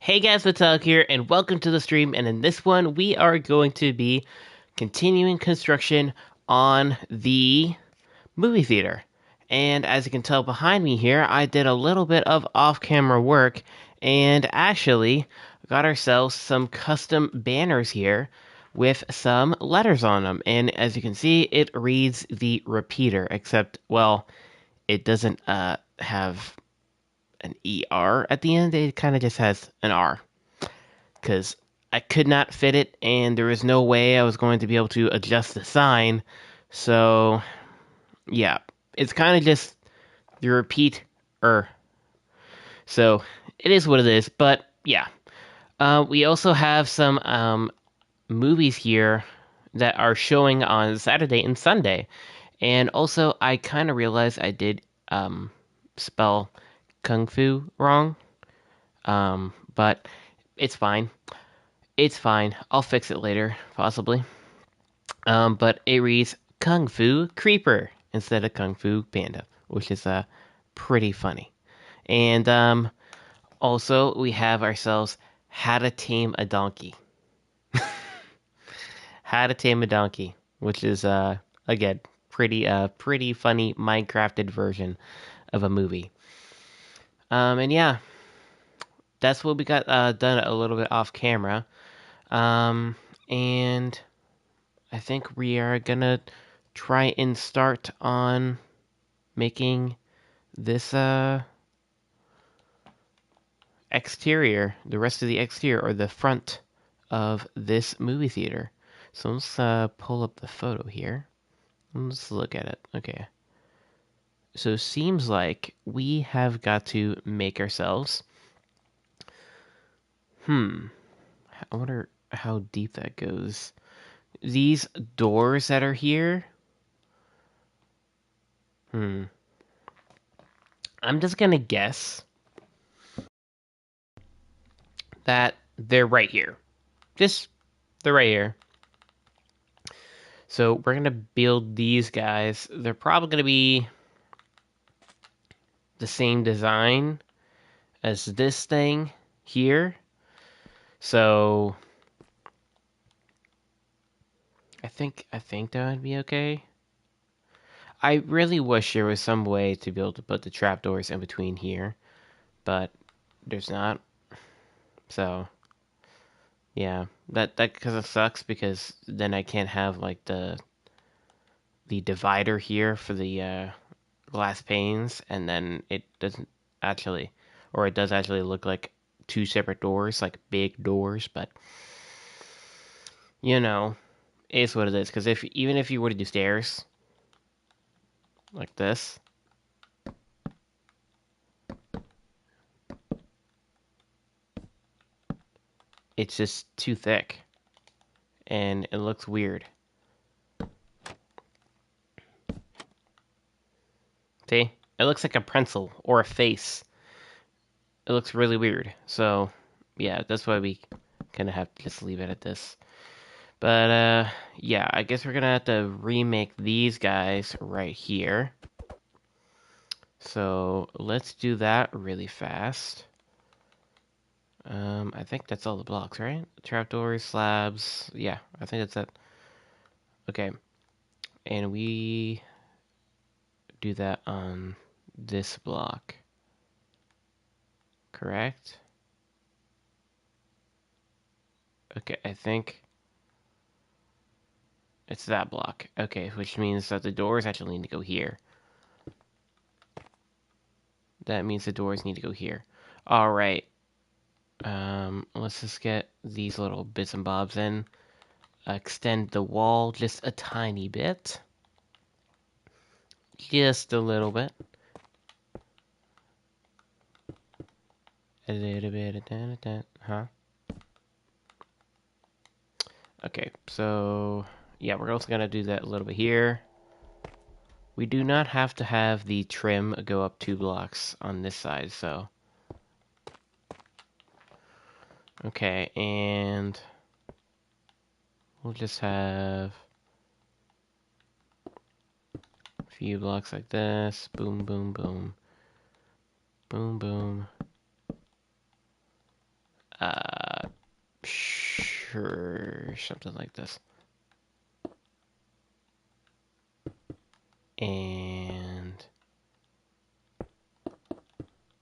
Hey guys, Vital here, and welcome to the stream. And in this one, we are going to be continuing construction on the movie theater. And as you can tell behind me here, I did a little bit of off-camera work and actually got ourselves some custom banners here with some letters on them. And as you can see, it reads the repeater, except, well, it doesn't have an ER at the end. It kind of just has an R because I could not fit it, and there was no way I was going to be able to adjust the sign. So, yeah, it's kind of just the repeat er. So, it is what it is, but yeah. We also have some movies here that are showing on Saturday and Sunday. And also, I kind of realized I did spell Kung Fu wrong, but it's fine. It's fine. I'll fix it later, possibly. But it reads Kung Fu Creeper instead of Kung Fu Panda, which is pretty funny. And also, we have ourselves How to Tame a Donkey. How to Tame a Donkey, which is again pretty funny Minecrafted version of a movie. And yeah, that's what we got done a little bit off camera. And I think we are gonna try and start on making this exterior, the rest of the exterior or the front of this movie theater. So let's pull up the photo here. Let's look at it. Okay. So it seems like we have got to make ourselves. I wonder how deep that goes. These doors that are here. I'm just gonna guess that they're right here. Just they're right here. So we're gonna build these guys. They're probably gonna be the same design as this thing here. So I think that would be okay. I really wish there was some way to be able to put the trapdoors in between here, but there's not. So yeah, that kind of sucks because then I can't have like the divider here for the glass panes, and then it doesn't actually, or it does actually look like two separate doors, like big doors, but you know, it's what it is. Because if even if you were to do stairs like this, it's just too thick, and it looks weird. See, it looks like a pencil or a face. It looks really weird. So, yeah, that's why we kind of have to just leave it at this. But yeah, I guess we're gonna have to remake these guys right here. So let's do that really fast. I think that's all the blocks, right? Trapdoors, slabs. Yeah, I think that's it. Okay, and we do that on this block, correct? Okay, I think it's that block. Okay, which means that the doors actually need to go here. That means the doors need to go here. All right. Let's just get these little bits and bobs in. Extend the wall just a tiny bit. Just a little bit. A little bit. Huh? Okay, so yeah, we're also gonna do that a little bit here. We do not have to have the trim go up 2 blocks on this side, so. Okay, and we'll just have a few blocks like this. Boom, boom. Boom, boom. or something like this. And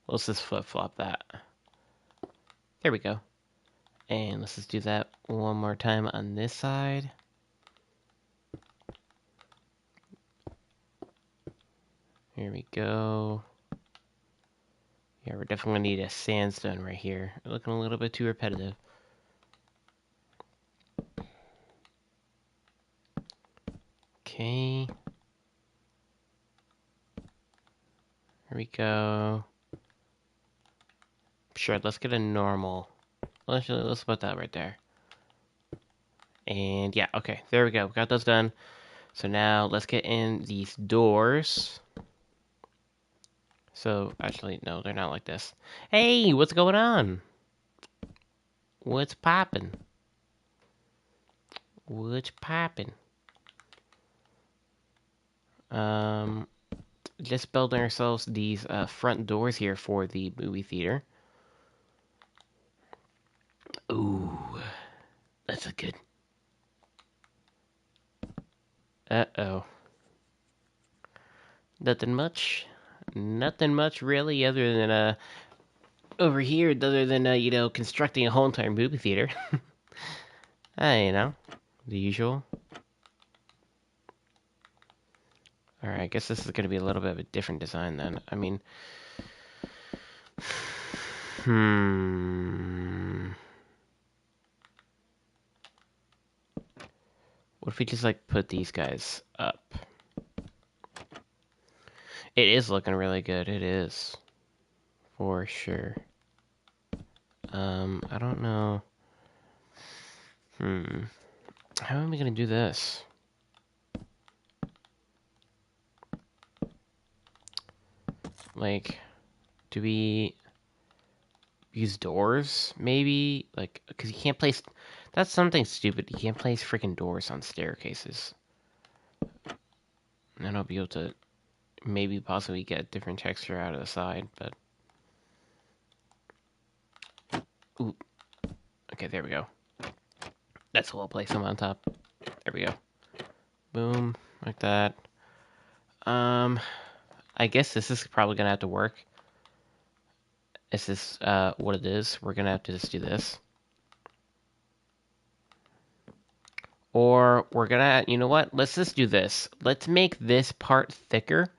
let's just flip-flop that. There we go. And let's just do that one more time on this side. Here we go. Yeah, we're definitely gonna need a sandstone right here. Looking a little bit too repetitive. Okay. Here we go. Sure, let's get a normal. Let's put that right there. And yeah, okay, there we go. Got those done. So now let's get in these doors. So actually, no, they're not like this. Hey, what's going on? What's poppin'? What's poppin'? Just building ourselves these front doors here for the movie theater. Ooh, that's a good. Uh-oh. Nothing much. Nothing much really, other than over here, other than you know, constructing a whole entire movie theater. You know, the usual. All right, I guess this is going to be a little bit of a different design then. I mean, what if we just like put these guys up? It is looking really good. It is, for sure. I don't know. How am I gonna do this? Like, do we use doors? Maybe, like, because you can't place. That's something stupid. You can't place freaking doors on staircases. And I'll be able to maybe possibly get a different texture out of the side, but. Ooh. Okay, there we go. That's what we'll place them on top. There we go. Boom, like that. I guess this is probably gonna have to work. Is this what it is? We're gonna have to just do this. Or we're gonna, you know what? Let's just do this. Let's make this part thicker.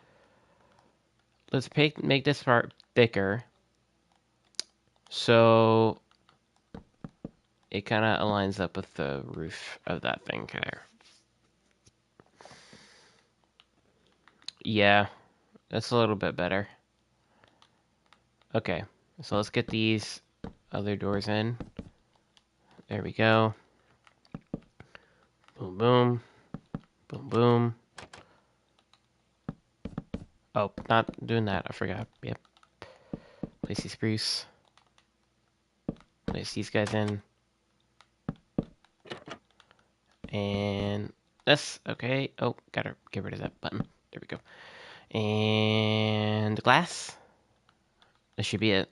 Let's make this part thicker. So it kind of aligns up with the roof of that thing there. Yeah, that's a little bit better. Okay, so let's get these other doors in. There we go. Boom, boom. Boom, boom. Oh, not doing that. I forgot. Yep. Place these spruce. Place these guys in. And this. Okay. Oh, gotta get rid of that button. There we go. And glass. This should be it.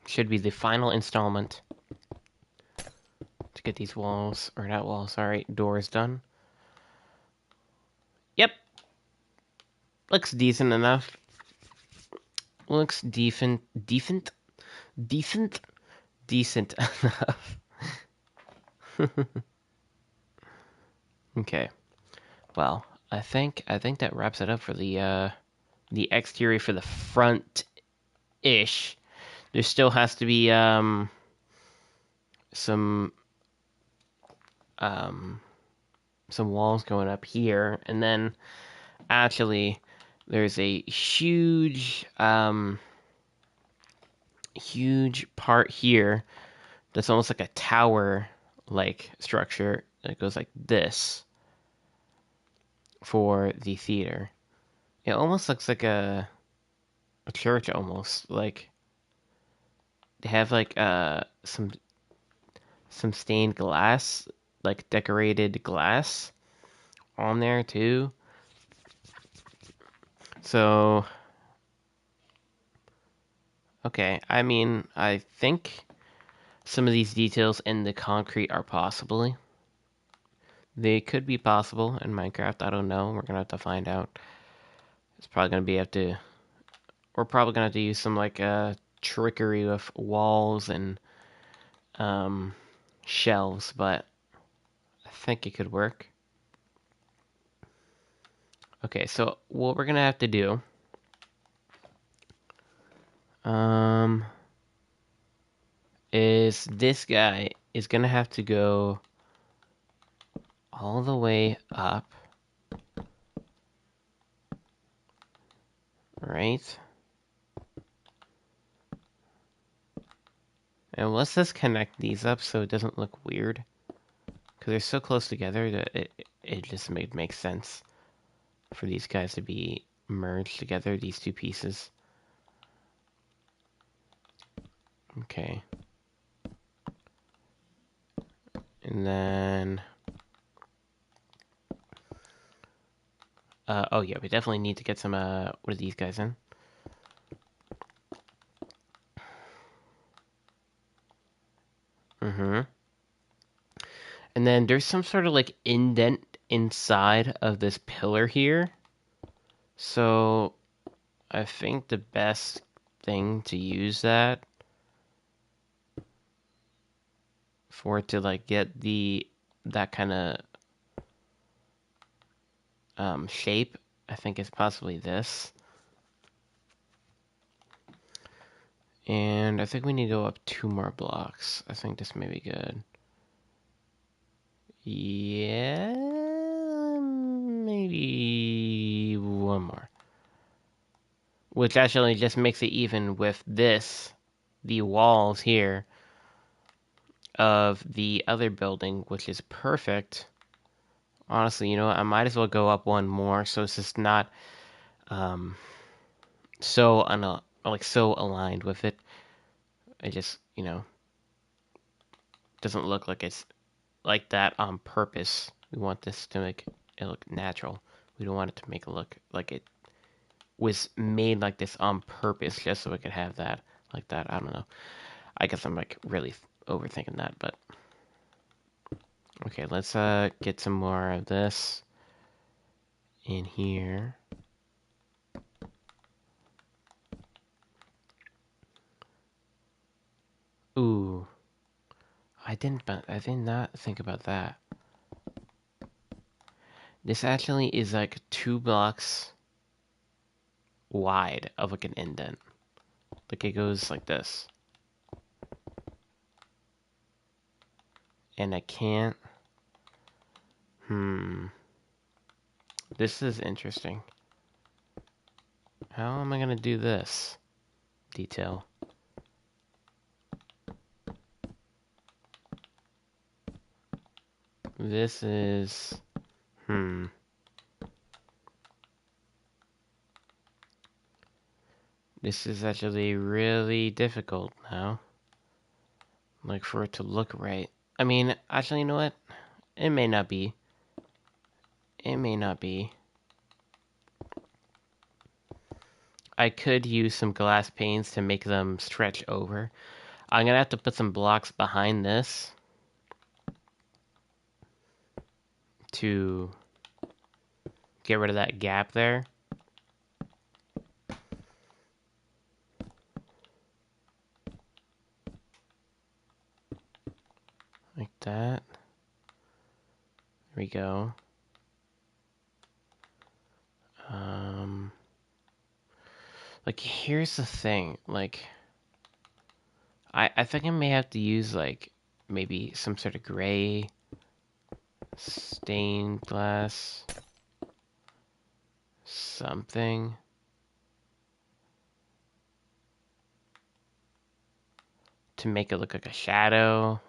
Should be the final installment to get these walls, or not walls, sorry, doors done. Yep. Looks decent enough. Looks decent enough. Okay. Well, I think that wraps it up for the exterior for the front ish. There still has to be some walls going up here, and then actually there's a huge huge part here that's almost like a tower like structure that goes like this for the theater. It almost looks like a church almost. Like they have like some stained glass, like decorated glass on there too. So Okay, I mean, I think some of these details in the concrete are possibly. They could be possible in Minecraft. I don't know. We're gonna have to find out. It's probably gonna be have to. We're probably gonna have to use some like trickery with walls and um, shelves, but I think it could work. Okay, so what we're gonna have to do, um, is this guy is gonna have to go all the way up, right? And let's just connect these up so it doesn't look weird, because they're so close together that it just makes sense for these guys to be merged together, these two pieces. Okay. And then, oh yeah, we definitely need to get some, what are these guys in? Mm-hmm. And then there's some sort of like indent inside of this pillar here. So I think the best thing to use that for it to like get that kind of shape, I think is possibly this. And I think we need to go up 2 more blocks. I think this may be good. Yeah, maybe 1 more. Which actually just makes it even with this, the walls here of the other building, which is perfect. Honestly, you know what? I might as well go up 1 more so it's just not um, so aligned with it. It just, doesn't look like it's like that on purpose. We want this to make it look natural. We don't want it to make it look like it was made like this on purpose just so we could have that like that. I don't know. I guess I'm like really overthinking that, but okay, let's get some more of this in here. Ooh, I did not think about that. This actually is like 2 blocks wide of like an indent. Like it goes like this. And I can't. This is interesting. How am I gonna do this? Detail. This is. This is actually really difficult now. Like for it to look right. I mean, actually, you know what? It may not be. It may not be. I could use some glass panes to make them stretch over. I'm gonna have to put some blocks behind this to get rid of that gap there. Like that. There we go. Like here's the thing. Like I think I may have to use like maybe some sort of gray stained glass something. To make it look like a shadow.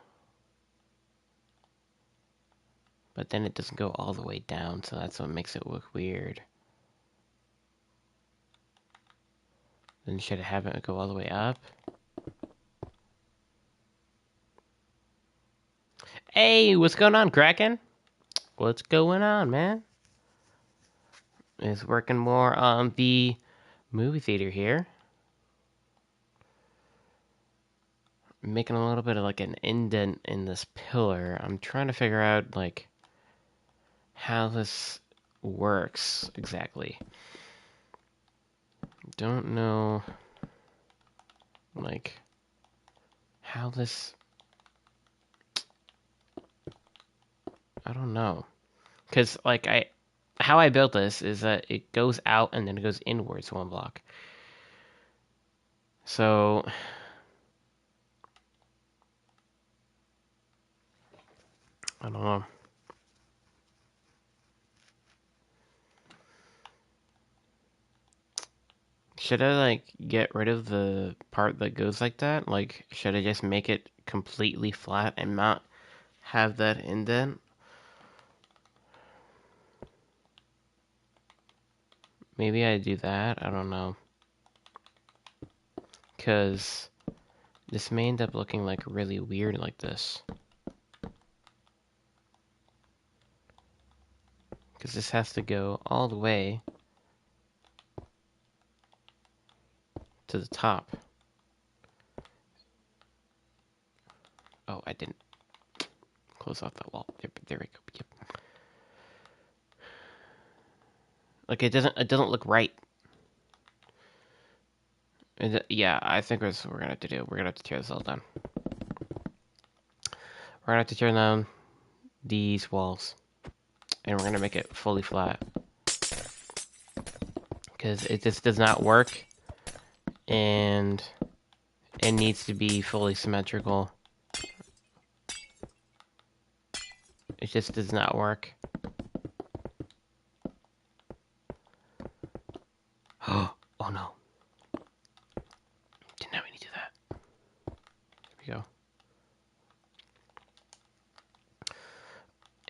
But then it doesn't go all the way down, so that's what makes it look weird. Then should I have it go all the way up? Hey, what's going on, Kraken? What's going on, man? Is working more on the movie theater here. making a little bit of like an indent in this pillar. I'm trying to figure out like how this works exactly. Don't know like how this, I don't know. Cuz like how I built this is that it goes out and then it goes inwards one block. So I don't know. Should I like get rid of the part that goes like that? Like should I just make it completely flat and not have that indent? Maybe I do that. I don't know. Because this may end up looking like really weird like this. Because this has to go all the way to the top. Oh, I didn't close off that wall. There we go. Yep. Like it doesn't look right. Yeah, I think that's what we're gonna have to do. We're gonna have to tear this all down. We're gonna have to tear down these walls, and we're gonna make it fully flat because it just does not work, and it needs to be fully symmetrical. It just does not work. Oh no! Didn't have me do that. There we go.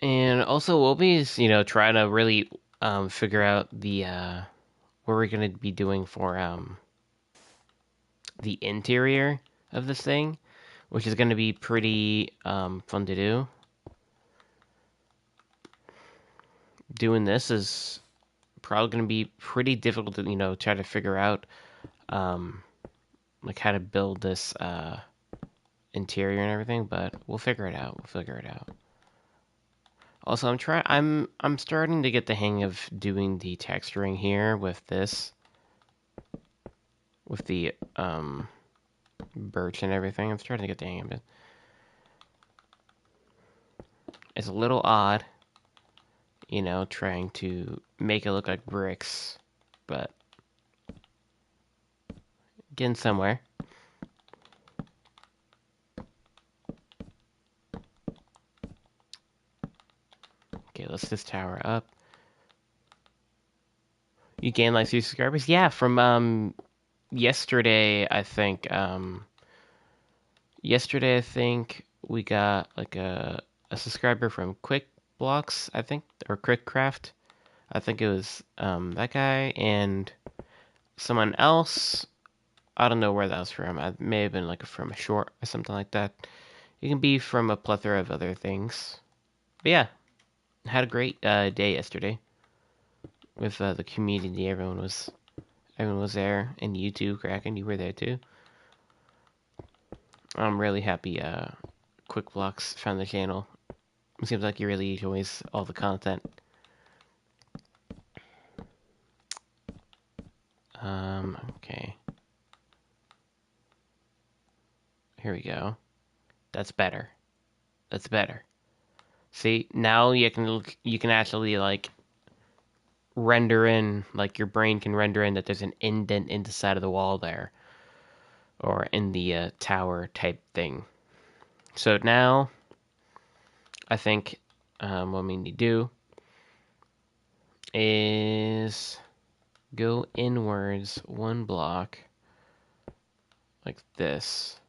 And also, we'll be, trying to really figure out the what we're gonna be doing for the interior of this thing, which is gonna be pretty fun to do. Doing this is probably gonna be pretty difficult to try to figure out like how to build this interior and everything, but we'll figure it out. We'll figure it out. Also, I'm starting to get the hang of doing the texturing here with this, with the birch and everything. I'm starting to get the hang of it. It's a little odd, trying to make it look like bricks, but getting somewhere. Okay, let's just tower up. You gain like 3 subscribers? Yeah, from yesterday, I think. Yesterday, I think we got like a subscriber from Quick Blocks, I think, or Quick Craft. I think it was that guy and someone else. I don't know where that was from. It may have been like from a short or something like that. It can be from a plethora of other things. But yeah, had a great day yesterday with the community. Everyone was there, and you too, Kraken. You were there too. I'm really happy. Quick Blocks found the channel. It seems like he really enjoys all the content. Okay. Here we go. That's better. That's better. See, now you can actually like render in, like your brain can render in that there's an indent in the side of the wall there, or in the tower type thing. So now, I think what we need to do is go inwards one block like this,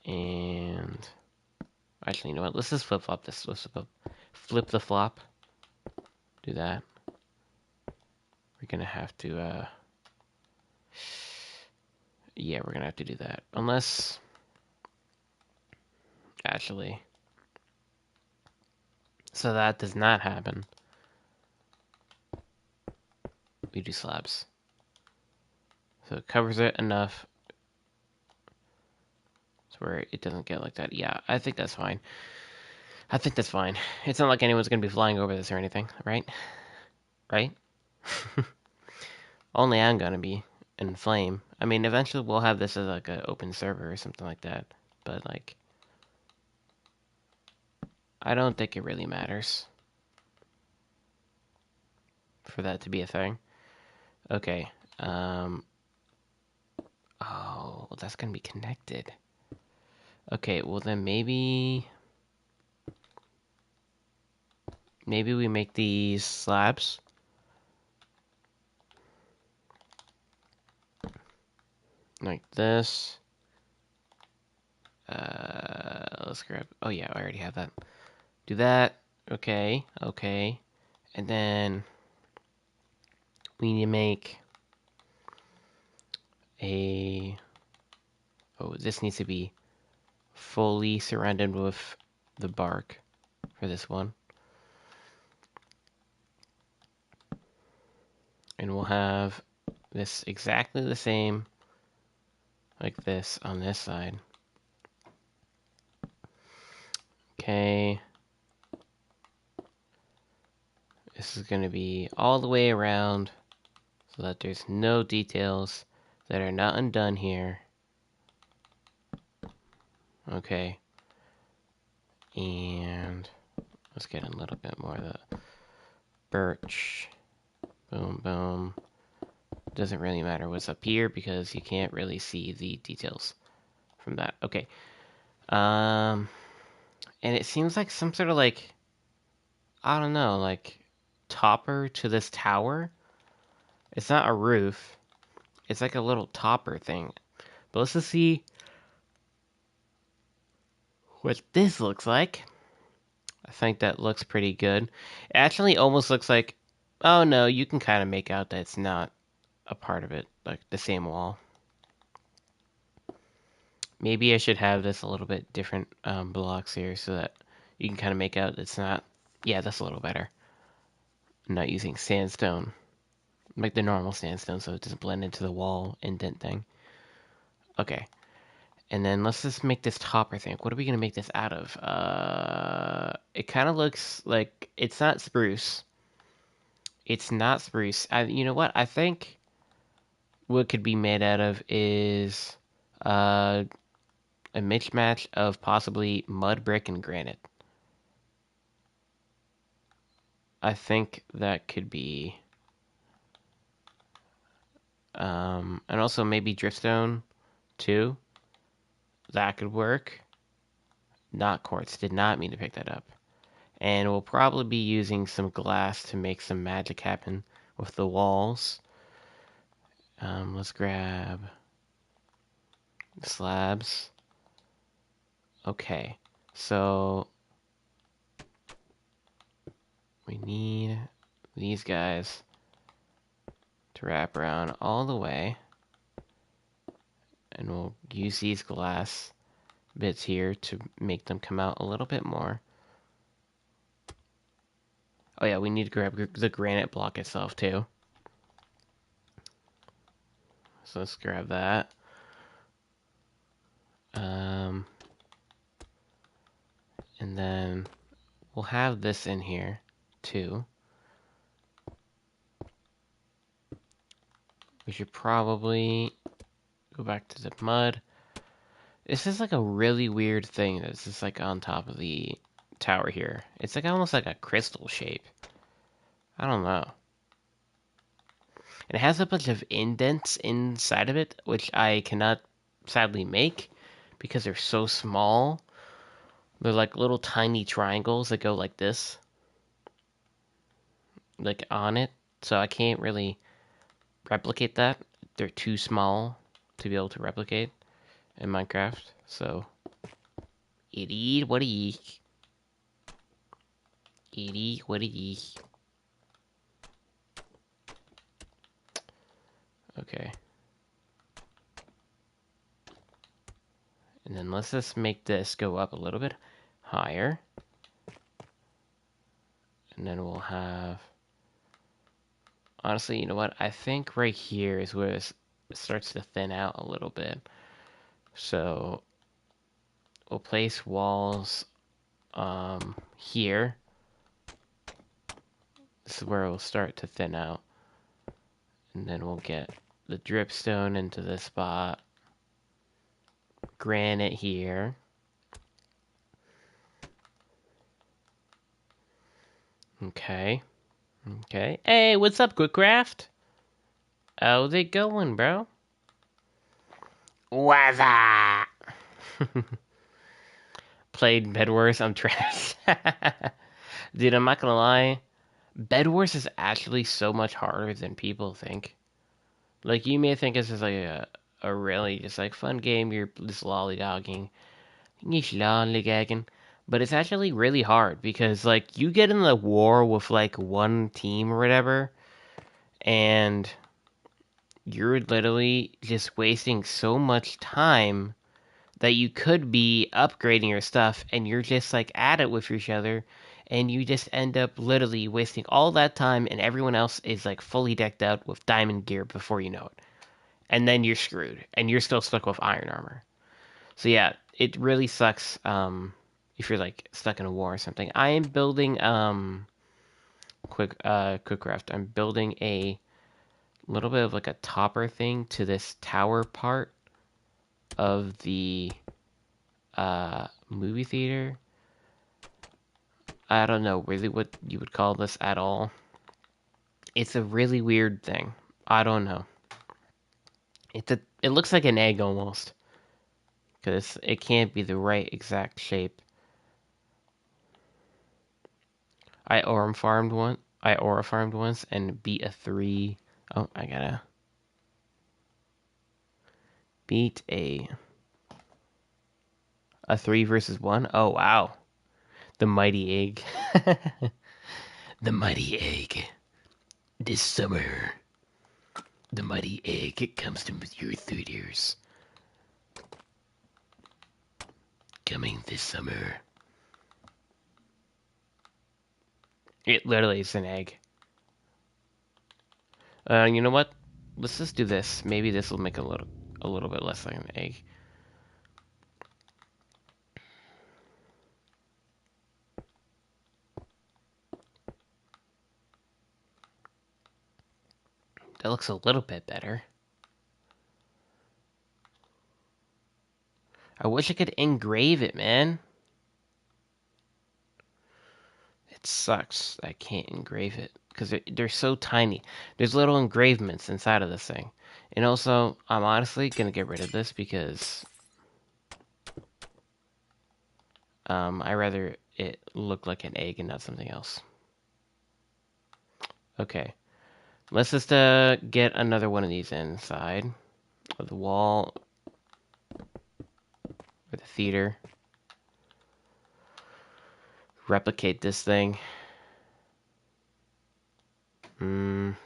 and actually, you know what? Let's just flip flop this. Let's flip the flop. Do that. We're gonna have to. Yeah, we're gonna have to do that. Unless, actually, so that does not happen. We do slabs. So it covers it enough where it doesn't get like that. Yeah, I think that's fine. I think that's fine. It's not like anyone's gonna be flying over this or anything, right? Right? Only I'm gonna be in flame. I mean, eventually we'll have this as like an open server or something like that. But like, I don't think it really matters for that to be a thing. Okay. Oh, well, that's gonna be connected. Okay, well then maybe we make these slabs. Like this. Let's grab. Oh yeah, I already have that. Do that. Okay, okay. And then we need to make a. Oh, this needs to be fully surrounded with the bark for this one. And we'll have this exactly the same like this on this side. Okay. This is going to be all the way around so that there's no details that are not undone here. Okay. And let's get a little bit more of the birch. Boom, boom. Doesn't really matter what's up here because you can't really see the details from that. Okay. And it seems like some sort of like, I don't know, like topper to this tower. It's not a roof. It's like a little topper thing. But let's just see what this looks like. I think that looks pretty good. It actually almost looks like, oh no, you can kind of make out that it's not a part of it, like the same wall. Maybe I should have this a little bit different blocks here so that you can kind of make out it's not, yeah, that's a little better. I'm not using sandstone, like the normal sandstone so it doesn't blend into the wall indent thing. Okay. And then let's just make this topper thing. What are we going to make this out of? It kind of looks like it's not spruce. It's not spruce. You know what? I think what could be made out of is uh, a mismatch of possibly mud, brick, and granite. I think that could be. And also maybe driftstone too. That could work. Not quartz. Did not mean to pick that up. And we'll probably be using some glass to make some magic happen with the walls. Let's grab slabs. Okay, so we need these guys to wrap around all the way. And we'll use these glass bits here to make them come out a little bit more. Oh yeah, we need to grab the granite block itself too. So let's grab that. And then we'll have this in here too. We should probably go back to the mud. This is like a really weird thing that's just like on top of the tower here. It's like almost like a crystal shape. I don't know. And it has a bunch of indents inside of it, which I cannot sadly make because they're so small. They're like little tiny triangles that go like this, like on it. So I can't really replicate that. They're too small to be able to replicate in Minecraft. So it is what it is. It is what it is. Okay. And then let's just make this go up a little bit higher. And then we'll have... Honestly, you know what? I think right here is where it starts to thin out a little bit. So we'll place walls here. This is where we'll start to thin out. And then we'll get the dripstone into this spot. Granite here. Okay. Okay. Hey, what's up, Quickcraft? How's it going, bro? What's up? Played Bed Wars. I'm trash. Dude, I'm not gonna lie. Bed Wars is actually so much harder than people think. Like, you may think it's just like a really just like fun game. You're just lollygagging. You're lollygagging. But it's actually really hard because, like, you get in the war with, like, one team or whatever, and you're literally just wasting so much time that you could be upgrading your stuff, and you're just, like, at it with each other, and you just end up literally wasting all that time, and everyone else is, like, fully decked out with diamond gear before you know it. And then you're screwed, and you're still stuck with iron armor. So yeah, it really sucks if you're like stuck in a war or something. I am building Quickcraft. I'm building a little bit of like a topper thing to this tower part of the movie theater. I don't know really what you would call this at all. It's a really weird thing. I don't know. It looks like an egg almost because it can't be the right exact shape. I aura farmed once and beat a 3. Oh, I gotta beat a 3 versus 1. Oh wow. The mighty egg. The mighty egg. This summer. The mighty egg it comes to your theaters. Coming this summer. It literally is an egg. You know what? Let's just do this. Maybe this will make a little bit less like an egg. That looks a little bit better. I wish I could engrave it, man. It sucks. I can't engrave it because they're so tiny. There's little engravements inside of this thing. And also, I'm honestly going to get rid of this because I rather it look like an egg and not something else. Okay. Let's just get another one of these inside of the wall or the theater. Replicate this thing. I'm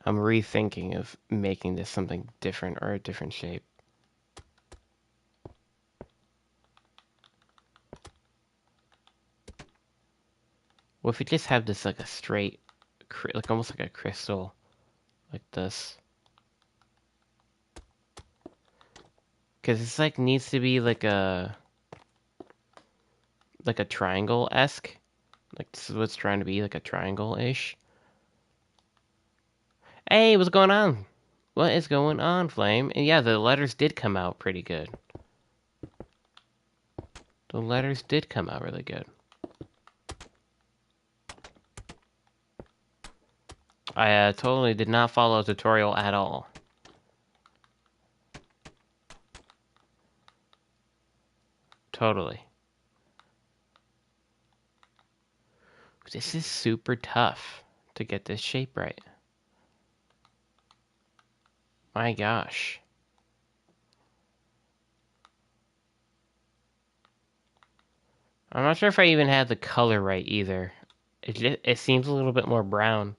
rethinking of making this something different or a different shape. What if we just have this like a straight, like almost like a crystal, like this? Because it's like needs to be like a triangle-esque. Like this is what it's trying to be, like a triangle-ish. Hey, what's going on? What is going on, Flame? And yeah, the letters did come out pretty good. The letters did come out really good. I totally did not follow a tutorial at all. Totally. This is super tough to get this shape right. My gosh. I'm not sure if I even had the color right either. It seems a little bit more brown.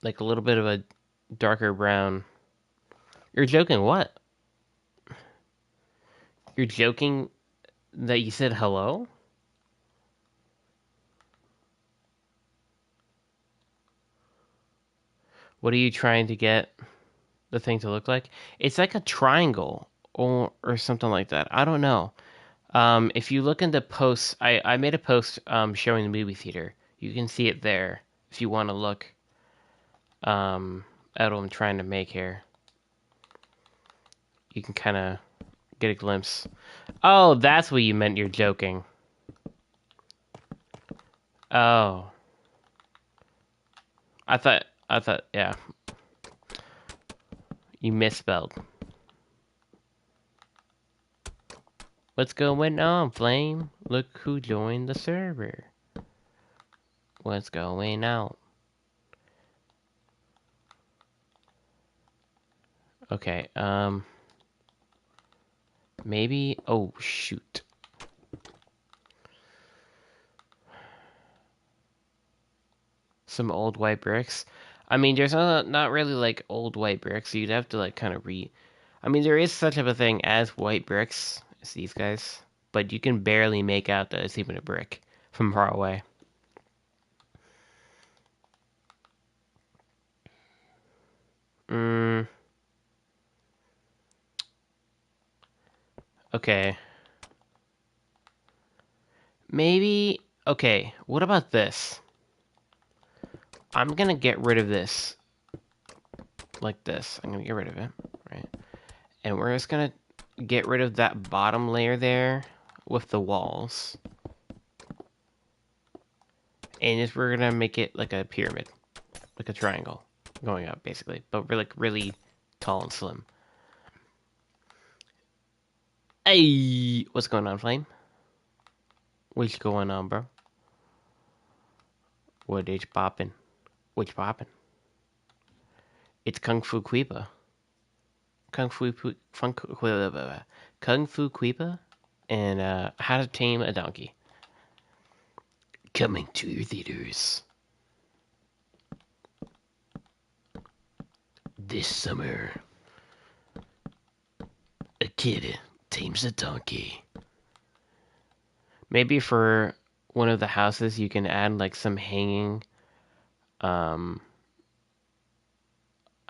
Like a little bit of a darker brown. You're joking, what? You're joking that you said hello? What are you trying to get? the thing to look like. It's like a triangle or something like that. I don't know. If you look in the posts, I made a post showing the movie theater. You can see it there if you want to look at what I'm trying to make here. You can kind of get a glimpse. Oh, that's what you meant. You're joking. Oh, I thought, yeah, you misspelled. What's going on, Flame? Look who joined the server. What's going on? Okay, maybe, oh, shoot. Some old white bricks. I mean, there's not really like old white bricks. You'd have to like kind of I mean, there is such of a thing as white bricks. It's these guys, but you can barely make out that it's even a brick from far away. Mm, okay. Maybe. Okay. What about this? I'm gonna get rid of this like this. I'm gonna get rid of it, right? And we're just gonna get rid of that bottom layer there with the walls. And just we're gonna make it like a pyramid, like a triangle going up basically, but we're like really tall and slim. Hey, what's going on, Flame? What's going on, bro? What is poppin'? What's poppin'? It's Kung Fu Quipa. Kung Fu Quipa and How to Tame a Donkey. Coming to your theaters this summer. A kid tames a donkey. Maybe for one of the houses you can add like some um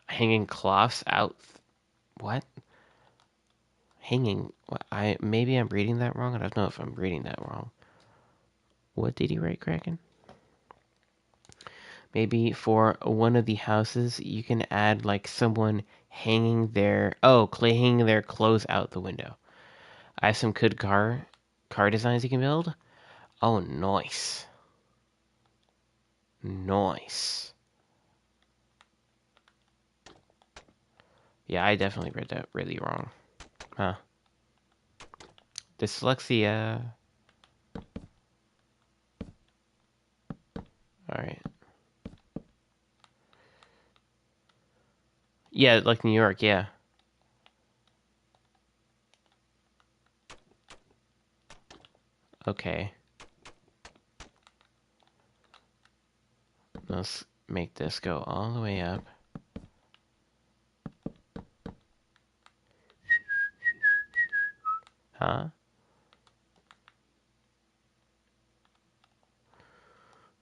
hanging cloths out. What? Hanging. What? Maybe I'm reading that wrong. I don't know if I'm reading that wrong. What did he write, Kraken? Maybe for one of the houses you can add like someone hanging their clothes out the window. I have some good car designs you can build. Oh, nice. Nice. Yeah, I definitely read that really wrong. Huh. Dyslexia. Alright. Yeah, like New York, yeah. Okay. Let's make this go all the way up. Huh?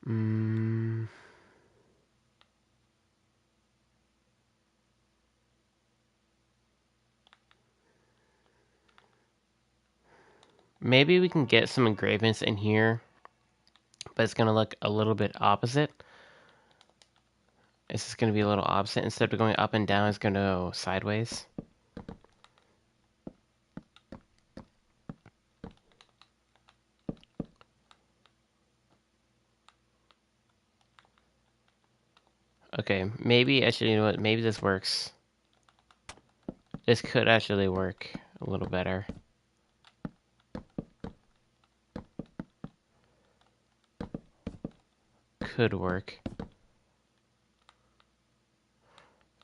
Hmm. Maybe we can get some engravements in here, but it's gonna look a little bit opposite. It's just gonna be a little opposite. Instead of going up and down, it's gonna go sideways. Okay, maybe actually, you know what? Maybe this works. This could actually work a little better. Could work.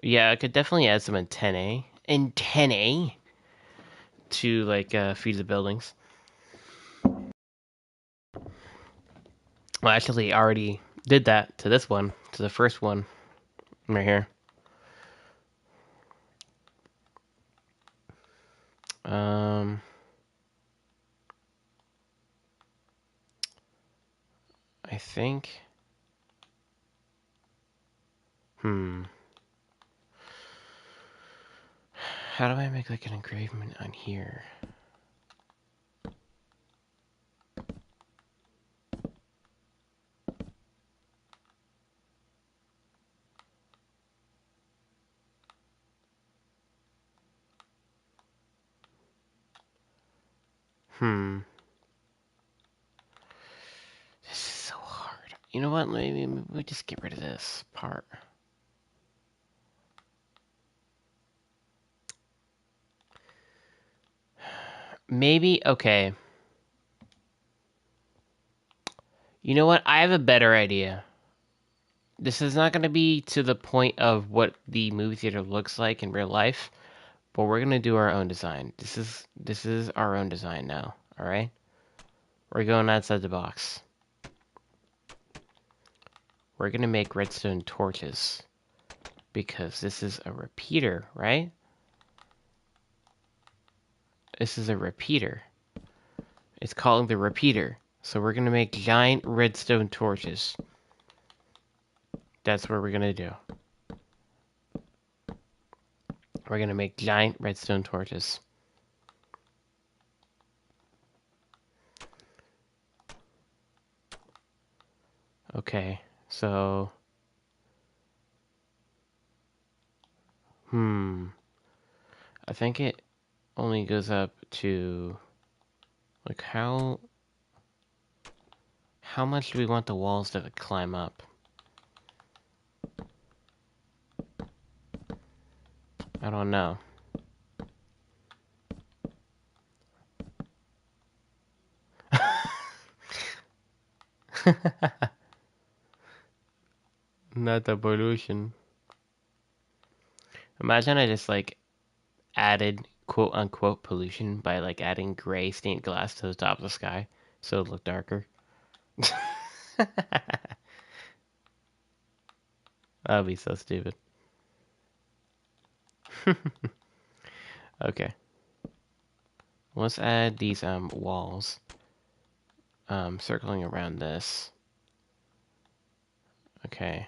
Yeah, I could definitely add some antennae to like feed the buildings. Well, actually, I already did that to this one, to the first one right here. Um, I think. Hmm. How do I make like an engravement on here? Hmm. This is so hard. You know what? Maybe we just get rid of this part. Maybe, okay. You know what? I have a better idea. This is not going to be to the point of what the movie theater looks like in real life, but we're going to do our own design. This is our own design now, all right? We're going outside the box. We're going to make redstone torches because this is a repeater, right? This is a repeater. It's called the repeater. So we're going to make giant redstone torches. That's what we're going to do. We're going to make giant redstone torches. Okay, so... I think it only goes up to... Like, how much do we want the walls to climb up? I don't know. Not the pollution. Imagine I just, like, added quote-unquote pollution by, like, adding gray stained glass to the top of the sky so it looked darker. That would be so stupid. Okay. Let's add these walls circling around this. Okay.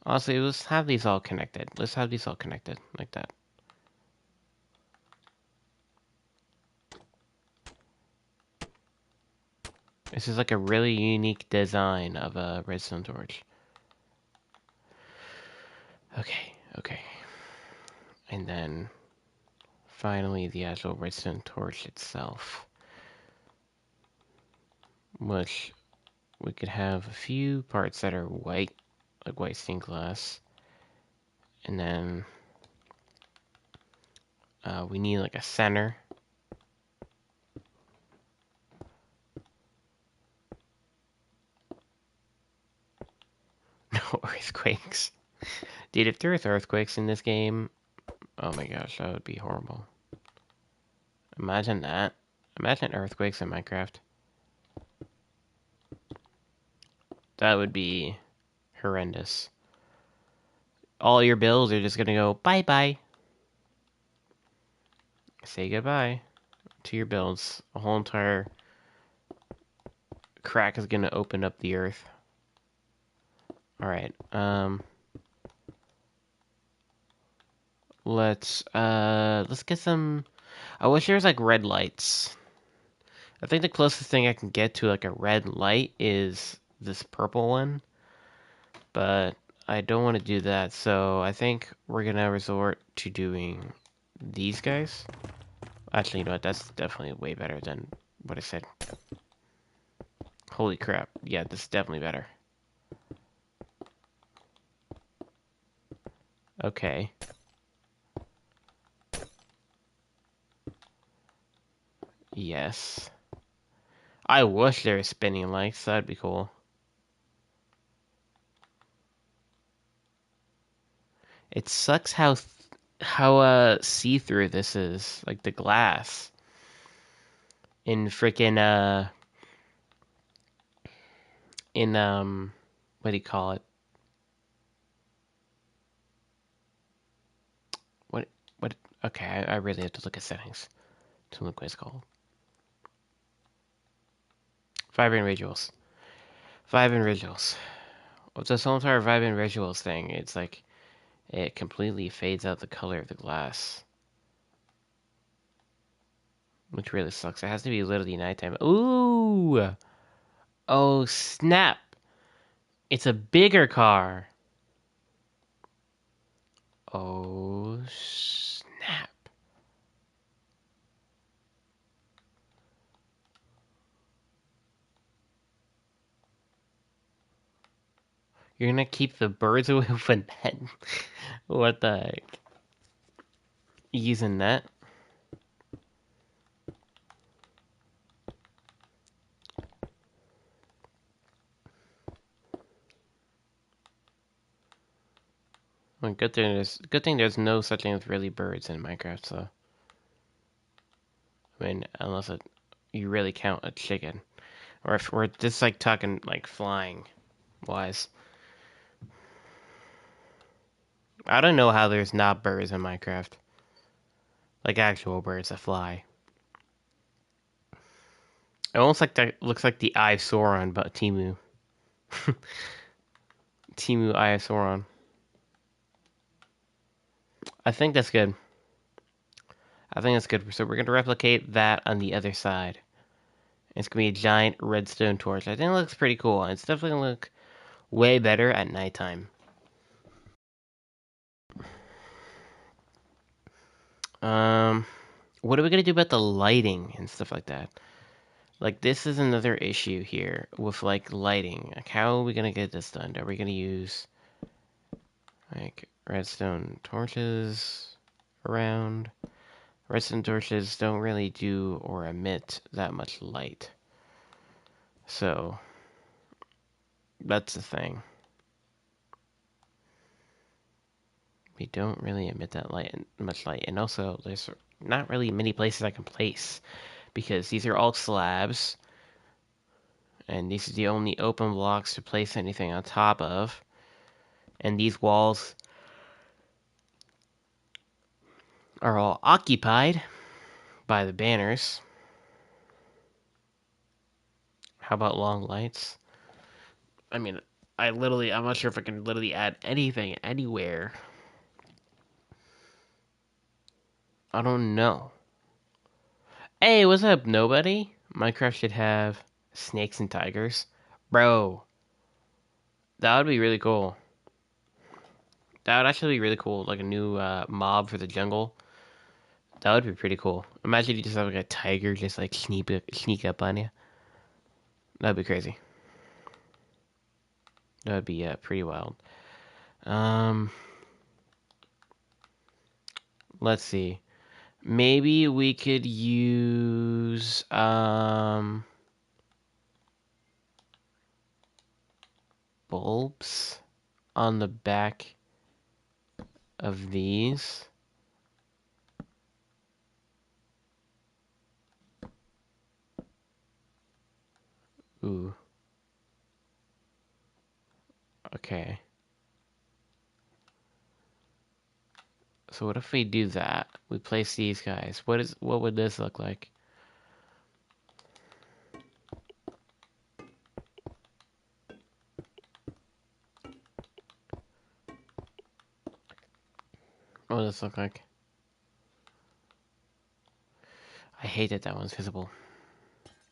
Honestly, let's have these all connected. Let's have these all connected like that. This is like a really unique design of a redstone torch. Okay, okay. And then finally the actual redstone torch itself. Which we could have a few parts that are white, like white stained glass. And then we need like a center. No earthquakes. Dude, if there was earthquakes in this game, oh my gosh, that would be horrible. Imagine that. Imagine earthquakes in Minecraft. That would be horrendous. All your bills are just gonna go bye-bye. Say goodbye to your builds. A whole entire crack is gonna open up the earth. Alright, let's get some... I wish there was, like, red lights. I think the closest thing I can get to, like, a red light is this purple one. But I don't want to do that, so I think we're gonna resort to doing these guys. Actually, you know what? That's definitely way better than what I said. Holy crap. Yeah, this is definitely better. Okay. Yes. I wish there were spinning lights. That'd be cool. It sucks how see-through this is. Like the glass. In freaking in what do you call it? What okay, I really have to look at settings to look what it's called. Vibrant visuals. Vibrant visuals. What's a Solitaire Vibrant visuals thing? It's like it completely fades out the color of the glass. Which really sucks. It has to be literally nighttime. Ooh! Oh, snap! It's a bigger car! Oh, snap. You're gonna keep the birds away with a net? What the heck? Using net? Well, good thing there's no such thing as really birds in Minecraft, so I mean unless you really count a chicken. Or if we're just like talking like flying wise. I don't know how there's not birds in Minecraft. Like actual birds that fly. It almost like that looks like the Eye of Sauron, but Timu. Timu Eye of Sauron. I think that's good. I think that's good. So we're gonna replicate that on the other side. It's gonna be a giant redstone torch. I think it looks pretty cool. It's definitely gonna look way better at nighttime. Um, what are we gonna do about the lighting and stuff like that? Like this is another issue here with like lighting. Like how are we gonna get this done? Are we gonna use like redstone torches around? Redstone torches don't really do or emit that much light. So that's the thing. We don't really emit that much light, and also there's not really many places I can place because these are all slabs, and these are the only open blocks to place anything on top of. And these walls are all occupied by the banners. How about long lights? I mean, I'm not sure if I can literally add anything anywhere. I don't know. Hey, what's up, nobody? Minecraft should have snakes and tigers. Bro, that would be really cool. That would actually be really cool, like a new mob for the jungle. That would be pretty cool. Imagine you just have like a tiger just like sneak up on you. That'd be crazy. That'd be pretty wild. Um, let's see. Maybe we could use bulbs on the back of these. Ooh. Okay. So what if we do that? We place these guys. What would this look like? What would this look like? I hate that that one's visible.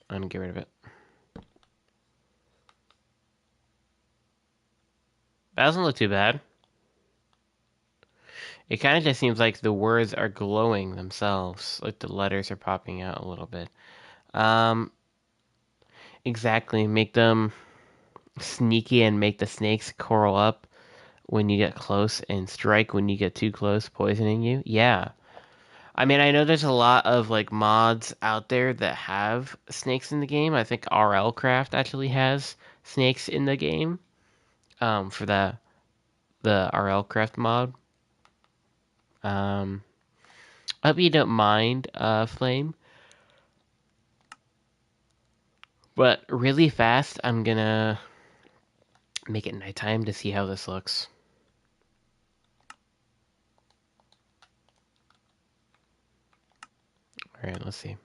I'm gonna get rid of it. That doesn't look too bad. It kind of just seems like the words are glowing themselves, like the letters are popping out a little bit. Um, exactly. Make them sneaky and make the snakes curl up when you get close and strike when you get too close, poisoning you. Yeah. I mean, I know there's a lot of like mods out there that have snakes in the game. I think RL Craft actually has snakes in the game. For the RL Craft mod. Um, I hope you don't mind, Flame. But really fast, I'm gonna make it nighttime to see how this looks. Alright, let's see.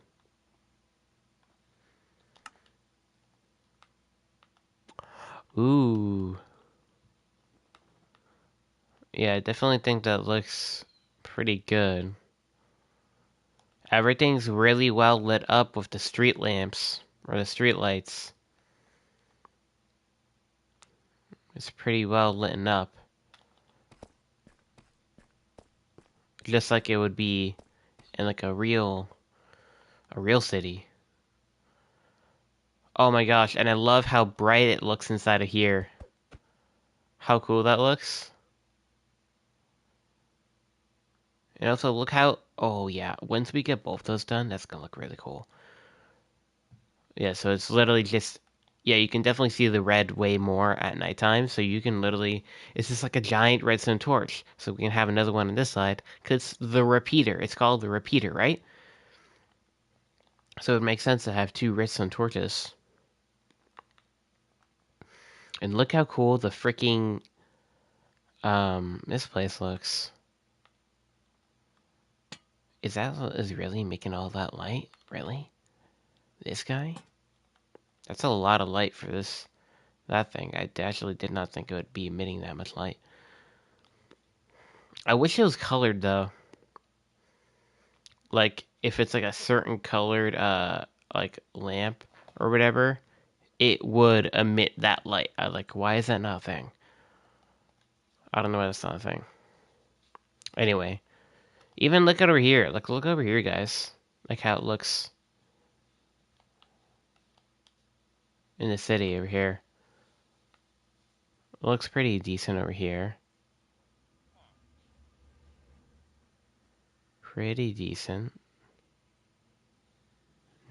Ooh. Yeah, I definitely think that looks pretty good. Everything's really well lit up with the street lamps, or the street lights. It's pretty well lit up. Just like it would be in like a real city. Oh my gosh, and I love how bright it looks inside of here. How cool that looks. And also look how, oh yeah, once we get both those done, that's gonna look really cool. Yeah, so it's literally just, yeah, you can definitely see the red way more at nighttime. So you can literally, it's just like a giant redstone torch. So we can have another one on this side, because the repeater, it's called the repeater, right? So it makes sense to have two redstone torches. And look how cool the freaking, this place looks. Is really making all that light? Really? This guy? That's a lot of light for that thing. I actually did not think it would be emitting that much light. I wish it was colored though. Like if it's like a certain colored like lamp or whatever, it would emit that light. I like why is that not a thing? I don't know why that's not a thing. Anyway, even look over here. Like look over here, guys. Like how it looks in the city over here. It looks pretty decent over here. Pretty decent.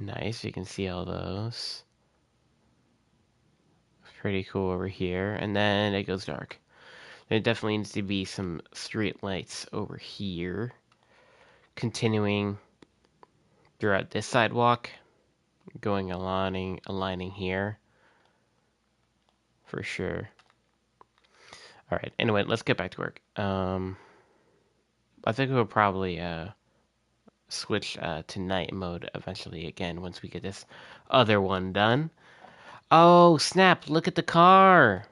Nice, you can see all those. Pretty cool over here. And then it goes dark. There definitely needs to be some street lights over here. Continuing throughout this sidewalk. Going aligning here. For sure. Alright, anyway, let's get back to work. I think we'll probably switch to night mode eventually again once we get this other one done. Oh, snap, look at the car!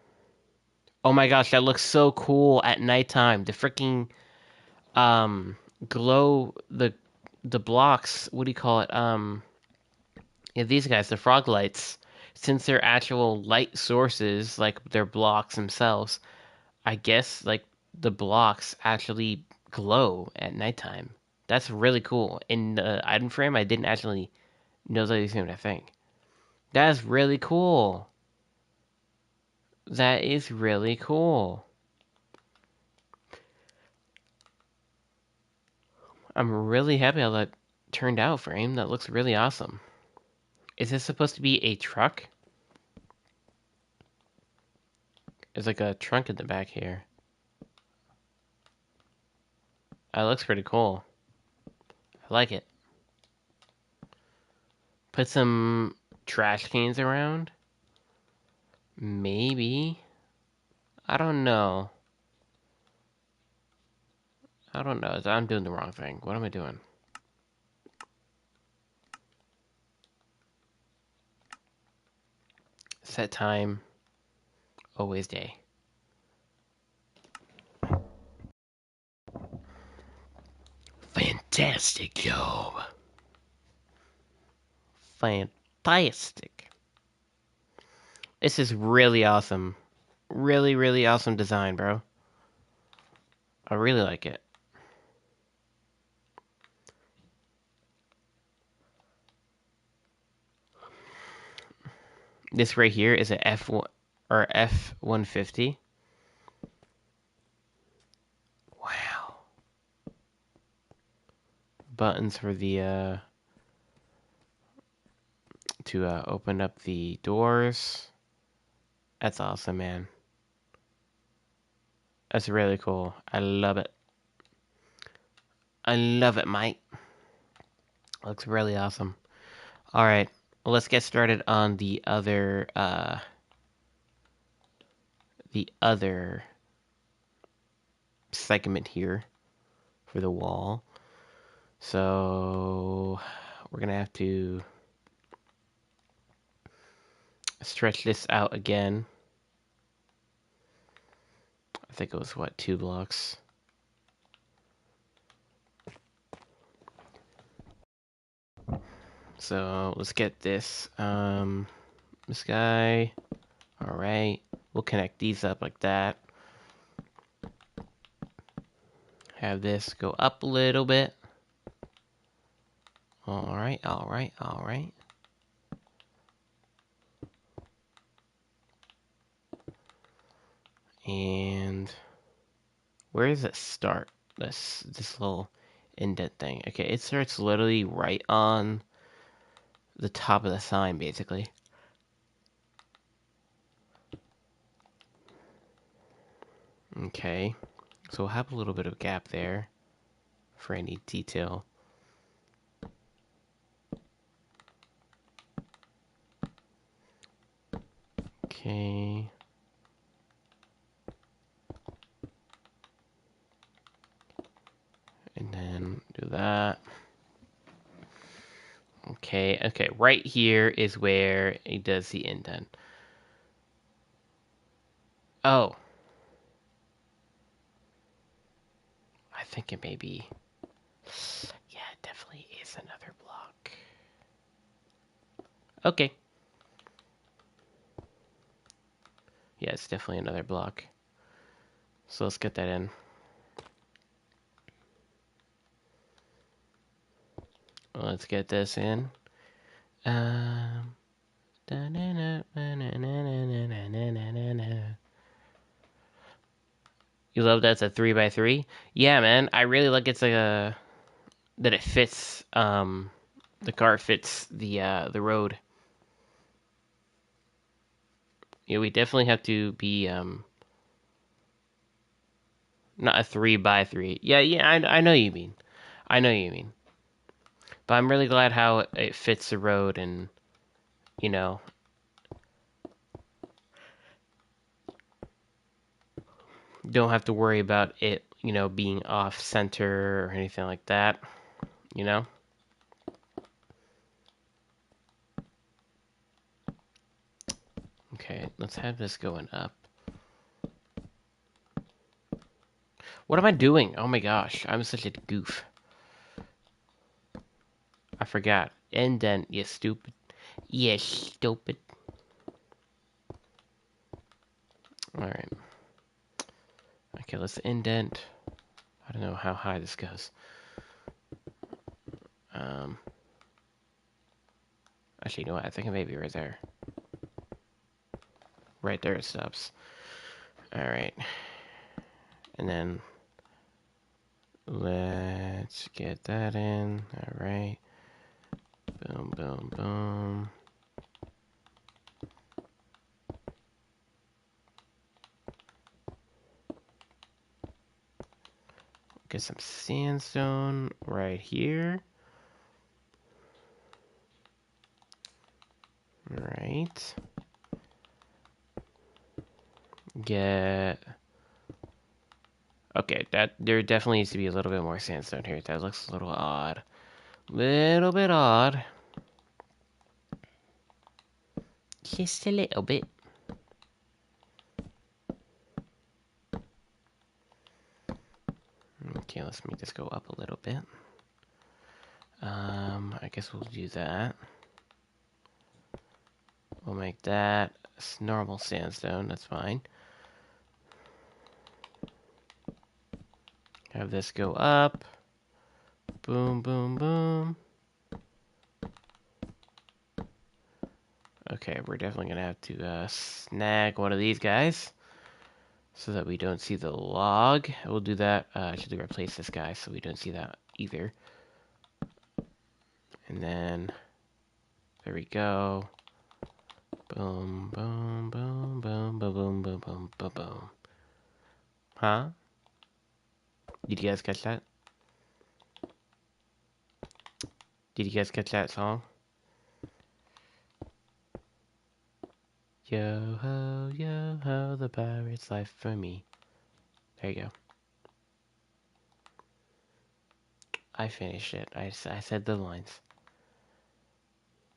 Oh my gosh, that looks so cool at nighttime. The freaking glow the blocks, what do you call it? Yeah, these guys, the frog lights, since they're actual light sources, like they're blocks themselves, I guess like the blocks actually glow at nighttime. That's really cool. In the item frame, I didn't actually know that was a thing. That's really cool. That is really cool. I'm really happy how that turned out, frame. That looks really awesome. Is this supposed to be a truck? There's like a trunk in the back here. That looks pretty cool. I like it. Put some trash cans around. Maybe. I don't know. I don't know. I'm doing the wrong thing. What am I doing? Set time. Always day. Fantastic job. Fantastic. This is really awesome. Really, really awesome design, bro. I really like it. This right here is a F1 or F-150. Wow. Buttons for the to open up the doors. That's awesome, man. That's really cool. I love it. I love it, Mike. Looks really awesome. All right, well, let's get started on the other segment here for the wall. So we're gonna have to stretch this out again. I think it was, what, 2 blocks? So let's get this. This guy. All right. We'll connect these up like that. Have this go up a little bit. All right, all right, all right. And where does it start? This little indent thing. Okay, it starts literally right on the top of the sign, basically. Okay, so we'll have a little bit of gap there for any detail. Okay. And then do that. Okay, okay, right here is where it does the indent. Oh. I think it may be... Yeah, it definitely is another block. Okay. Yeah, it's definitely another block. So let's get that in. Let's get this in. You love that's a 3x3? Yeah, man. I really like it's like a that it fits the car fits the road. Yeah, we definitely have to be not a 3x3. Yeah, yeah, I know you mean. I know you mean. But I'm really glad how it fits the road and you know, don't have to worry about it, being off center or anything like that, you know? Okay, let's have this going up. What am I doing? Oh my gosh, I'm such a goof. I forgot. Indent, you stupid. Yeah, stupid. Alright. Okay, let's indent. I don't know how high this goes. Actually, you know what? I think it may be right there. Right there it stops. Alright. And then let's get that in. Alright. Boom, boom, boom. Get some sandstone right here. Right. Get... Okay, that there definitely needs to be a little bit more sandstone here. That looks a little odd. Little bit odd. Just a little bit. Okay, let's make this go up a little bit. I guess we'll do that. We'll make that normal sandstone, that's fine. Have this go up. Boom, boom, boom. Okay, we're definitely gonna have to snag one of these guys so that we don't see the log. We'll do that. Actually, replace this guy so we don't see that either. And then there we go. Boom, boom, boom, boom, boom, boom, boom, boom, boom, boom. Huh? Did you guys catch that? Did you guys catch that song? Yo ho, the pirate's life for me. There you go. I finished it. I said the lines.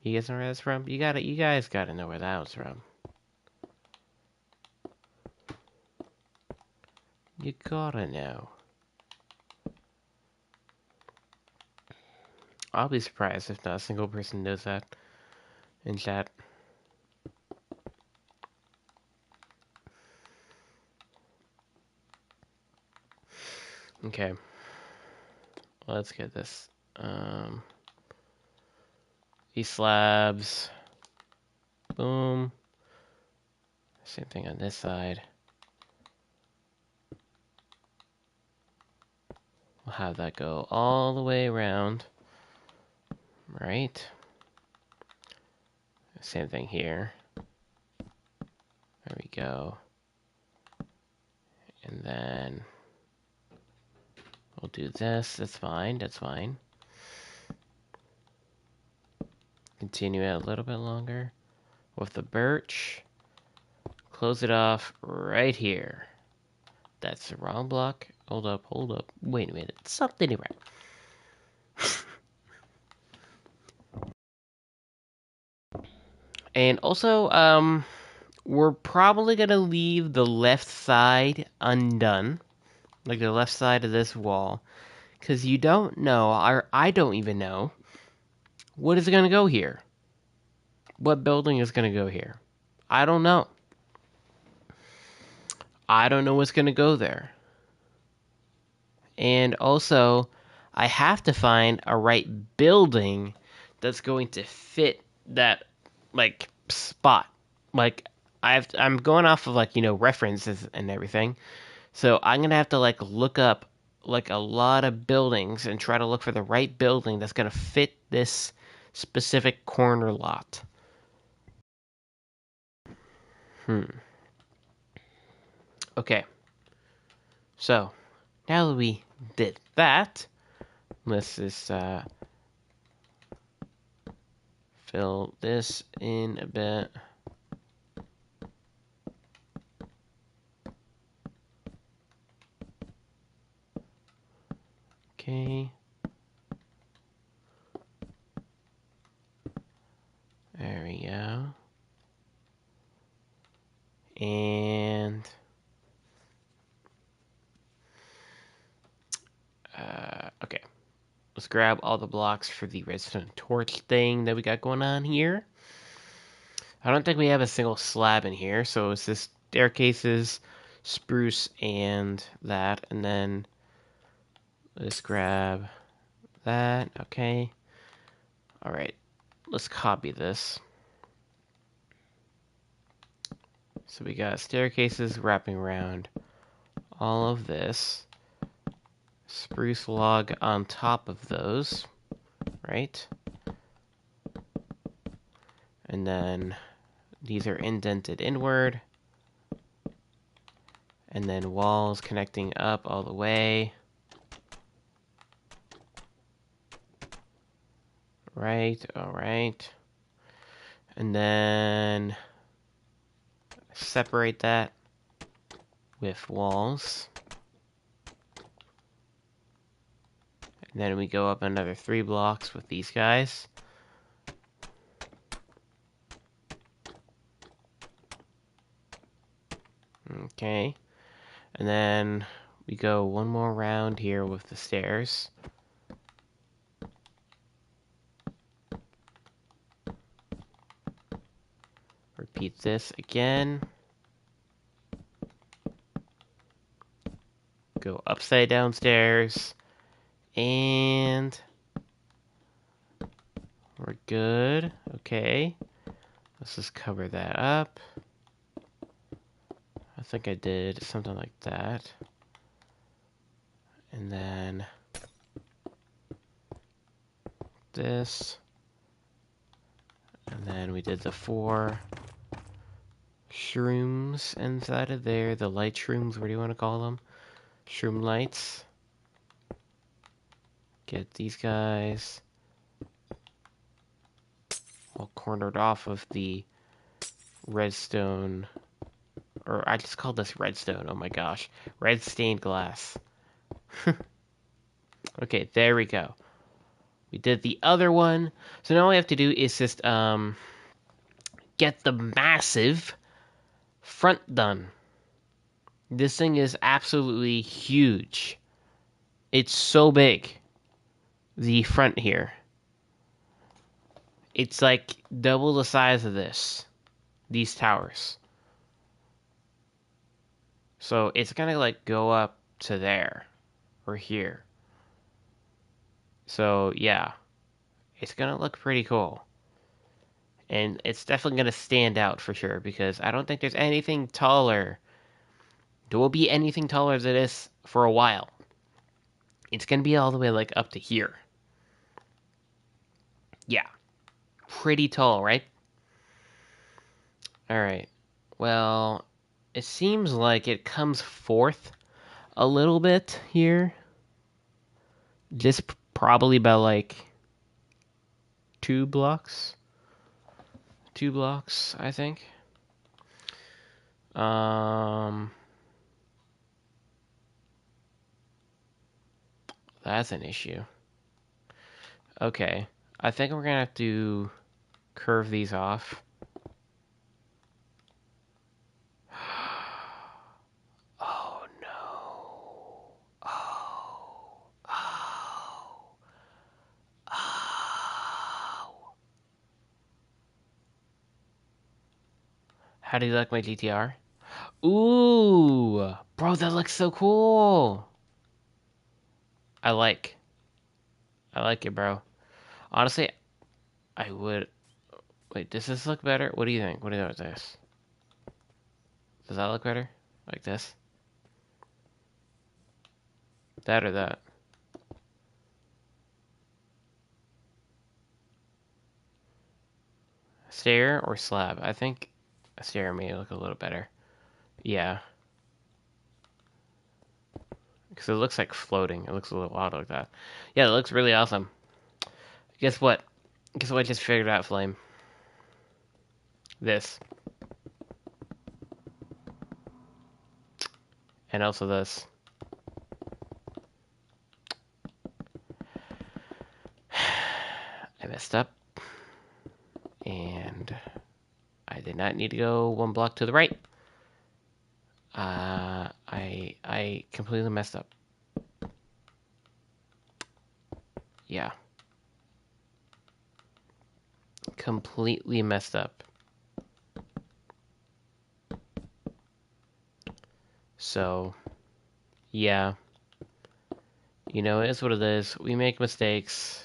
You guys know where that's from? You guys gotta know where that was from. You gotta know. I'll be surprised if not a single person knows that in chat. Okay. Let's get this. These slabs. Boom. Same thing on this side. We'll have that go all the way around. Right. Same thing here. There we go. And then we'll do this. That's fine. That's fine. Continue it a little bit longer with the birch. Close it off right here. That's the wrong block. Hold up, hold up. Wait a minute. Something right. And also, we're probably gonna leave the left side undone. Like the left side of this wall. Because you don't know, or I don't even know, what is gonna go here. What building is gonna go here? I don't know. I don't know what's gonna go there. And also, I have to find a right building that's going to fit that, like, spot. Like, I'm going off of, like, references and everything. So I'm going to have to, like, look up, like, a lot of buildings and try to look for the right building that's going to fit this specific corner lot. Okay. So, now that we did that, let's just, fill this in a bit. Okay. There we go. And okay. Let's grab all the blocks for the redstone torch thing that we got going on here. I don't think we have a single slab in here, so it's just staircases, spruce, and that. And then let's grab that. Okay. All right. Let's copy this. So we got staircases wrapping around all of this. Spruce log on top of those, right? And then these are indented inward. And then walls connecting up all the way. Right, alright. And then separate that with walls. And then we go up another 3 blocks with these guys. Okay. And then we go one more round here with the stairs. Repeat this again. Go upside down stairs. And we're good. Okay. Let's just cover that up. I think I did something like that. And then this. And then we did the 4 shrooms inside of there. The light shrooms, what do you want to call them? Shroom lights. Get these guys all cornered off of the redstone. Or I just called this redstone. Oh my gosh. Red stained glass. Okay, there we go. We did the other one. So now all we have to do is just get the massive front done. This thing is absolutely huge. It's so big. The front here. It's like double the size of this. These towers. So it's gonna like go up to there. Or here. So yeah. It's gonna look pretty cool. And it's definitely gonna stand out for sure because I don't think there's anything taller. There will be anything taller than this for a while. It's gonna be all the way like up to here. Yeah. Pretty tall, right? Alright. Well, it seems like it comes forth a little bit here. Just probably about like 2 blocks. 2 blocks, I think. That's an issue. Okay. I think we're gonna have to curve these off. Oh no. Oh. Oh. Oh. How do you like my GTR? Ooh, bro, that looks so cool. I like. I like it, bro. Honestly, I would. Wait, does this look better? What do you think? What do you think about this? Does that look better? Like this? That or that? Stair or slab? I think a stair may look a little better. Yeah. Because it looks like floating. It looks a little wild like that. Yeah, it looks really awesome. Guess what? Guess what I just figured out, Flame? This. And also this. I messed up. And I did not need to go 1 block to the right. I completely messed up. Yeah. Completely messed up. So, yeah. You know, it's what it is. We make mistakes.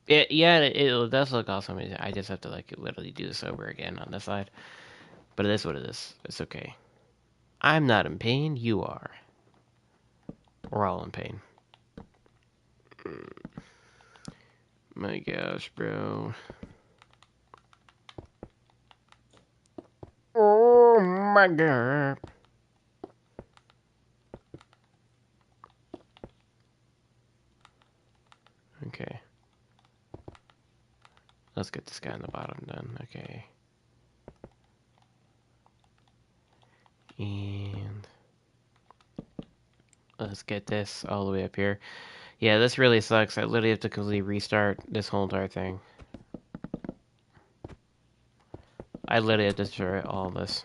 It does look awesome. I just have to like literally do this over again on this side. But it is what it is. It's okay. I'm not in pain. You are. We're all in pain. My gosh, bro. Oh my god. Okay. Let's get this guy on the bottom done. Okay. And let's get this all the way up here. Yeah, this really sucks. I literally have to completely restart this whole entire thing. I literally have to destroy all of this.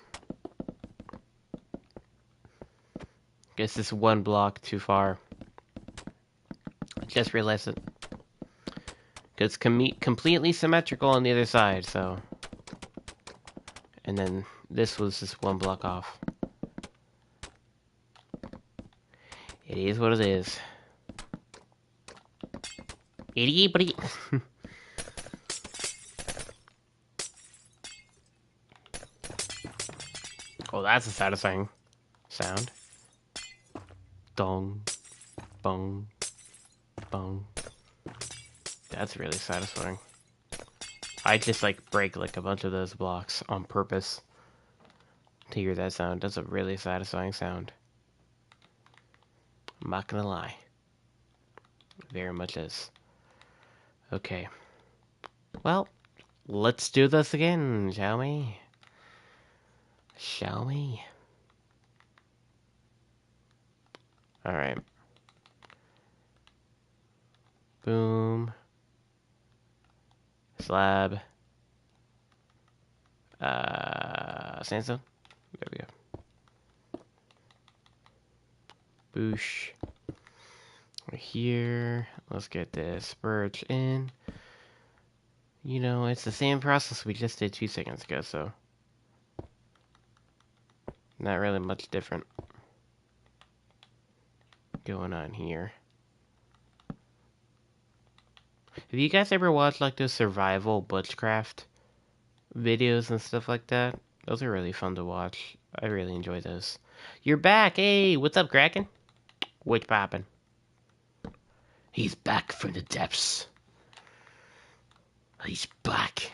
Guess this 1 block too far. I just realized it. It's completely symmetrical on the other side, so. And then this was just 1 block off. It is what it is. Itty bitty. Oh, that's a satisfying sound. Dong, bong, bong. That's really satisfying. I just like break like a bunch of those blocks on purpose to hear that sound. That's a really satisfying sound. I'm not gonna lie. Very much is. Okay. Well, let's do this again, shall we? Shall we? Alright. Boom. Slab. Sandstone. There we go. Boosh. Right here. Let's get this birch in. You know, it's the same process we just did 2 seconds ago, so not really much different going on here. Have you guys ever watched like those survival bushcraft videos and stuff like that? Those are really fun to watch. I really enjoy those. You're back! Hey, what's up, Kraken? What's poppin'? He's back from the depths. He's back.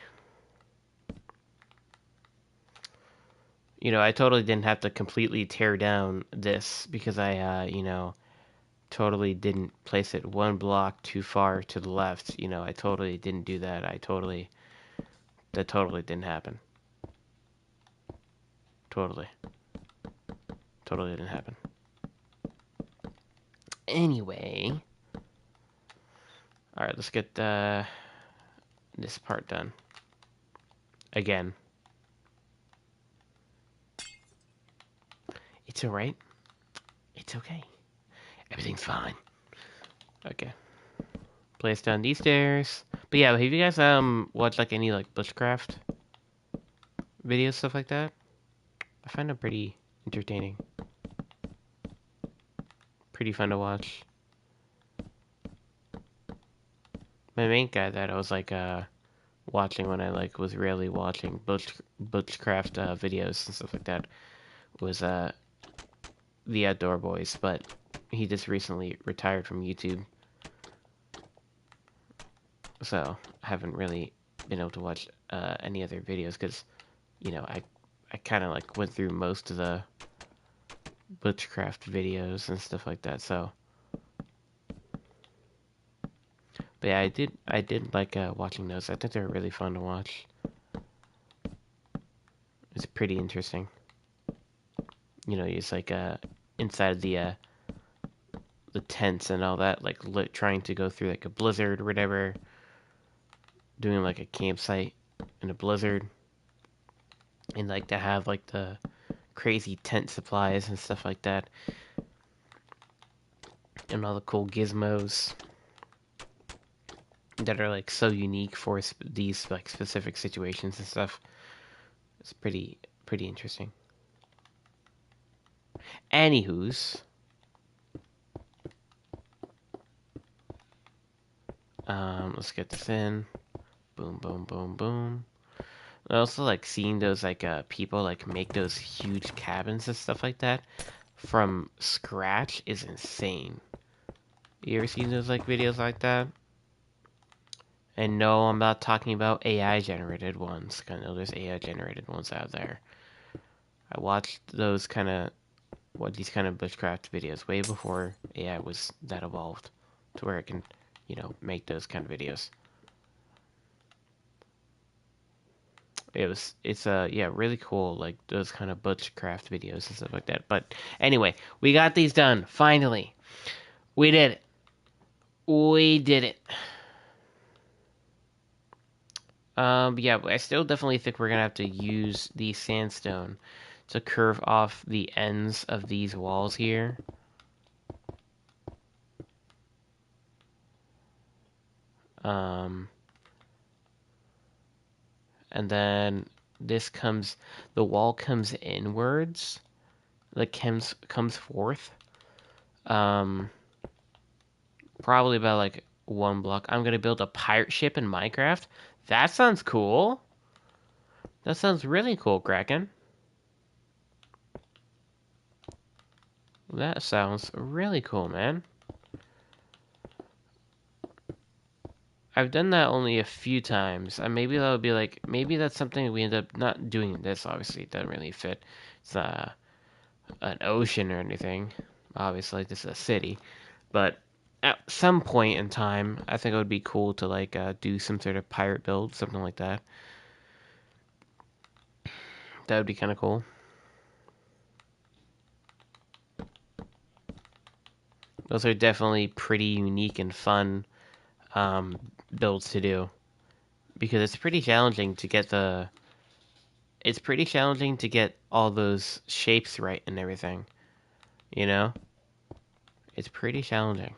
You know, I totally didn't have to completely tear down this because I, you know, totally didn't place it 1 block too far to the left. You know, I totally didn't do that. That totally didn't happen. Totally didn't happen. Anyway, all right, let's get this part done. Again. It's alright. It's okay. Everything's fine. Okay. Place down these stairs. But yeah, have you guys watched like any like bushcraft videos, stuff like that? I find them pretty entertaining. Pretty fun to watch. My main guy that I was like watching when I like was rarely watching bushcraft videos and stuff like that was the Outdoor Boys, but he just recently retired from YouTube. So I haven't really been able to watch any other videos because, you know, I kind of like went through most of the bushcraft videos and stuff like that. So, but yeah, I did like watching those. I think they're really fun to watch. It's pretty interesting. You know, it's like inside the tents and all that, like trying to go through like a blizzard or whatever, doing like a campsite in a blizzard, and like to have like the crazy tent supplies and stuff like that, and all the cool gizmos that are like so unique for these like specific situations and stuff. It's pretty interesting. Anywho's, let's get this in. Boom, boom, boom, boom. I also like seeing those like people like make those huge cabins and stuff like that from scratch is insane. You ever seen those like videos like that? And no, I'm not talking about AI generated ones. I know there's AI generated ones out there. I watched those these kind of bushcraft videos way before AI was that evolved to where it can, you know, make those kind of videos. It's yeah, really cool, like those kind of bushcraft videos and stuff like that. But anyway, we got these done finally. We did it. We did it. Yeah, but I still definitely think we're gonna have to use the sandstone to curve off the ends of these walls here. Um, and then the wall comes inwards, like comes forth. Um, Probably about like 1 block. I'm gonna build a pirate ship in Minecraft. That sounds cool. That sounds really cool, Kraken. That sounds really cool, man. I've done that only a few times. And maybe that would be like, maybe that's something we end up not doing this, obviously. It doesn't really fit. It's not an ocean or anything. Obviously, this is a city. But at some point in time, I think it would be cool to like do some sort of pirate build, something like that. That would be kind of cool. Those are definitely pretty unique and fun builds to do because it's pretty challenging to get it's pretty challenging to get all those shapes right and everything. You know? It's pretty challenging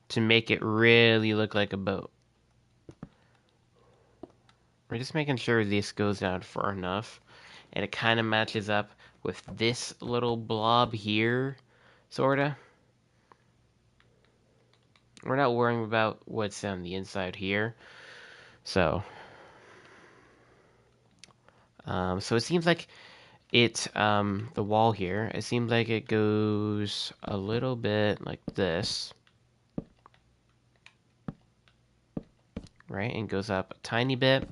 to make it really look like a boat. We're just making sure this goes down far enough, and it kind of matches up with this little blob here, sorta. We're not worrying about what's on the inside here. So, so it seems like the wall here, it seems like it goes a little bit like this, right? And goes up a tiny bit,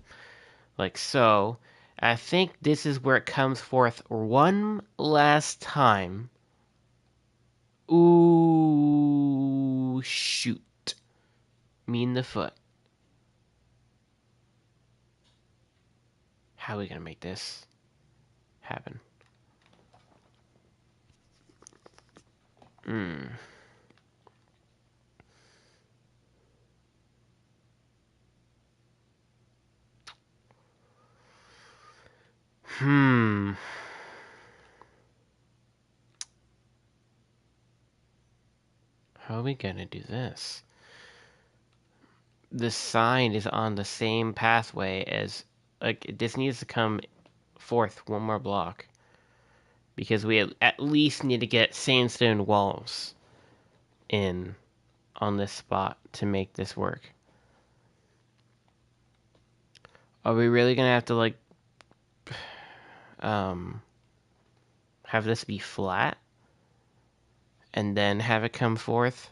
like so. I think this is where it comes forth one last time. Ooh, shoot. Me in the foot. How are we gonna make this happen? Hmm. Hmm. How are we gonna do this? The sign is on the same pathway as, like, this needs to come forth one more block. Because we at least need to get sandstone walls in on this spot to make this work. Are we really gonna have to, like, um, have this be flat? And then have it come forth?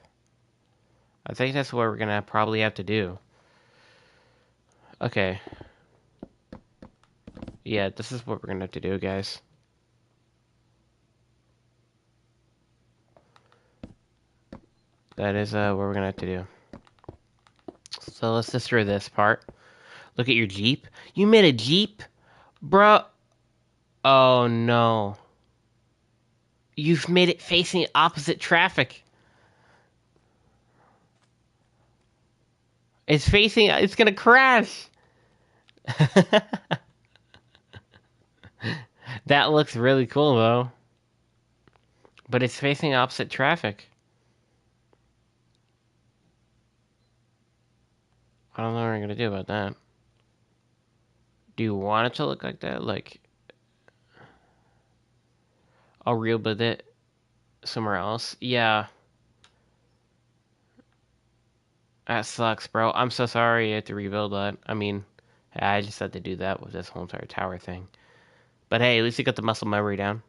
I think that's what we're gonna probably have to do. Okay. Yeah, this is what we're gonna have to do, guys. That is what we're gonna have to do. So let's destroy this part. Look at your Jeep. You made a Jeep? Bro. Oh no. You've made it facing opposite traffic. It's gonna crash. That looks really cool though. But it's facing opposite traffic. I don't know what I'm gonna do about that. Do you want it to look like that? Like, I'll rebuild it somewhere else? Yeah. That sucks, bro. I'm so sorry you had to rebuild that. I mean, I just had to do that with this whole entire tower thing. But hey, at least you got the muscle memory down.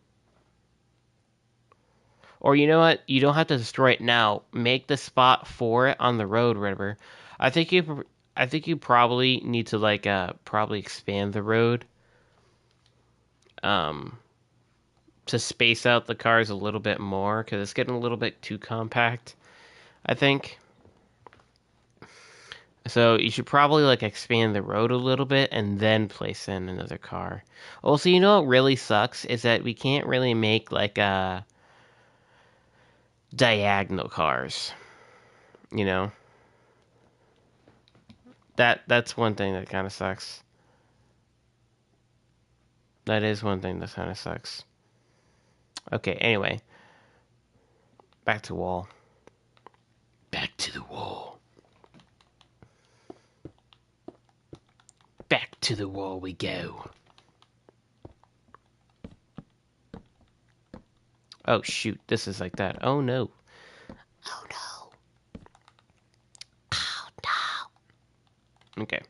Or you know what? You don't have to destroy it now. Make the spot for it on the road, whatever. I think you, I think you probably need to, like, probably expand the road, um, to space out the cars a little bit more because it's getting a little bit too compact, I think. So you should probably, like, expand the road a little bit and then place in another car. Also, you know what really sucks is that we can't really make, like, diagonal cars. You know, that's one thing that kind of sucks. That is one thing that kind of sucks. Okay, anyway, back to wall. Back to the wall. Back to the wall we go. Oh shoot, this is like that. Oh no. Oh no. Oh no. Okay.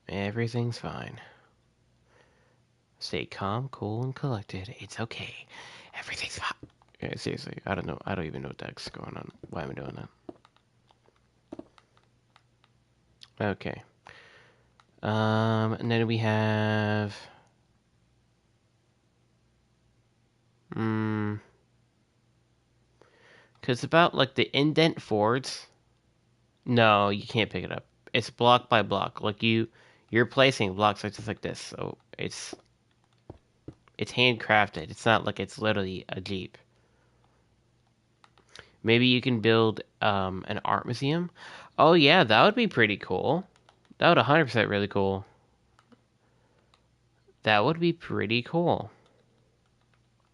Everything's fine. Stay calm, cool, and collected. It's okay. Everything's fine. Yeah, seriously, I don't know. I don't even know what that's going on. Why am I doing that? Okay. And then we have. Cause about, like, the indent Fords. No, you can't pick it up. It's block by block. Like, you're placing blocks like just like this. So it's handcrafted. It's not like it's literally a Jeep. Maybe you can build an art museum. Oh yeah, that would be pretty cool. That would 100% really cool. That would be pretty cool.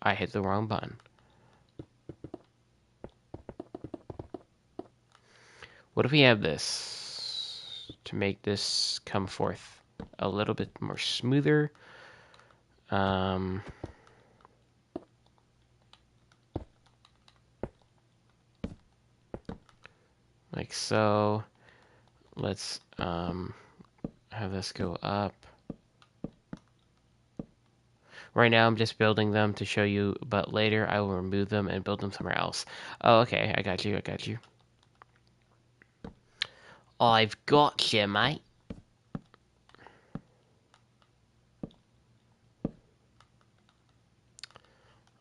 I hit the wrong button. What if we have this to make this come forth a little bit more smoother? Um, like so. Let's have this go up. Right now I'm just building them to show you, but later I will remove them and build them somewhere else. Oh, okay, I got you, I got you. I've got you, mate.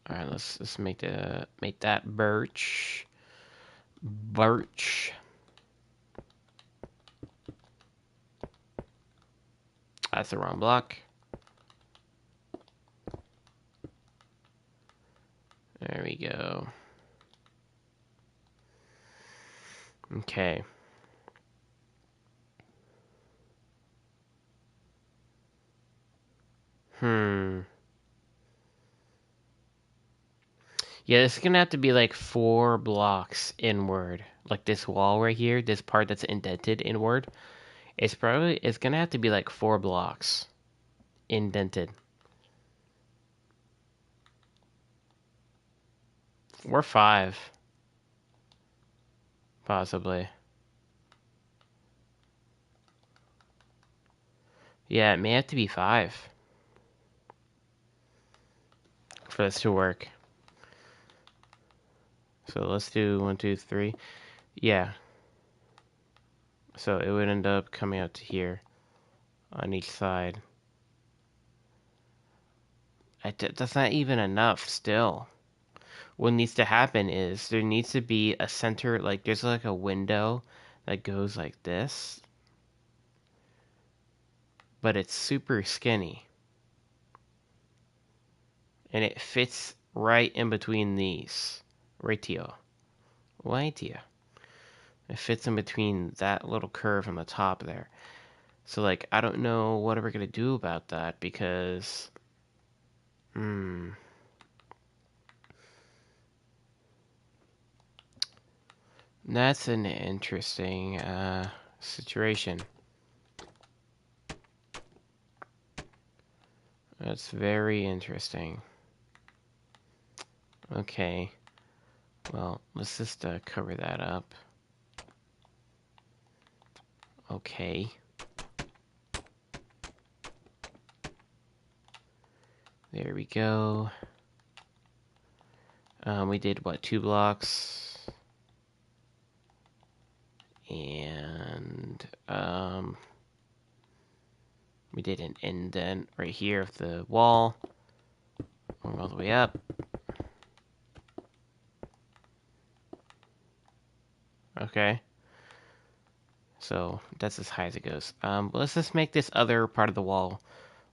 All right, let's make that birch. Birch. That's the wrong block. There we go. Okay. Hmm. Yeah, this is gonna have to be like 4 blocks inward. Like this wall right here, this part that's indented inward. It's gonna have to be like 4 blocks indented. Or 5, possibly. Yeah, it may have to be 5 for this to work. So let's do 1, 2, 3. Yeah. So it would end up coming out to here on each side. That's not even enough still. What needs to happen is there needs to be a center, like there's like a window that goes like this, but it's super skinny. And it fits right in between these. Right here. Right here. It fits in between that little curve on the top there. So, like, I don't know what we're going to do about that because... That's an interesting situation. That's very interesting. Okay. Well, let's just cover that up. Okay. There we go. We did, what, 2 blocks? And we did an indent right here of the wall. All the way up. Okay. So that's as high as it goes. Let's just make this other part of the wall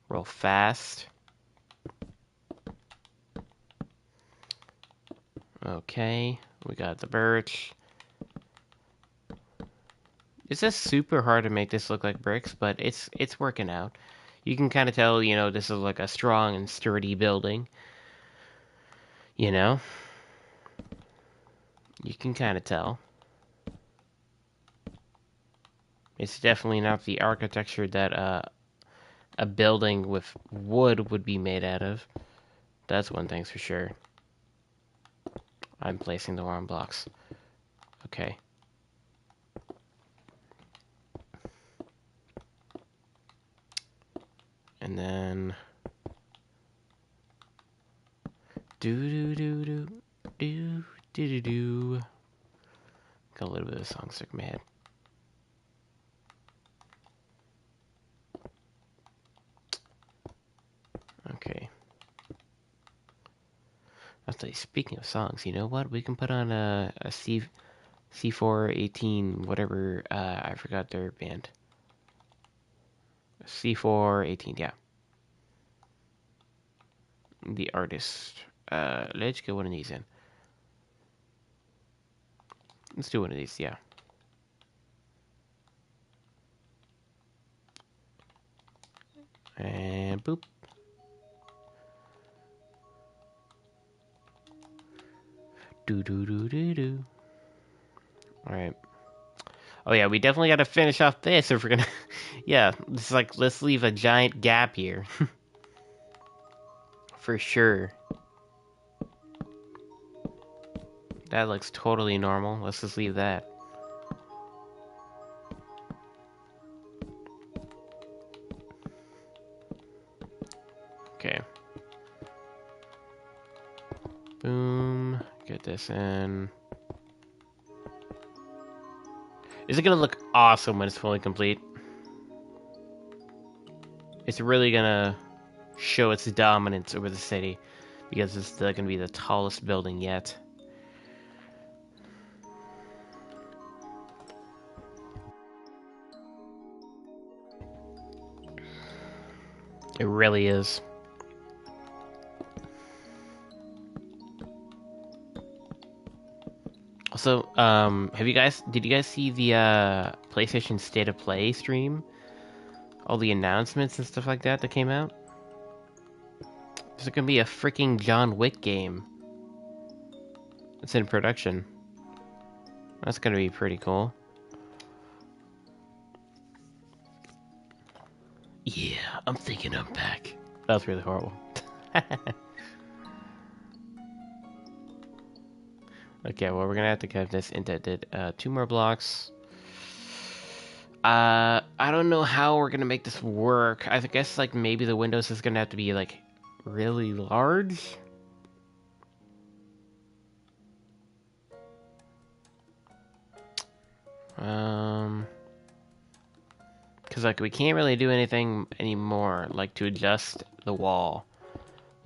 real fast. Okay, we got the birch. It's just super hard to make this look like bricks, but it's working out. You can kind of tell, this is like a strong and sturdy building. You know? You can kind of tell. It's definitely not the architecture that a building with wood would be made out of. That's one thing's for sure. I'm placing the wrong blocks. Okay. And then do do do do do do do do. Got a little bit of a song stuck in my head. Okay. I'll tell you, speaking of songs, you know what? We can put on a C418, whatever, I forgot their band. C418, yeah. The artist. Let's get one of these in. Let's do one of these, yeah. And boop. Do do do do do. Alright. Oh yeah, we definitely gotta finish off this if we're gonna... yeah, it's like, let's leave a giant gap here. For sure. That looks totally normal. Let's just leave that. Okay. Boom. Get this in. Is it gonna look awesome when it's fully complete? It's really gonna show its dominance over the city because it's gonna be the tallest building yet. It really is. Also, did you guys see the PlayStation State of Play stream? All the announcements and stuff like that came out? There's gonna be a freaking John Wick game. It's in production. That's gonna be pretty cool. Yeah, I'm thinking I'm back. That was really horrible. Okay, well, we're gonna have to cut this indented 2 more blocks. I don't know how we're gonna make this work. I guess, like, maybe the windows is gonna have to be, like, really large? Because, like, we can't really do anything anymore, like, to adjust the wall.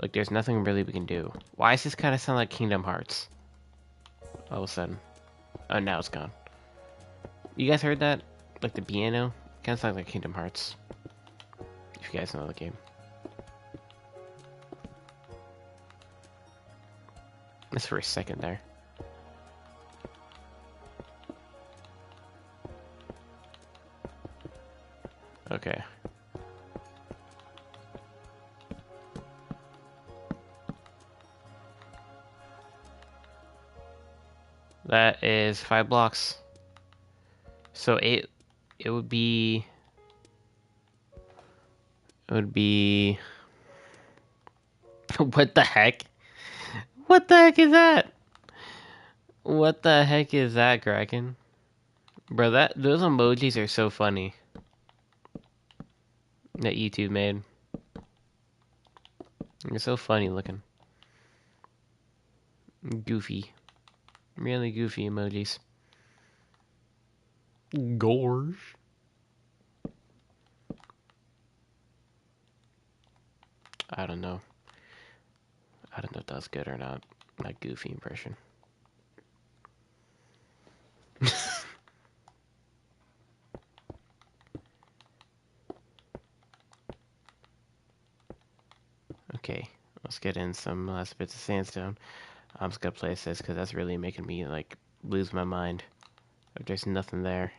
Like, there's nothing really we can do. Why does this kind of sound like Kingdom Hearts? All of a sudden. Oh, now it's gone. You guys heard that? Like, the piano? Kind of sounds like Kingdom Hearts. If you guys know the game. Just for a second there. Okay. That is 5 blocks. So it would be... It would be... What the heck? What the heck is that? What the heck is that, Kraken? Bro, those emojis are so funny. That YouTube made. They're so funny looking. Goofy. Really goofy emojis. Gorge. I don't know. I don't know if that's good or not. That goofy impression. Okay, let's get in some last bits of sandstone. I'm just gonna place this because that's really making me like lose my mind. If there's nothing there,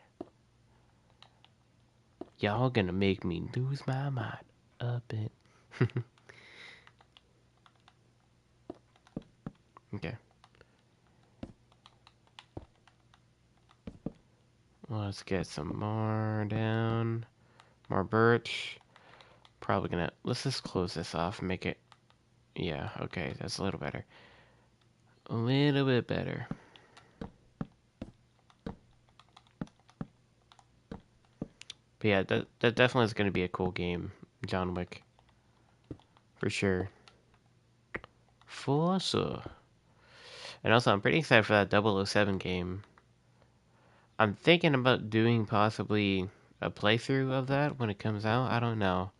y'all gonna make me lose my mind a bit. Okay. Let's get some more down. More birch. Probably gonna... Let's just close this off and make it... Yeah, okay, that's a little better. A little bit better. But yeah, that definitely is gonna be a cool game. John Wick. For sure. For sure. And also, I'm pretty excited for that 007 game. I'm thinking about doing possibly a playthrough of that when it comes out. I don't know.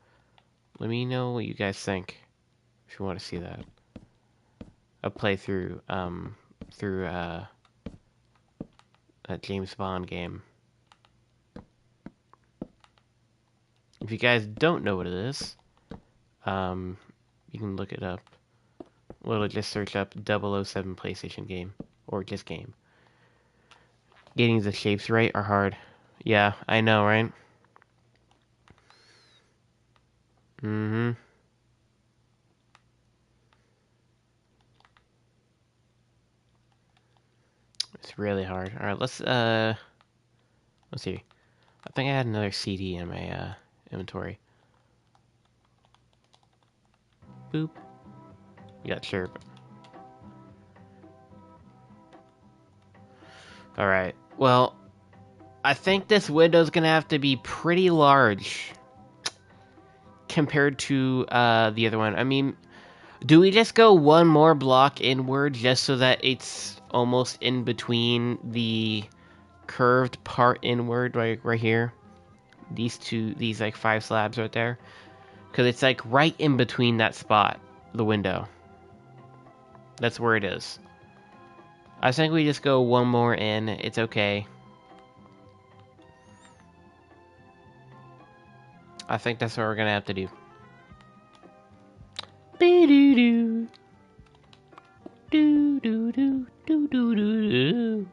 Let me know what you guys think if you want to see that. A playthrough through a James Bond game. If you guys don't know what it is, you can look it up. Well, just search up 007 PlayStation game or just game. Getting the shapes right are hard. Yeah, I know, right? Mm-hmm. It's really hard. All right, let's see. I think I had another CD in my inventory. Boop. Yeah, sure. All right. Well, I think this window's gonna have to be pretty large compared to the other one. I mean, do we just go one more block inward just so that it's almost in between the curved part inward, like right here? These like 5 slabs right there, because it's like right in between that spot, the window. That's where it is. I think we just go one more in. It's okay. I think that's what we're gonna have to do. Be-doo-doo. Do-do-do. Do-do-do-do.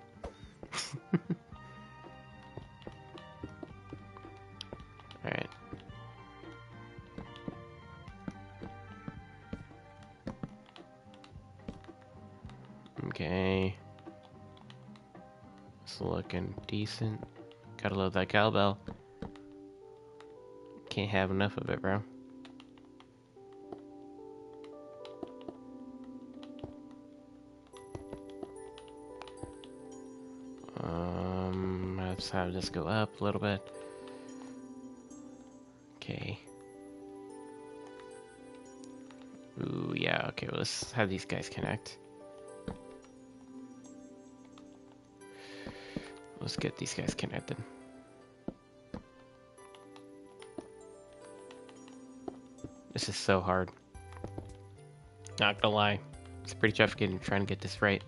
Alright. Okay. It's looking decent. Gotta love that cowbell. Can't have enough of it, bro. Let's have this go up a little bit. Okay. Ooh, yeah, okay, well, let's have these guys connect. Let's get these guys connected. This is so hard. Not gonna lie. It's pretty tough trying to get this right.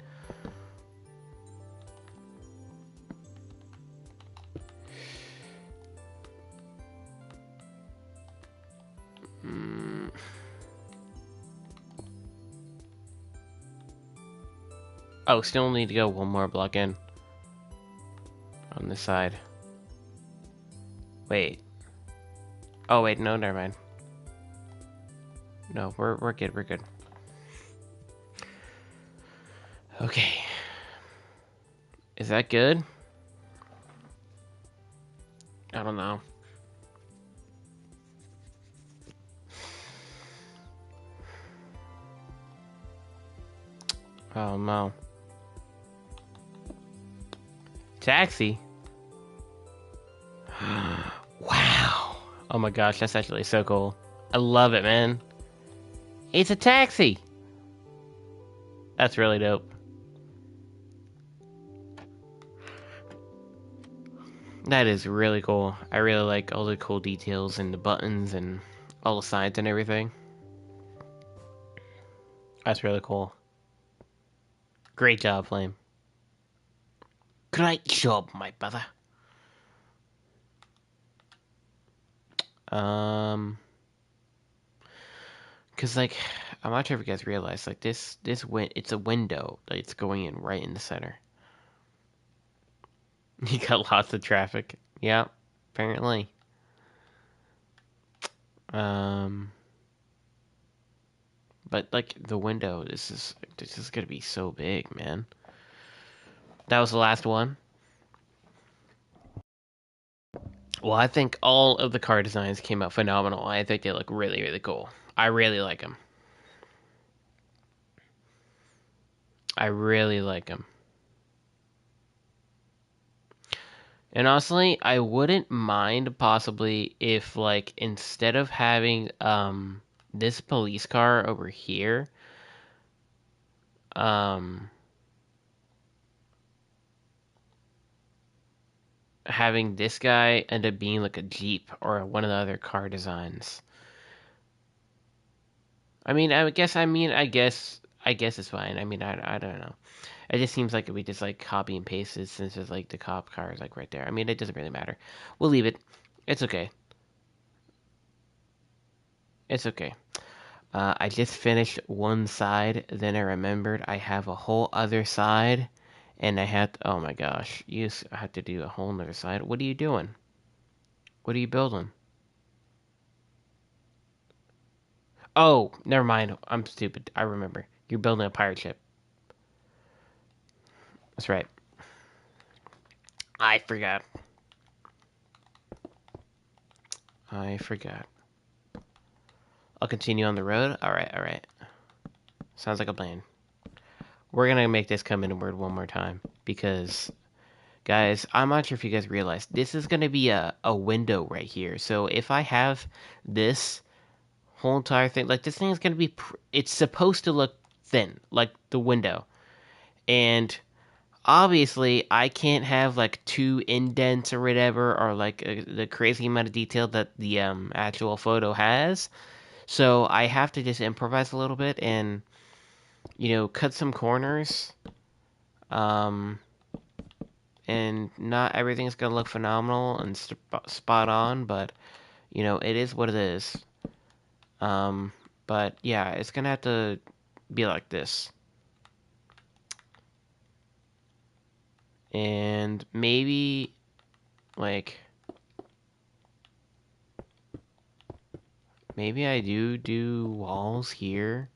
Oh, still need to go one more block in. On this side. Wait. Oh, wait, no, never mind. No, we're good, we're good. Okay. Is that good? I don't know. Oh, no. Taxi? Wow. Oh my gosh, that's actually so cool. I love it, man. It's a taxi! That's really dope. That is really cool. I really like all the cool details and the buttons and all the signs and everything. That's really cool. Great job, Flame. Great job, my brother. Cause like, I'm not sure if you guys realize, like it's a window that it's going in right in the center. You got lots of traffic. Yeah, apparently. Um, but like the window, this is gonna be so big, man. That was the last one. Well, I think all of the car designs came out phenomenal. I think they look really, really cool. I really like them. I really like them. And honestly, I wouldn't mind possibly if like instead of having this police car over here, um having this guy end up being like a Jeep or one of the other car designs. I guess it's fine. I mean, I don't know. It just seems like we just like copy and paste it since it's like the cop car is like right there. I mean, it doesn't really matter. We'll leave it. It's okay. It's okay. I just finished one side, then I remembered I have a whole other side, And I had to, oh my gosh, I have to do a whole nother side. What are you doing? What are you building? Oh, never mind. I'm stupid. I remember. You're building a pirate ship. That's right. I forgot. I forgot. I'll continue on the road. Alright, alright. Sounds like a plan. We're gonna make this come inward one more time. Because, guys, I'm not sure if you guys realize, this is gonna be a window right here. So if I have this whole entire thing, like this thing is gonna be, it's supposed to look thin, like the window. And obviously I can't have like two indents or whatever, or like the crazy amount of detail that the actual photo has. So I have to just improvise a little bit and cut some corners. Um, and not everything's gonna look phenomenal and spot on, but it is what it is. Um, but yeah, it's gonna have to be like this. And maybe like maybe I do walls here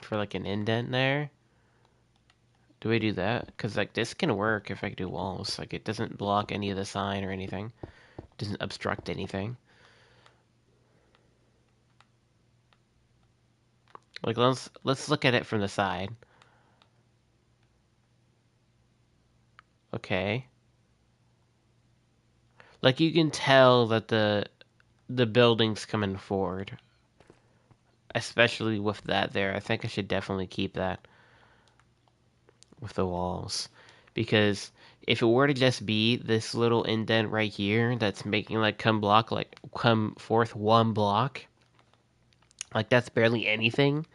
for like an indent there. Do I do that? Because like this can work if I do walls. Like it doesn't block any of the sign or anything. It doesn't obstruct anything. Like let's look at it from the side. Okay. Like you can tell that the building's coming forward. Especially with that there. I think I should definitely keep that with the walls. Because if it were to just be this little indent right here that's making like come forth one block, like that's barely anything.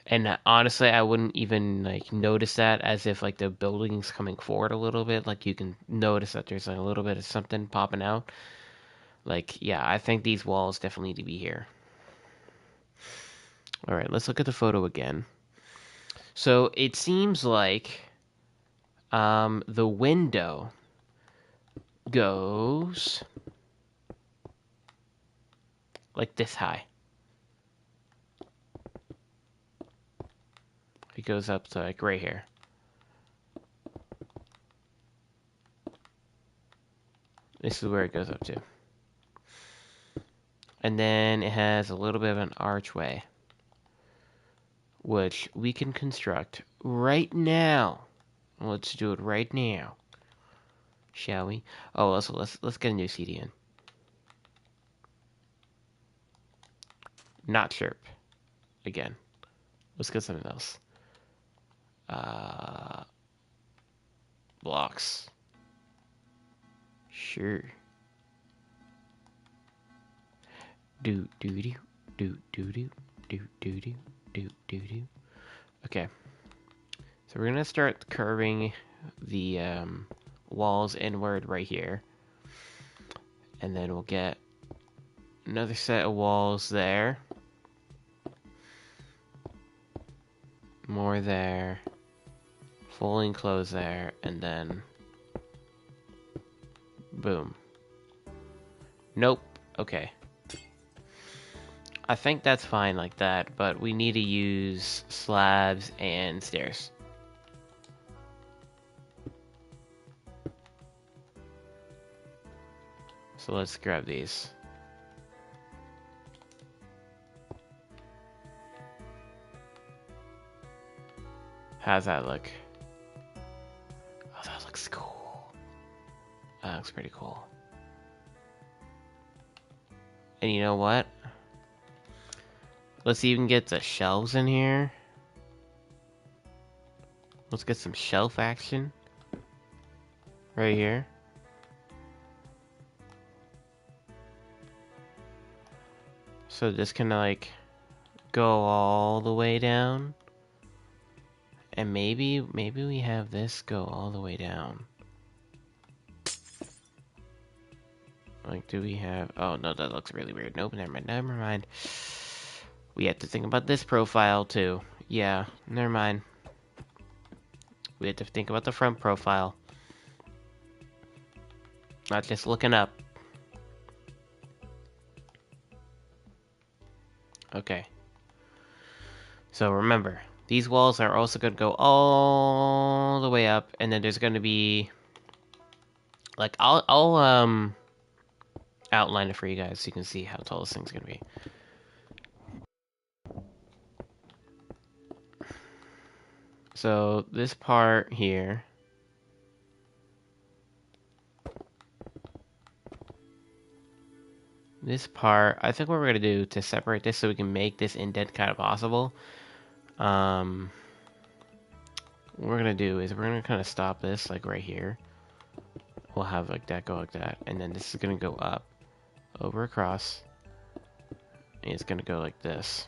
And honestly, I wouldn't even like notice that as if like the building's coming forward a little bit. Like you can notice that there's like a little bit of something popping out. Like, yeah, I think these walls definitely need to be here. All right, let's look at the photo again. So it seems like the window goes like this high. It goes up to like right here. This is where it goes up to. And then it has a little bit of an archway, which we can construct right now. Let's do it right now, shall we? Oh, also let's get a new CD in. Not chirp again. Let's get something else. Uh, blocks. Sure. Do do do do do do do do do do do do. Okay. So we're gonna start curving the walls inward right here, and then we'll get another set of walls there. More there. Fully enclosed there, and then boom. Nope. Okay. I think that's fine like that, but we need to use slabs and stairs. So let's grab these. How's that look? Oh, that looks cool. That looks pretty cool. And you know what? Let's even get the shelves in here. Let's get some shelf action. Right here. So this can like go all the way down. And maybe we have this go all the way down. Like, do we have... Oh, no, that looks really weird. Nope, never mind. We have to think about this profile too. Yeah, never mind. We have to think about the front profile. Not just looking up. Okay. So remember, these walls are also going to go all the way up, and then there's going to be... Like, I'll outline it for you guys so you can see how tall this thing's going to be. So this part here... This part, I think what we're going to do to separate this so we can make this indent kind of possible, what we're going to do is we're going to kind of stop this, like, right here. We'll have, like, that go like that, and then this is going to go up, over across, and it's going to go like this.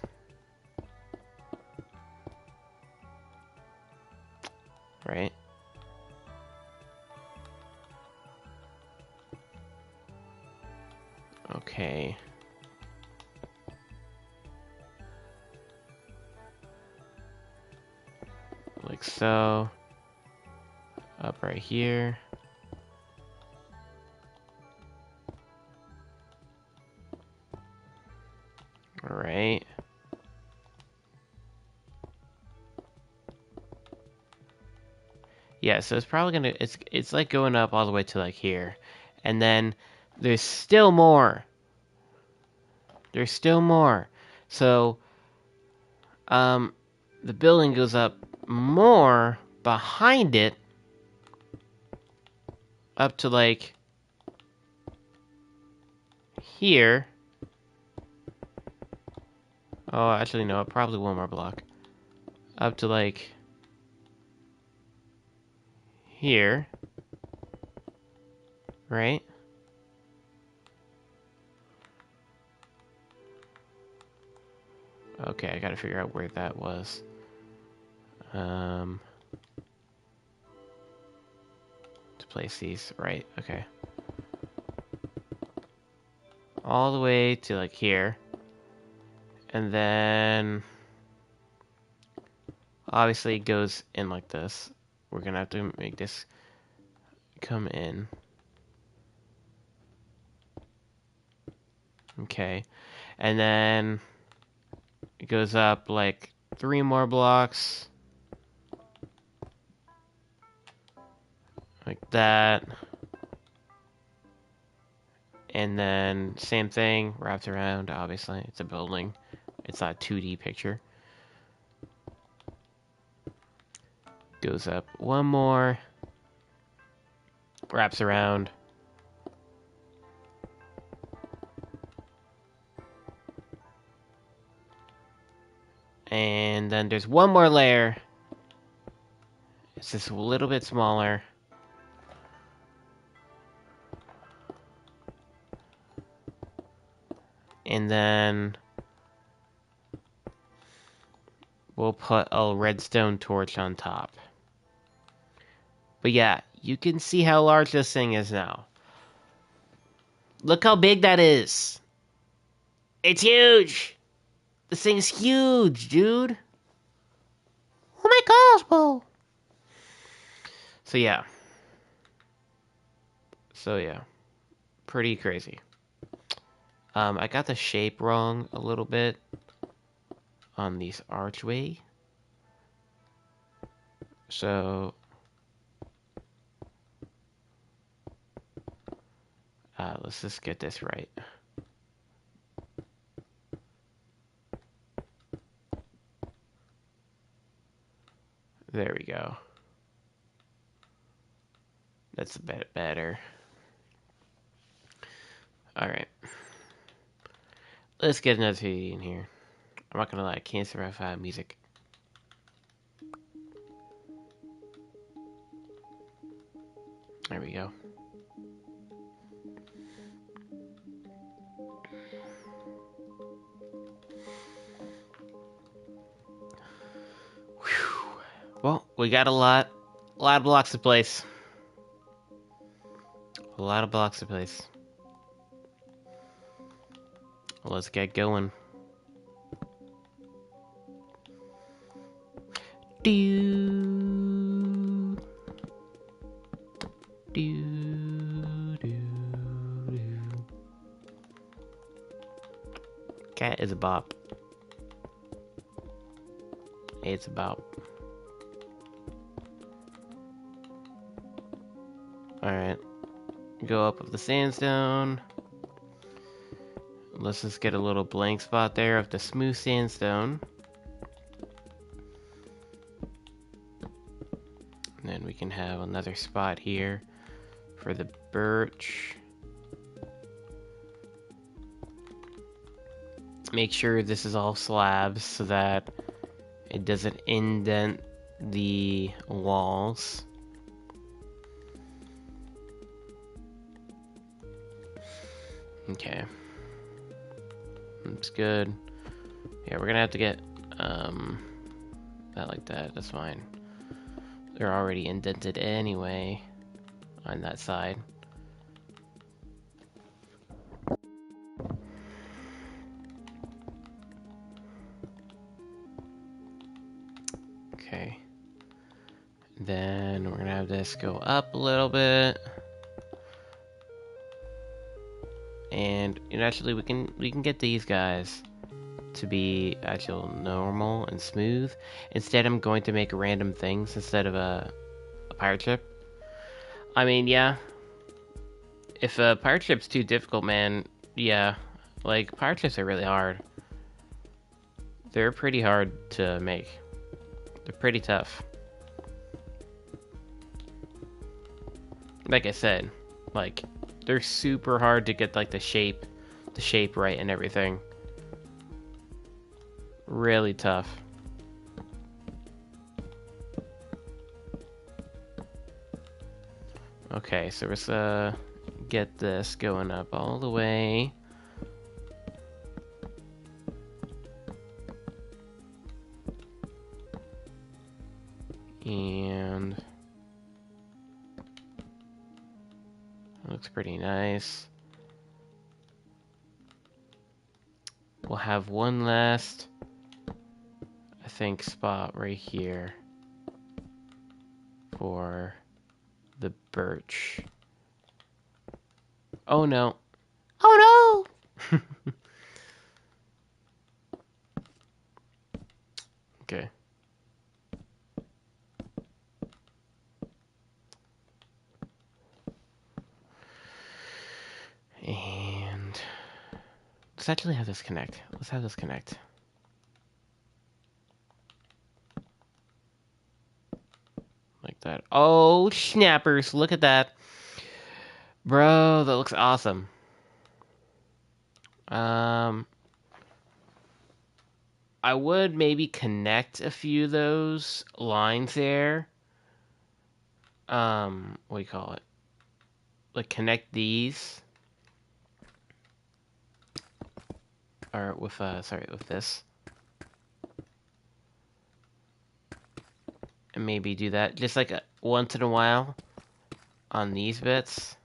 Right? Okay. Like so. Up right here. Alright. Yeah, so it's probably gonna, it's like going up all the way to like here. And then there's still more. There's still more. So, the building goes up more behind it. Up to like here. Oh, actually no, probably one more block. Up to like here. Right? Okay, I gotta figure out where that was. To place these, right, okay. All the way to like here. And then obviously it goes in like this. We're gonna have to make this come in. Okay. And then it goes up like 3 more blocks. Like that. And then same thing, wrapped around, obviously. It's a building. It's not a 2D picture. Goes up 1 more. Wraps around. And then there's 1 more layer. It's just a little bit smaller. And then we'll put a redstone torch on top. But yeah, you can see how large this thing is now. Look how big that is. It's huge. This thing's huge, dude. Oh my gosh, bro. So yeah. Pretty crazy. I got the shape wrong a little bit on these archway. So let's just get this right. There we go. That's a bit better. Alright. Let's get another TV in here. I'm not gonna lie, I can't survive without music. There we go. Whew. Well, we got a lot of blocks to place. A lot of blocks to place. Well, let's get going. Do, do, do, do. Cat is a bop. It's a bop. Alright. Go up of the sandstone. Let's just get a little blank spot there of the smooth sandstone. And then we can have another spot here for the birch. Make sure this is all slabs so that it doesn't indent the walls. Okay. That's good. Yeah, we're gonna have to get that like that. That's fine. They're already indented anyway on that side. Okay. Then we're gonna have this go up a little bit. And actually we can get these guys to be actual normal and smooth. Instead I'm going to make random things instead of a pirate ship. I mean, yeah. If a pirate ship's too difficult, man, yeah. Like, pirate ships are really hard. They're pretty hard to make. They're pretty tough. Like I said, like, they're super hard to get, like, the shape right and everything. Really tough. Okay, so let's get this going up all the way. And looks pretty nice. We'll have one last, I think, spot right here for the birch. Oh no. Oh no! Okay. And let's actually have this connect. Let's have this connect. Like that. Oh, snappers. Look at that. Bro, that looks awesome. I would maybe connect a few of those lines there. What do you call it? Like connect these. Or with, sorry, with this. And maybe do that just like once in a while on these bits.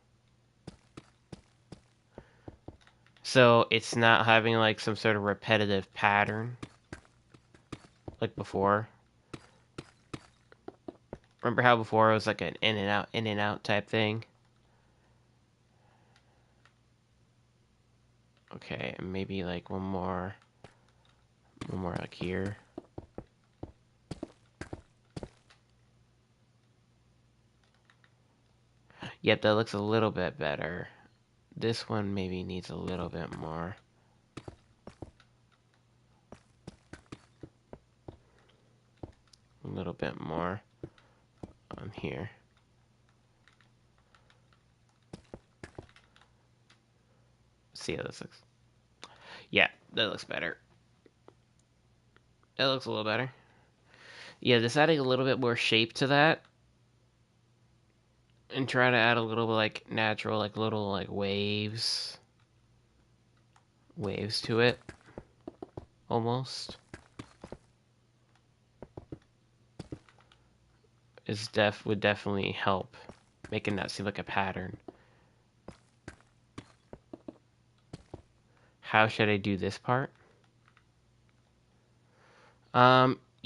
So it's not having like some sort of repetitive pattern like before. Remember how before it was like an in and out type thing? Okay, and maybe like one more like here. Yep, that looks a little bit better. This one maybe needs a little bit more. A little bit more on here. See how this looks. Yeah, that looks better. That looks a little better. Yeah, just adding a little bit more shape to that. And try to add a little bit like natural, like little like waves. Waves to it. Almost. Would definitely help making that seem like a pattern. How should I do this part?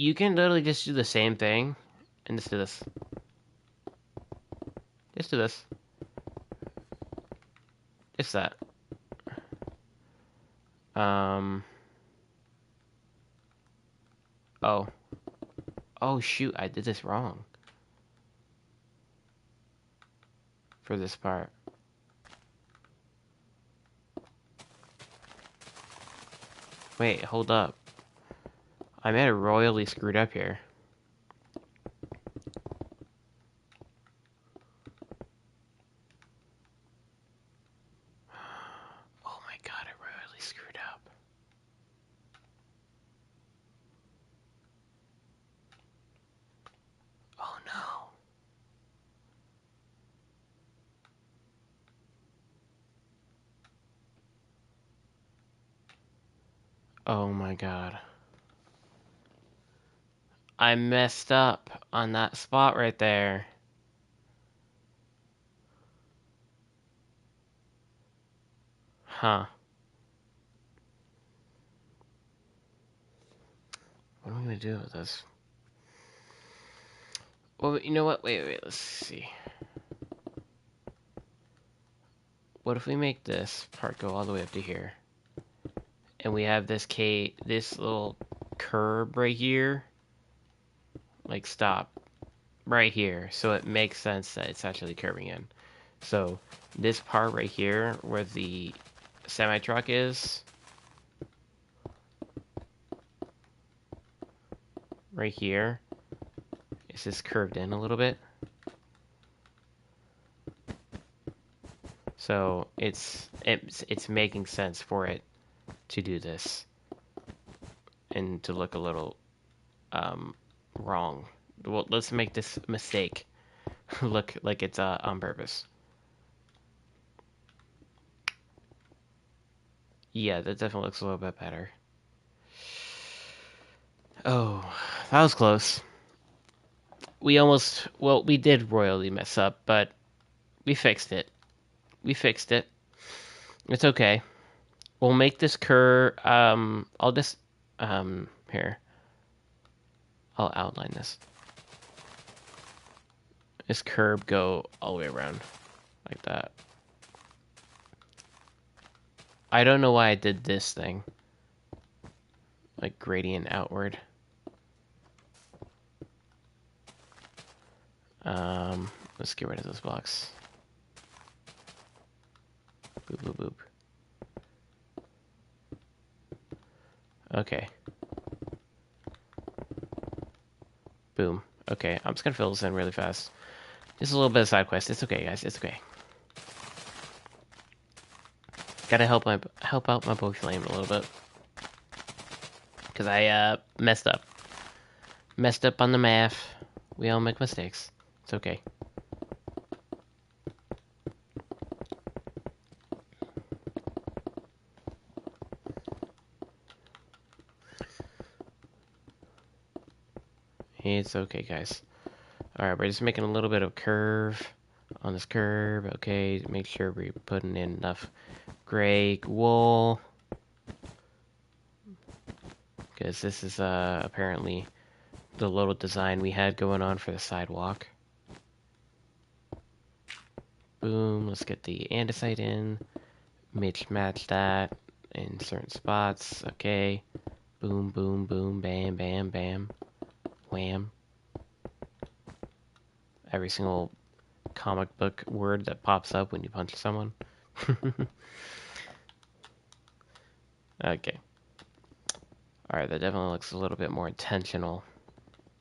You can literally just do the same thing and just do this. Just do this. Just that. Oh. Oh shoot, I did this wrong. For this part. Wait, hold up. I may have royally screwed up here. Oh my god, I royally screwed up. Oh no. Oh my god. I messed up on that spot right there. Huh. What am I gonna do with this? Well, you know what? Wait, let's see. What if we make this part go all the way up to here? And we have this this little curb right here. Like, stop. Right here. So it makes sense that it's actually curving in. So, this part right here, where the semi-truck is, right here, it's just curved in a little bit. So it's making sense for it to do this and to look a little wrong. Well, let's make this mistake look like it's on purpose. Yeah, that definitely looks a little bit better. Oh, that was close. We almost, well, we did royally mess up, but we fixed it. We fixed it. It's okay. We'll make this curve, I'll just, here. I'll outline this. This curve go all the way around, like that. I don't know why I did this thing. Like gradient outward. Let's get rid of those blocks. Boop, boop, boop. Okay. Boom. Okay, I'm just gonna fill this in really fast. Just a little bit of side quest. It's okay, guys. It's okay. Gotta help out my boy Flame a little bit. Cause I messed up. Messed up on the math. We all make mistakes. It's okay. It's okay, guys. Alright, we're just making a little bit of curve on this curve. Okay, make sure we're putting in enough gray wool. Because this is apparently the little design we had going on for the sidewalk. Boom, let's get the andesite in. Match that in certain spots. Okay. Boom, boom, boom, bam, bam, bam. Wham. Every single comic book word that pops up when you punch someone. Okay. Alright, that definitely looks a little bit more intentional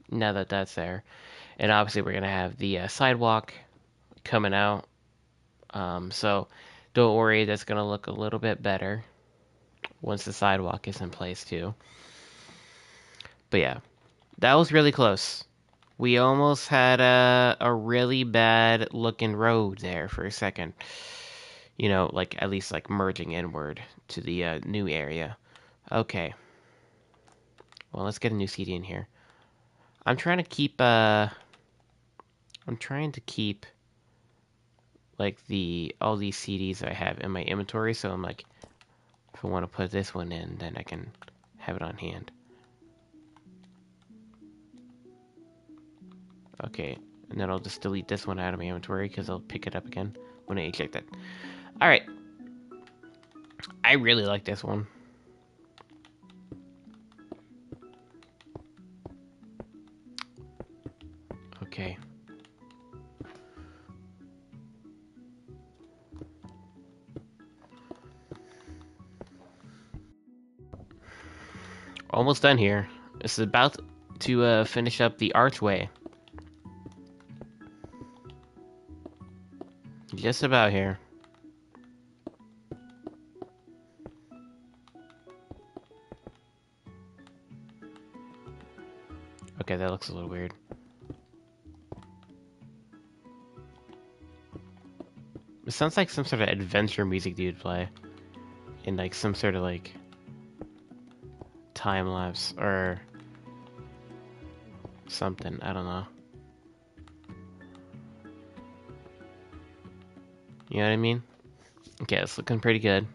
now that that's there. And obviously we're going to have the sidewalk coming out. So don't worry, that's going to look a little bit better once the sidewalk is in place too. But yeah, that was really close. We almost had a really bad looking road there for a second. You know, like at least like merging inward to the new area. Okay. Well, let's get a new CD in here. I'm trying to keep like all these CDs I have in my inventory, so I'm like, if I want to put this one in, then I can have it on hand. Okay, and then I'll just delete this one out of my inventory because I'll pick it up again when I eject it. Alright. I really like this one. Okay. Almost done here. This is about to finish up the archway. Just about here. Okay, that looks a little weird. It sounds like some sort of adventure music you'd play. In like some sort of like time lapse or something. I don't know. You know what I mean? Okay, it's looking pretty good.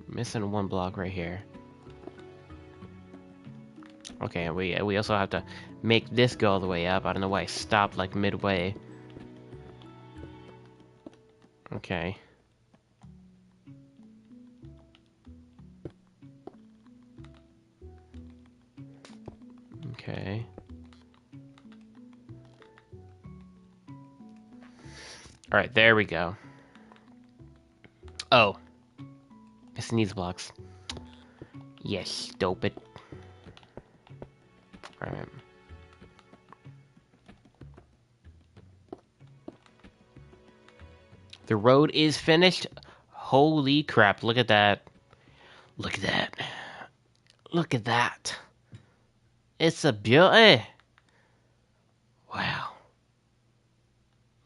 Missing one block right here. Okay, we also have to make this go all the way up. I don't know why I stopped like midway. Okay. Okay. Alright, there we go. Oh. It needs blocks. Yes, stupid. Alright. The road is finished. Holy crap, look at that. Look at that. Look at that. It's a beauty. Wow.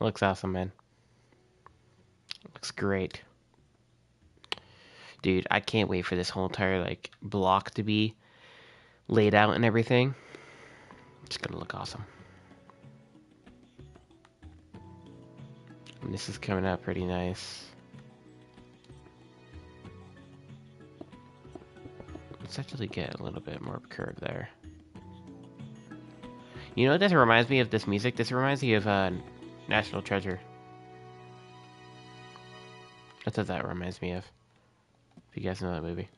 Looks awesome, man. Looks great. Dude, I can't wait for this whole entire, like, block to be laid out and everything. It's gonna look awesome. And this is coming out pretty nice. Let's actually get a little bit more curve there. You know what this reminds me of, this music? This reminds me of National Treasure. That's what that reminds me of. If you guys know that movie.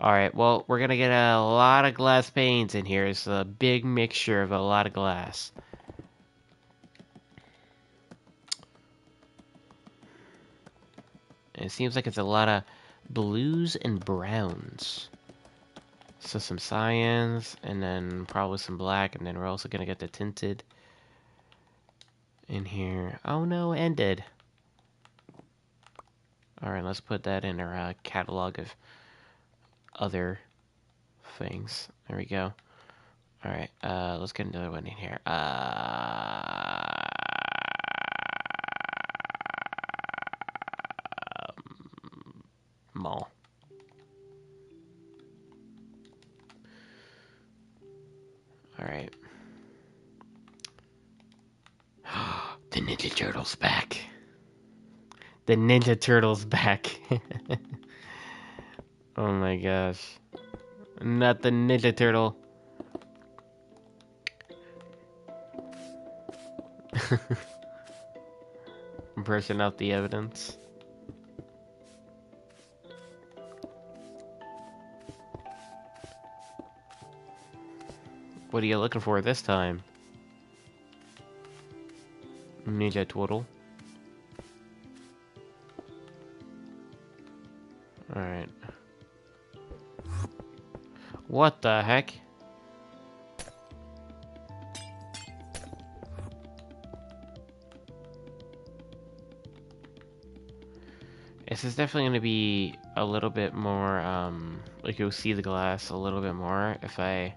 Alright, well, we're gonna get a lot of glass panes in here. It's a big mixture of a lot of glass. And it seems like it's a lot of blues and browns. So some cyans, and then probably some black, and then we're also gonna get the tinted in here. Oh no, ended. Alright, let's put that in our catalog of other things. There we go. Alright, let's get another one in here. Mall. Alright. The Ninja Turtle's back. The Ninja Turtle's back. Oh my gosh. Not the Ninja Turtle. Brushing out the evidence. What are you looking for this time? Ninja Turtle. Alright. What the heck? This is definitely going to be a little bit more, like you'll see the glass a little bit more if I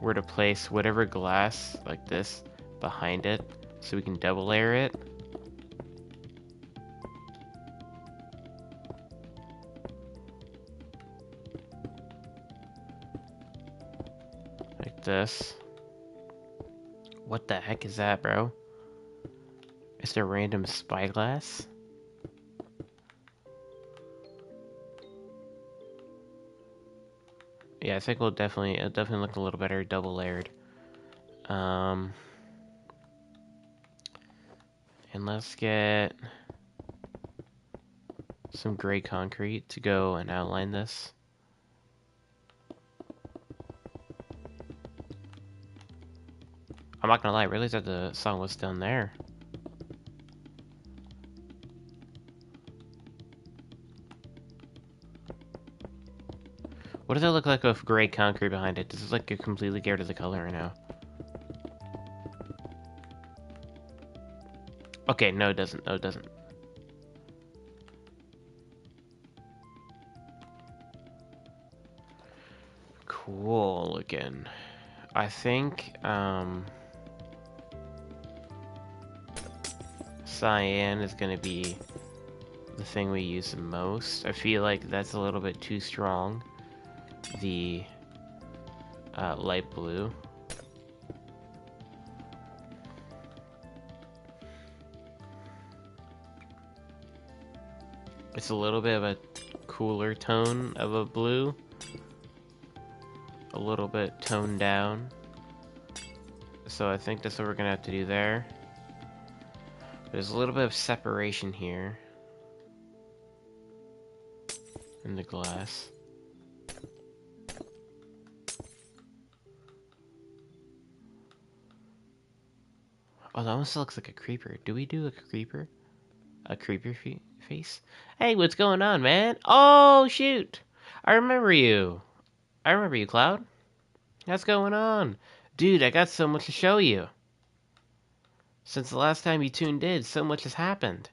were to place whatever glass like this behind it so we can double layer it. Like this. What the heck is that, bro? Is there random spyglass? Yeah, I think it'll definitely look a little better double layered. And let's get some gray concrete to go and outline this. I'm not gonna lie, I realized that the song was done there. What does it look like with gray concrete behind it? Does it like completely get rid of the color right now? Okay, no it doesn't. No it doesn't. Cool looking. I think, cyan is gonna be the thing we use the most. I feel like that's a little bit too strong. The light blue. It's a little bit of a cooler tone of a blue. A little bit toned down. So I think that's what we're gonna have to do there. There's a little bit of separation here in the glass. Oh, that almost looks like a creeper. Do we do a creeper? A creeper face? Hey, what's going on, man? Oh, shoot! I remember you. I remember you, Cloud. What's going on? Dude, I got so much to show you. Since the last time you tuned in, so much has happened.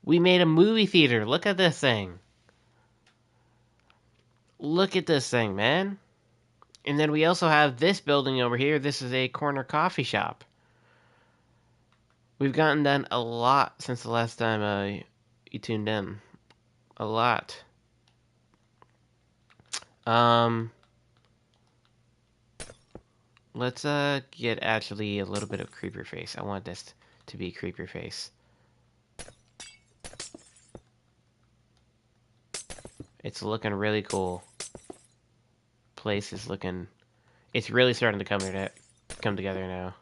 We made a movie theater. Look at this thing. Look at this thing, man. And then we also have this building over here. This is a corner coffee shop. We've gotten done a lot since the last time you tuned in. A lot. Let's get actually a little bit of creeper face. I want this to be creeper face. It's looking really cool. Place is looking. It's really starting to come together now.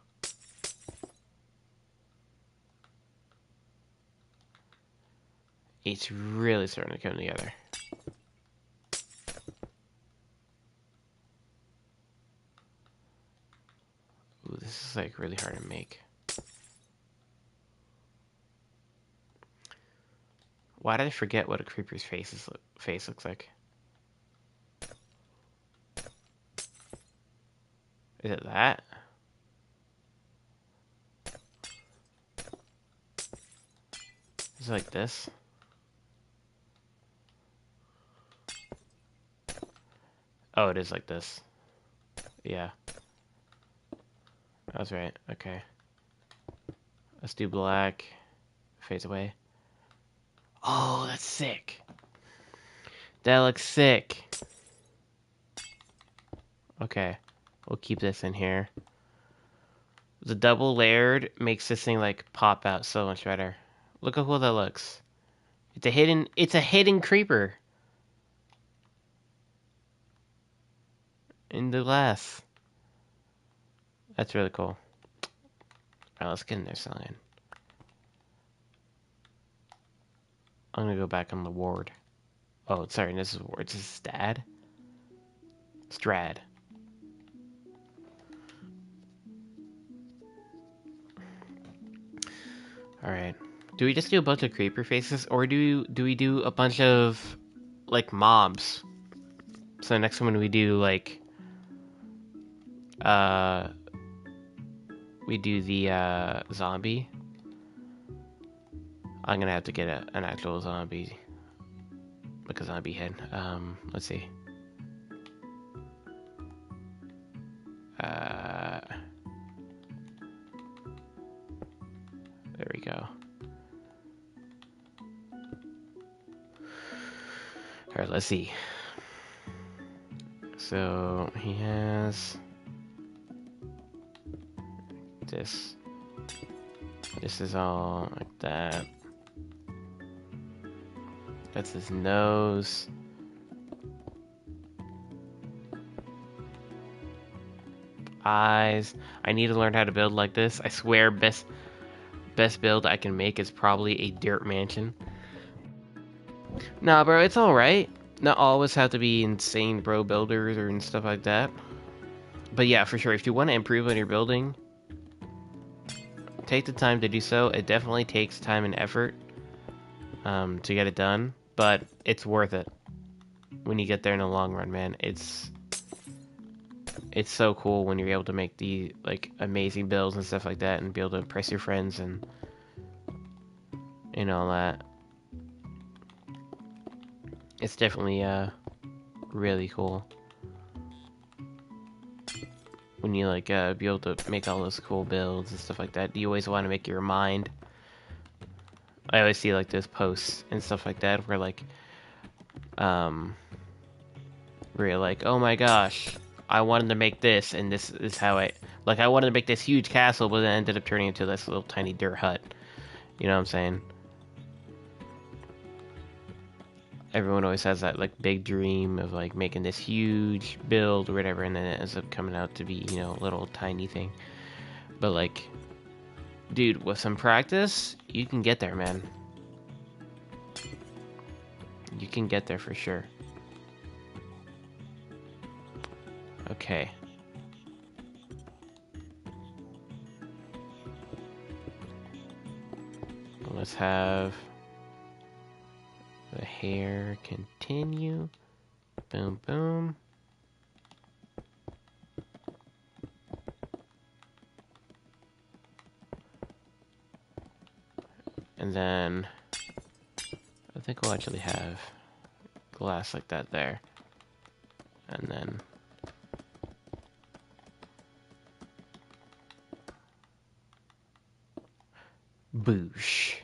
It's really starting to come together. Ooh, this is like really hard to make. Why did I forget what a creeper's face looks like? Is it that? Is it like this? Oh, it is like this. Yeah. That's right. Okay. Let's do black. Fades away. Oh, that's sick. That looks sick. Okay. We'll keep this in here. The double layered makes this thing like pop out so much better. Look how cool that looks. It's a hidden creeper in the glass. That's really cool. Alright, let's get in there, Cyan. I'm gonna go back on the ward. Oh, sorry, this is ward. This is Stad? Strad. Alright. Do we just do a bunch of creeper faces, or do we do a bunch of, like, mobs? So next one we do, like, we do the, zombie. I'm gonna have to get an actual zombie, like a zombie head. Let's see. There we go. Alright, let's see. So, he has this. This is all like that. That's his nose. eyes. I need to learn how to build like this. I swear, best build I can make is probably a dirt mansion. Nah, bro, it's alright. Not always have to be insane bro builders or and stuff like that. But yeah, for sure, if you want to improve on your building, take the time to do so. It definitely takes time and effort to get it done, but it's worth it when you get there in the long run, man. It's so cool when you're able to make the like amazing builds and stuff like that and be able to impress your friends and all that. It's definitely really cool when you like be able to make all those cool builds and stuff like that. You always want to make your mind. I always see like those posts and stuff like that where like um where you're like, oh my gosh, I wanted to make this and this is how I wanted to make this huge castle, but then it ended up turning into this little tiny dirt hut. You know what I'm saying? Everyone always has that like big dream of like making this huge build or whatever, and then it ends up coming out to be, you know, a little tiny thing. But like, dude, with some practice, you can get there, man. You can get there for sure. Okay. Let's have the hair continue. Boom, boom. And then I think we'll actually have glass like that there. And then boosh.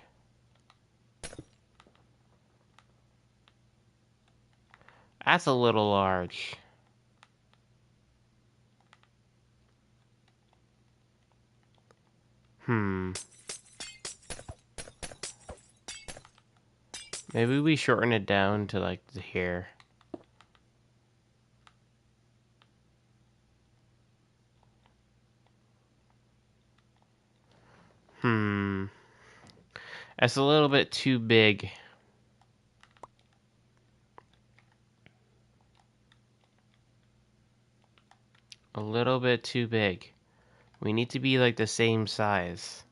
That's a little large. Maybe we shorten it down to like the here. That's a little bit too big. A little bit too big. We need to be like the same size.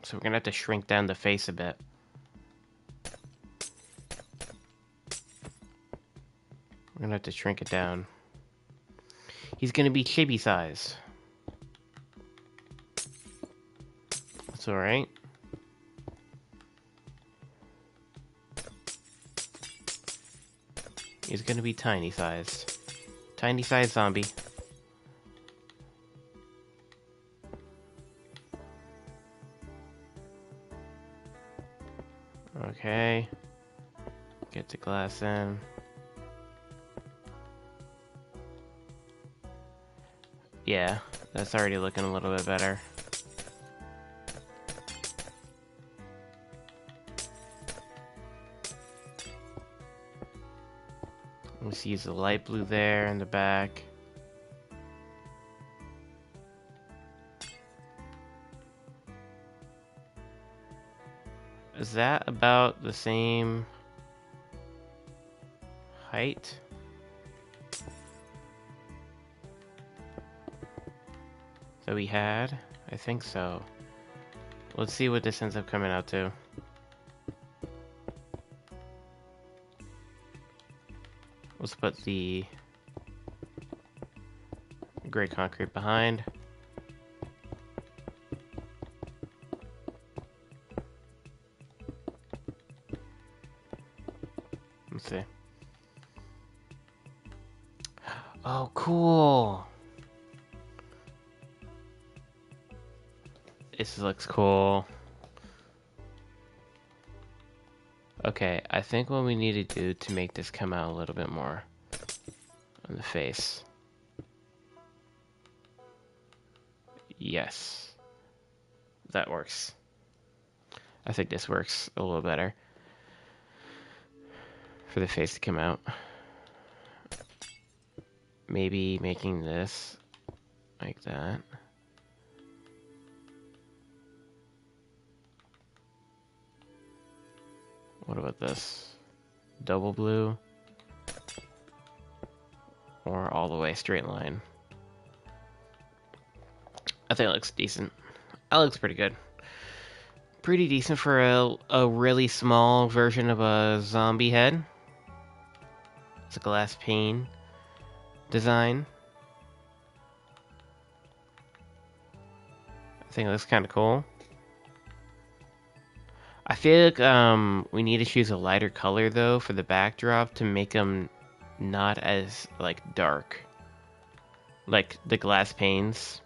So we're gonna have to shrink down the face a bit. We're gonna have to shrink it down. He's gonna be chibi size. That's alright. He's gonna be tiny size. Tiny size zombie. Okay. Get the glass in. Yeah, that's already looking a little bit better. Let's use the light blue there in the back. Is that about the same height? That we had? I think so. Let's see what this ends up coming out to. Let's put the gray concrete behind. Let's see. Oh, cool. This looks cool. Okay, I think what we need to do to make this come out a little bit more on the face. Yes. That works. I think this works a little better for the face to come out. maybe making this like that. What about this? Double blue? Or all the way straight line? I think it looks decent. That looks pretty good. Pretty decent for a really small version of a zombie head. It's a glass pane design. I think it looks kind of cool. I feel like we need to choose a lighter color though for the backdrop to make them not as like dark. Like the glass panes.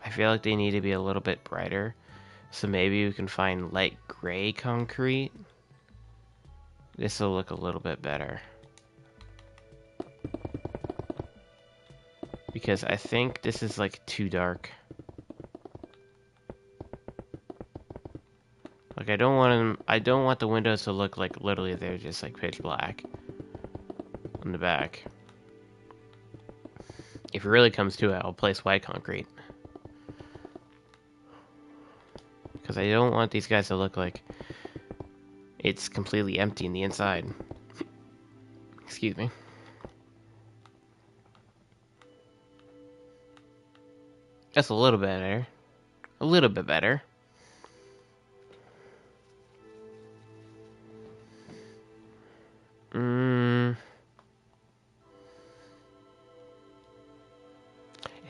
I feel like they need to be a little bit brighter. So maybe we can find light gray concrete. This will look a little bit better. Because I think this is like too dark. Like I don't want the windows to look like literally they're just like pitch black on the back. If it really comes to it, I'll place white concrete. Because I don't want these guys to look like it's completely empty in the inside. Excuse me. Just a little bit better. A little bit better.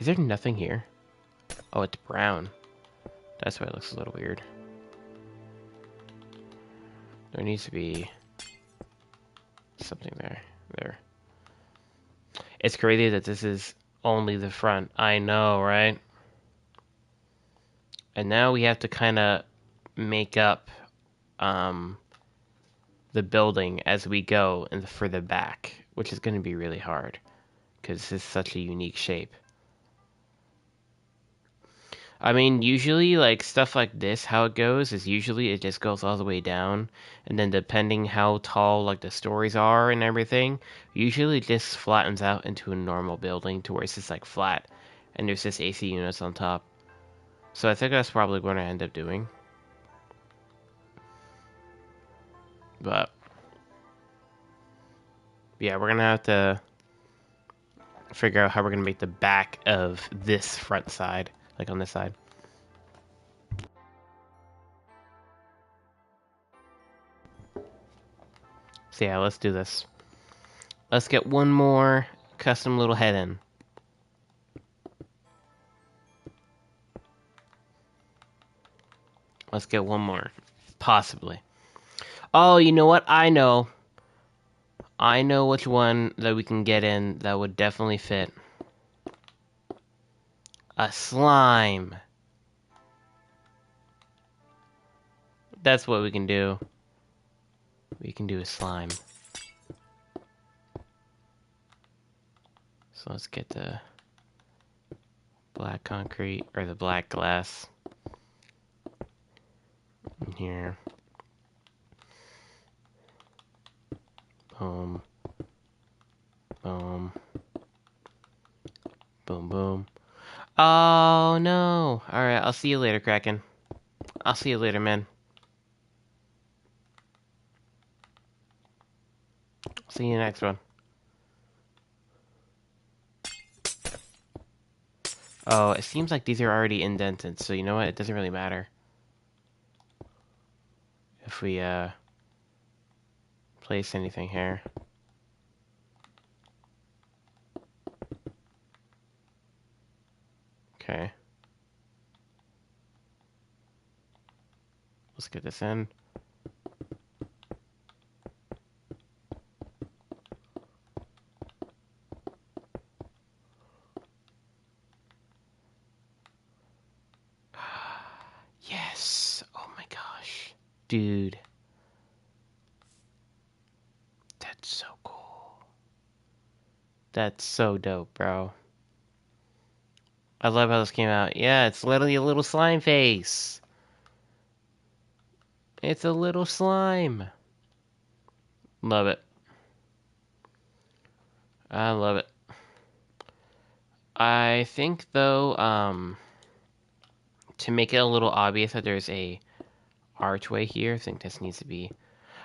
Is there nothing here? Oh, it's brown. That's why it looks a little weird. There needs to be something there. There. It's crazy that this is only the front. I know, right? And now we have to kind of make up the building as we go and for the back, which is going to be really hard because this is such a unique shape. I mean, usually, like, stuff like this, how it goes is usually it just goes all the way down, and then depending how tall, like, the stories are and everything, usually it just flattens out into a normal building to where it's just, like, flat, and there's just AC units on top. So I think that's probably what I end up doing. But, yeah, we're gonna have to figure out how we're gonna make the back of this front side, like on this side. So yeah, let's do this. Let's get one more custom little head in. Let's get one more. Possibly. Oh, you know what? I know. I know which one that we can get in that would definitely fit. A slime. That's what we can do. We can do a slime. So let's get the black concrete, or the black glass in here. Boom. Boom. Boom, boom. Oh, no. Alright, I'll see you later, Kraken. I'll see you later, man. See you next one. Oh, it seems like these are already indented, so you know what? It doesn't really matter. If we, place anything here. Okay. Let's get this in. Yes! Oh my gosh. Dude. That's so cool. That's so dope, bro. I love how this came out. Yeah, it's literally a little slime face. It's a little slime. Love it. I love it. I think though, to make it a little obvious that there's a archway here, I think this needs to be.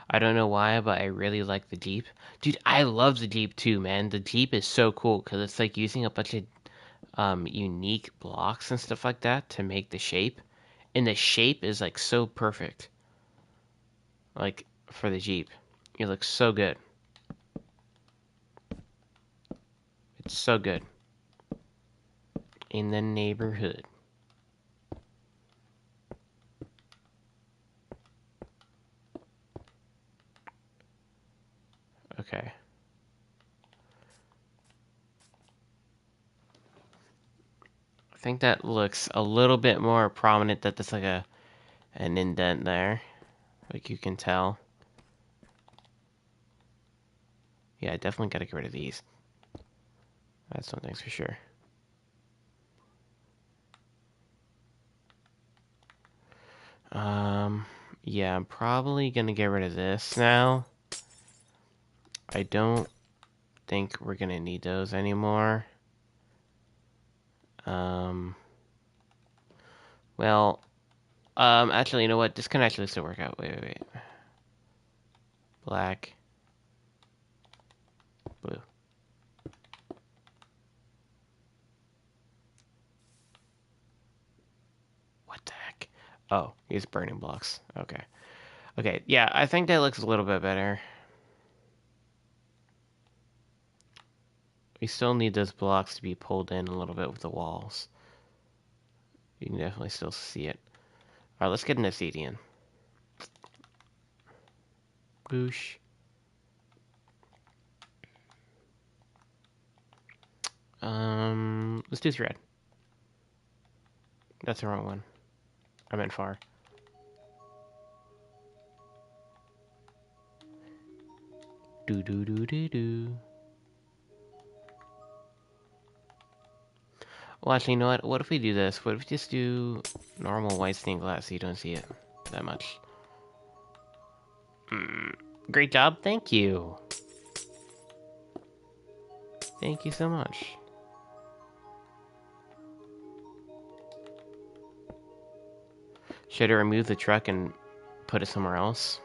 I don't know why, but I really like the Jeep. Dude, I love the Jeep too, man. The Jeep is so cool because it's like using a bunch of unique blocks and stuff like that to make the shape. And the shape is like so perfect. Like for the Jeep. It looks so good. It's so good. In the neighborhood. Okay. I think that looks a little bit more prominent that there's like an indent there. Like you can tell. Yeah, I definitely gotta get rid of these. That's one thing for sure. Um, yeah, I'm probably gonna get rid of this now. I don't think we're gonna need those anymore. Um, well, actually, you know what? This can actually still work out. Wait. Black, blue. What the heck? Oh, he's burning blocks. Okay. Okay, yeah, I think that looks a little bit better. We still need those blocks to be pulled in a little bit with the walls. You can definitely still see it. Alright, let's get an obsidian. Boosh. Let's do thread. That's the wrong one. I meant far. Do. Well, actually, you know what? What if we do this? What if we just do normal white stained glass so you don't see it that much? Great job. Thank you. Thank you so much. Should I remove the truck and put it somewhere else?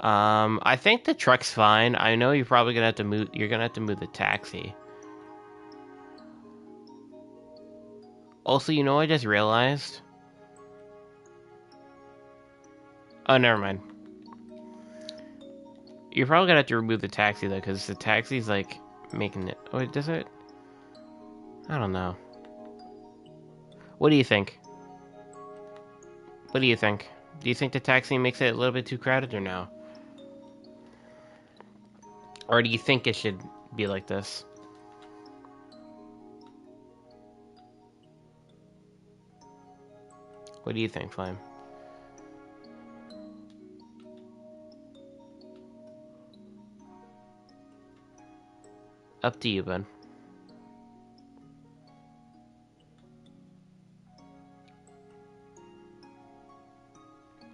I think the truck's fine. I know you're probably gonna have to move. You're gonna have to move the taxi. Also, you know, I just realized. Oh, never mind. You're probably gonna have to remove the taxi though, because the taxi's like making it. Oh, does it? I don't know. What do you think? What do you think? Do you think the taxi makes it a little bit too crowded or no? Or do you think it should be like this? What do you think, Flame? Up to you, bud.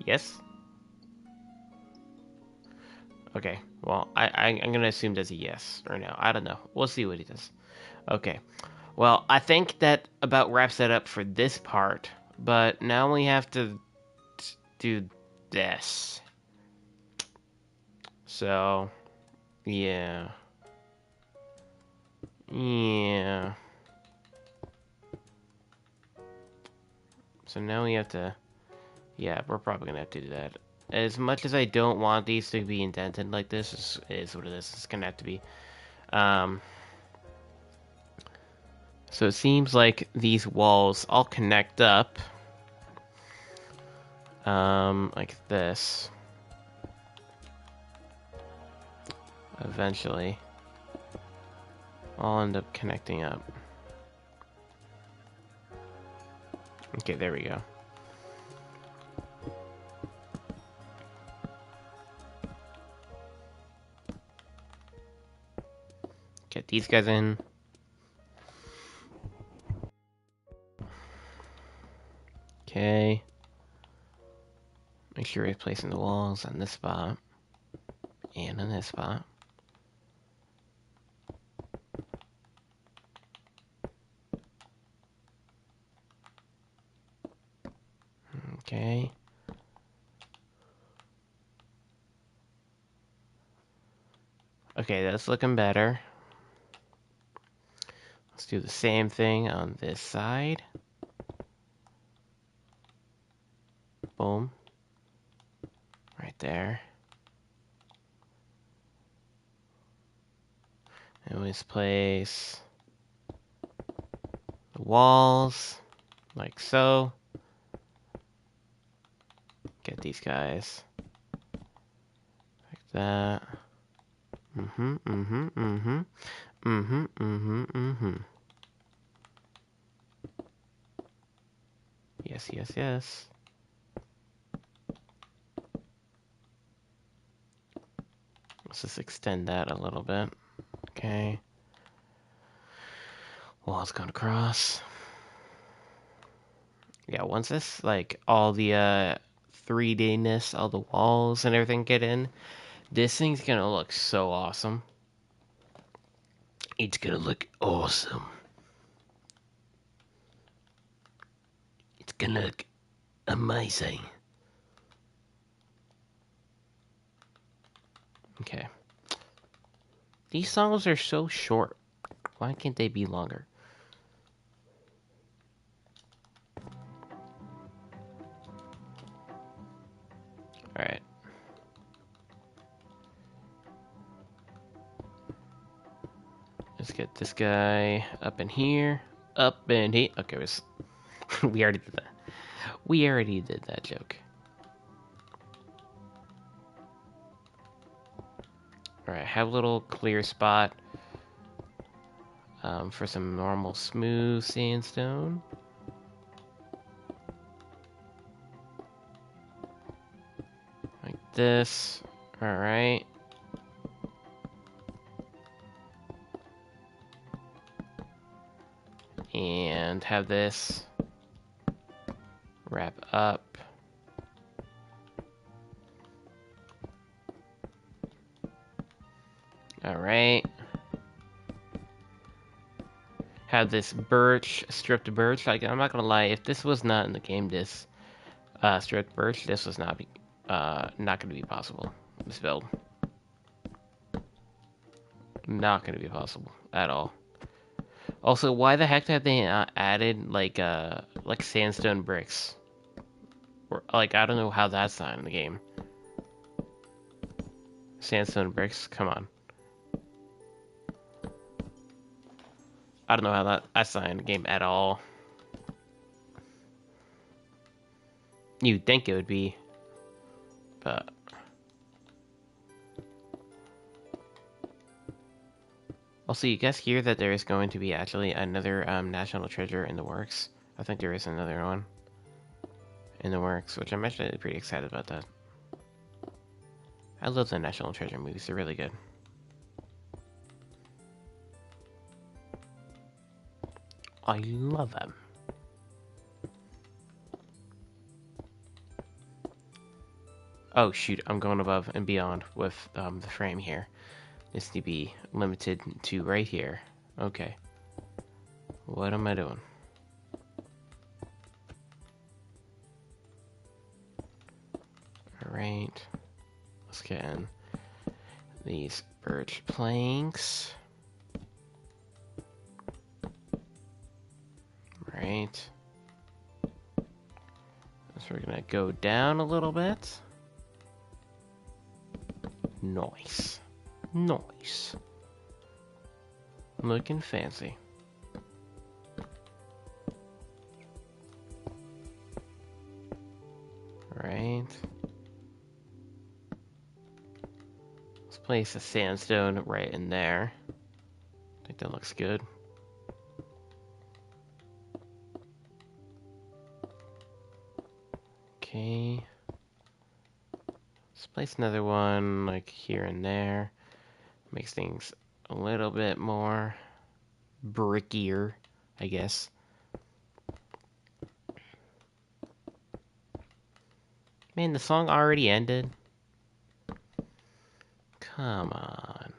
Yes? Okay. Well, I'm gonna assume that's a yes or no. I don't know. We'll see what he does. Okay. Well, I think that about wraps it up for this part. But now we have to do this. So, yeah. Yeah. So now we have to... Yeah, we're probably gonna have to do that. As much as I don't want these to be indented like this, is what it is. It's gonna have to be. Um, so it seems like these walls all connect up. Like this. Eventually. All end up connecting up. Okay, there we go. Get these guys in. Okay. Make sure we're placing the walls on this spot. And on this spot. Okay. Okay, that's looking better. Let's do the same thing on this side. Boom. Right there. And let's place the walls like so. Get these guys like that. Mm-hmm, mm-hmm, mm-hmm. Mm-hmm, mm-hmm, mm-hmm. Yes, yes, yes. Let's just extend that a little bit. Okay. Walls going across. Yeah, once this, like, all the 3D-ness, all the walls and everything get in, this thing's gonna look so awesome. It's gonna look awesome. It's gonna look amazing. Okay. These songs are so short. Why can't they be longer? Alright. Let's get this guy up in here. Up in here. Okay, we already did that. We already did that joke. Alright, have a little clear spot for some normal smooth sandstone. Like this. Alright. And have this wrap up. Alright. Have this birch, stripped birch. Like, I'm not gonna lie, if this was not in the game, this stripped birch, this was not gonna be possible. This build. Not gonna be possible at all. Also, why the heck have they added like sandstone bricks? Or like, I don't know how that's not in the game. Sandstone bricks, come on. I don't know how that's not in the game at all. You'd think it would be, but also, you guys hear that there is going to be actually another National Treasure in the works? I think there is another one in the works, which I'm actually pretty excited about that. I love the National Treasure movies, they're really good. I love them. Oh shoot, I'm going above and beyond with the frame here. This needs to be limited to right here. Okay. What am I doing? Alright. Let's get in these birch planks. Right. So we're gonna go down a little bit. Nice. Nice. Looking fancy. Right. Let's place a sandstone right in there. I think that looks good. Okay. Let's place another one like here and there. Makes things a little bit more brickier, I guess. Man, the song already ended. Come on.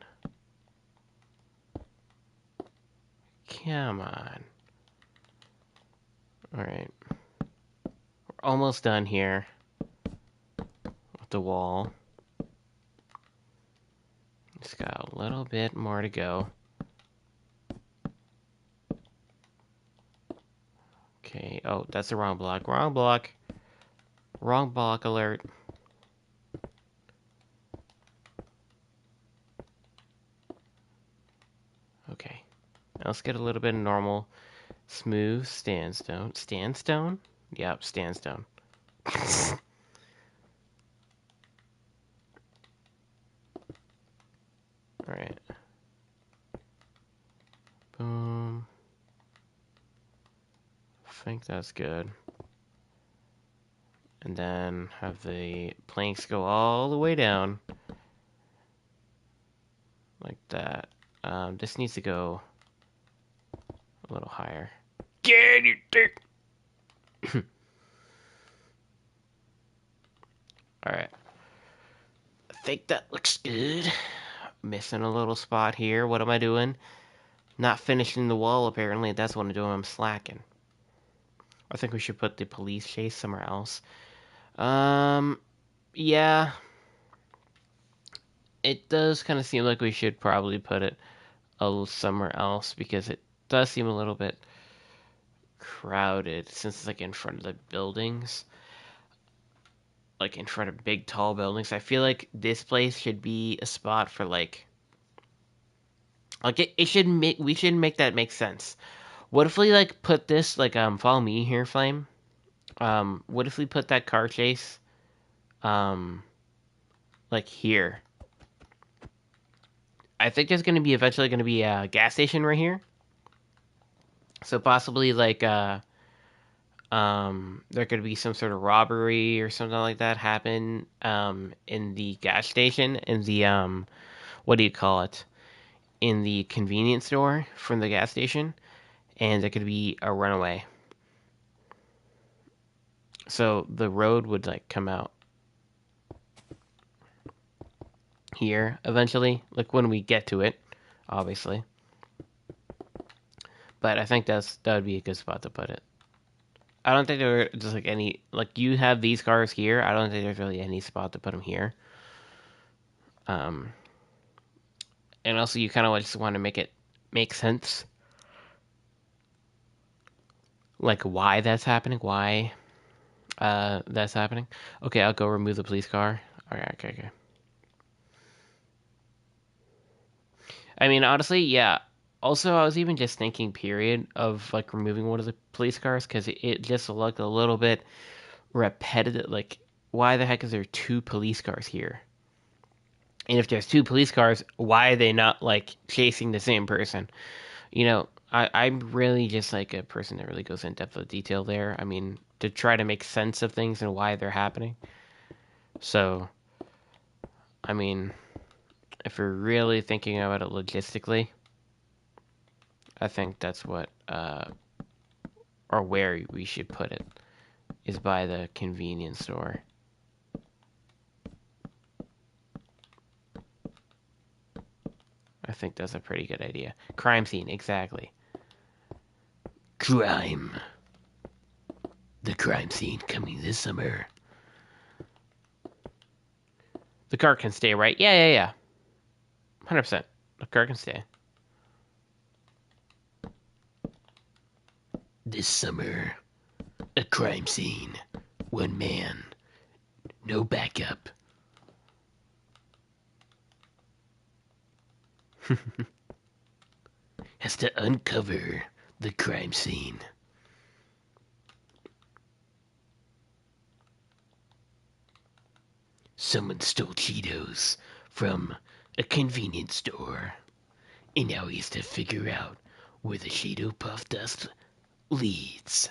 Come on. Alright. We're almost done here with the wall. Just got a little bit more to go. Okay, oh, that's the wrong block. Wrong block. Wrong block alert. Okay, now let's get a little bit of normal, smooth sandstone. Sandstone? Yep, sandstone. Alright. Boom. I think that's good. And then have the planks go all the way down. Like that. This needs to go a little higher. Get it, dick! Alright. I think that looks good. Missing a little spot here. What am I doing? Not finishing the wall, apparently. That's what I'm doing. I'm slacking. I think we should put the police chase somewhere else. Yeah. It does kind of seem like we should probably put it a little somewhere else because it does seem a little bit crowded since it's like in front of the buildings. Like in front of big tall buildings. I feel like this place should be a spot for like it should make we should make that make sense. What if we like put this like follow me here, Flame? What if we put that car chase um like here? I think there's gonna be eventually gonna be a gas station right here. So possibly like there could be some sort of robbery or something like that happen in the gas station in the what do you call it? In the convenience store from the gas station, and there could be a runaway. So the road would like come out here eventually, like when we get to it, obviously. But I think that would be a good spot to put it. I don't think there are just like any like you have these cars here. I don't think there's really any spot to put them here. Um, and also you kind of just want to make it make sense, like why that's happening, why that's happening. Okay, I'll go remove the police car. Okay. I mean, honestly, yeah. Also, I was even just thinking, period, of like removing one of the police cars because it just looked a little bit repetitive. Like, why the heck is there two police cars here? And if there's two police cars, why are they not like chasing the same person? I'm really just like a person that really goes in depth of detail there. I mean, to try to make sense of things and why they're happening. So, I mean, if we're really thinking about it logistically, I think that's what, or where we should put it, is by the convenience store. I think that's a pretty good idea. Crime scene, exactly. Crime. The crime scene coming this summer. The car can stay, right? Yeah. 100%. The car can stay. This summer, a crime scene. One man. No backup. Has to uncover the crime scene. Someone stole Cheetos from a convenience store, and now he has to figure out where the Cheeto Puff dust leads.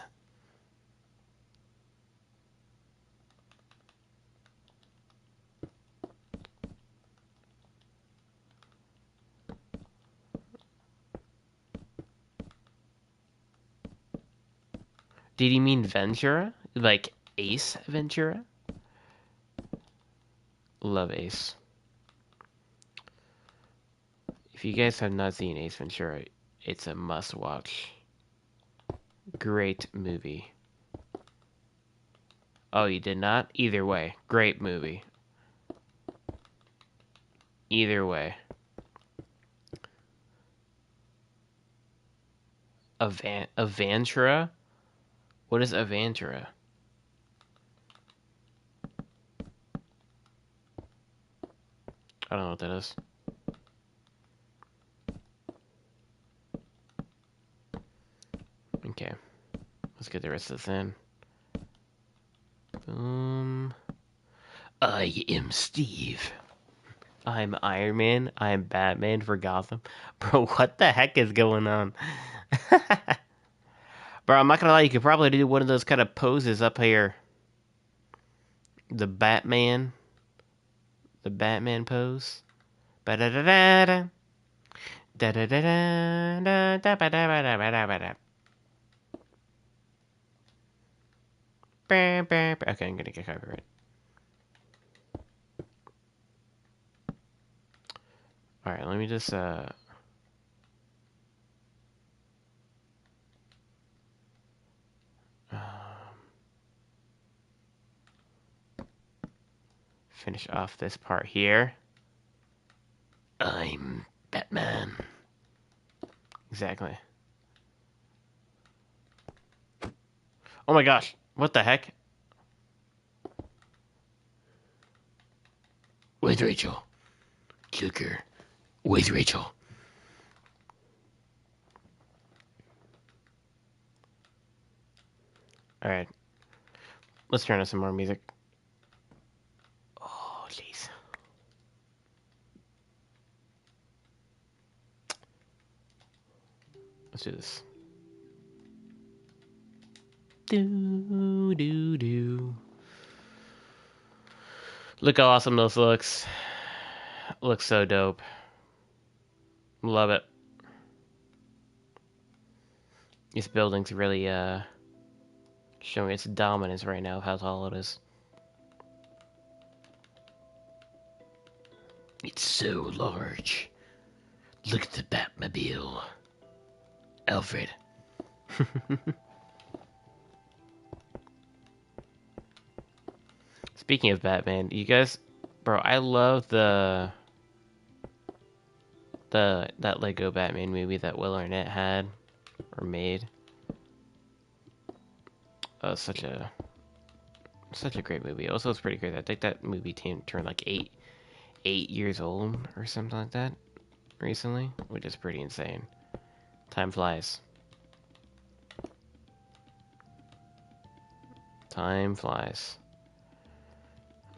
Did he mean Ventura? Like Ace Ventura? Love Ace. If you guys have not seen Ace Ventura, it's a must watch. Great movie. Oh, you did not? Either way, great movie. Either way. Avantra? What is Avantra? I don't know what that is. Okay. Let's get the rest of this in. Boom. I am Steve. I'm Iron Man. I'm Batman for Gotham. Bro, what the heck is going on? Bro, I'm not gonna lie, you could probably do one of those kind of poses up here. The Batman. The Batman pose. Ba-da-da-da-da. Da-da-da-da-da-da-ba-da-ba-da-ba-da-ba-da. Okay, I'm gonna get copyright. Alright, let me just finish off this part here. I'm Batman. Exactly. Oh my gosh, what the heck? Where's Rachel? Joker. Where's Rachel? Alright. Let's turn on some more music. Oh, jeez. Let's do this. Do, do, do. Look how awesome this looks. Looks so dope. Love it. This building's really, showing its dominance right now of how tall it is. It's so large. Look at the Batmobile. Alfred. Speaking of Batman, you guys, bro, I love that Lego Batman movie that Will Arnett had or made. Such a great movie. Also, it's pretty great. I think that movie turned like 8 years old or something like that recently, which is pretty insane. Time flies. Time flies.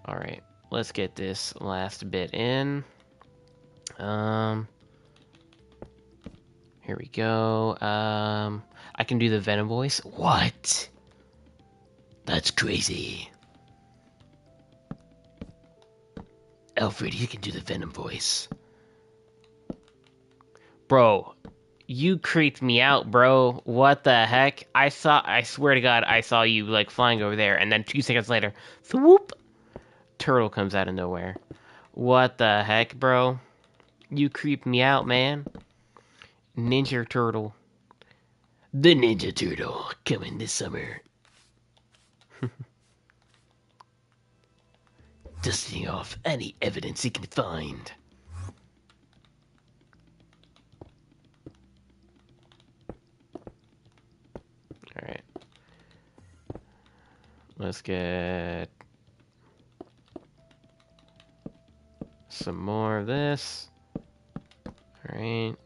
All right, let's get this last bit in. Here we go. I can do the Venom voice. What? That's crazy. Alfred, you can do the Venom voice. Bro, you creeped me out, bro. What the heck? I swear to God, I saw you like flying over there, and then 2 seconds later, swoop, turtle comes out of nowhere. What the heck, bro? You creeped me out, man. Ninja Turtle. The Ninja Turtle coming this summer. Dusting off any evidence he can find. Alright. Let's get some more of this. Alright.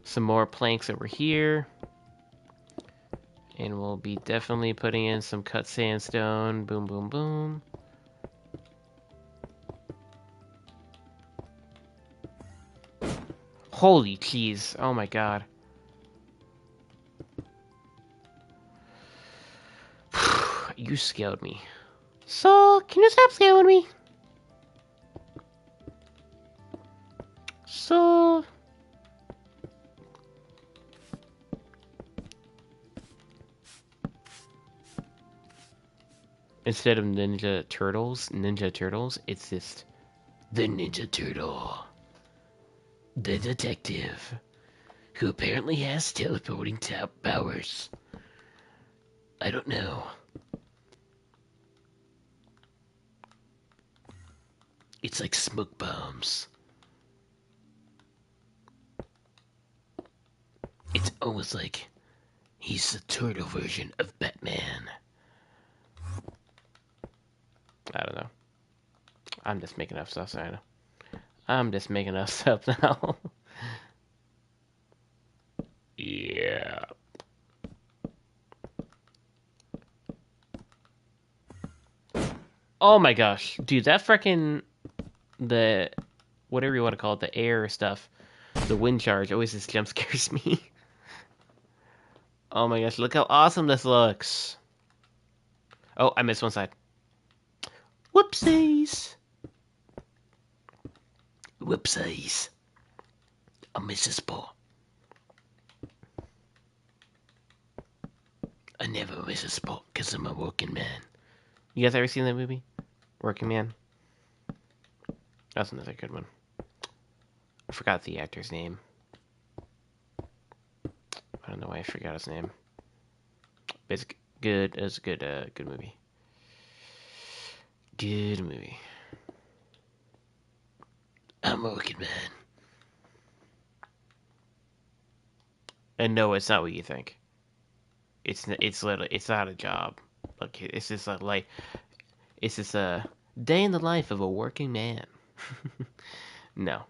Some more planks over here. And we'll be definitely putting in some cut sandstone. Boom, boom, boom. Holy cheese. Oh my god. You scared me. So, can you stop scaring me? So... Instead of Ninja Turtles, it's just the Ninja Turtle. The detective, who apparently has teleporting powers. I don't know. It's like smoke bombs. It's almost like he's the turtle version of Batman. I don't know. I'm just making up stuff, so I know. I'm just making up stuff now. Yeah. Oh my gosh. Dude, that freaking the whatever you want to call it, the air stuff, the wind charge always just jump scares me. Oh my gosh, look how awesome this looks. Oh, I missed one side. Whoopsies. Whoopsies. I missed a spot. I never miss a spot because I'm a working man. You guys ever seen that movie? Working Man? That's another good one. I forgot the actor's name. I don't know why I forgot his name. But it's good. It's a good movie. Good movie. I'm a working man. And no, it's not what you think. It's literally it's not a job. Like it's just a like it's just a day in the life of a working man. No,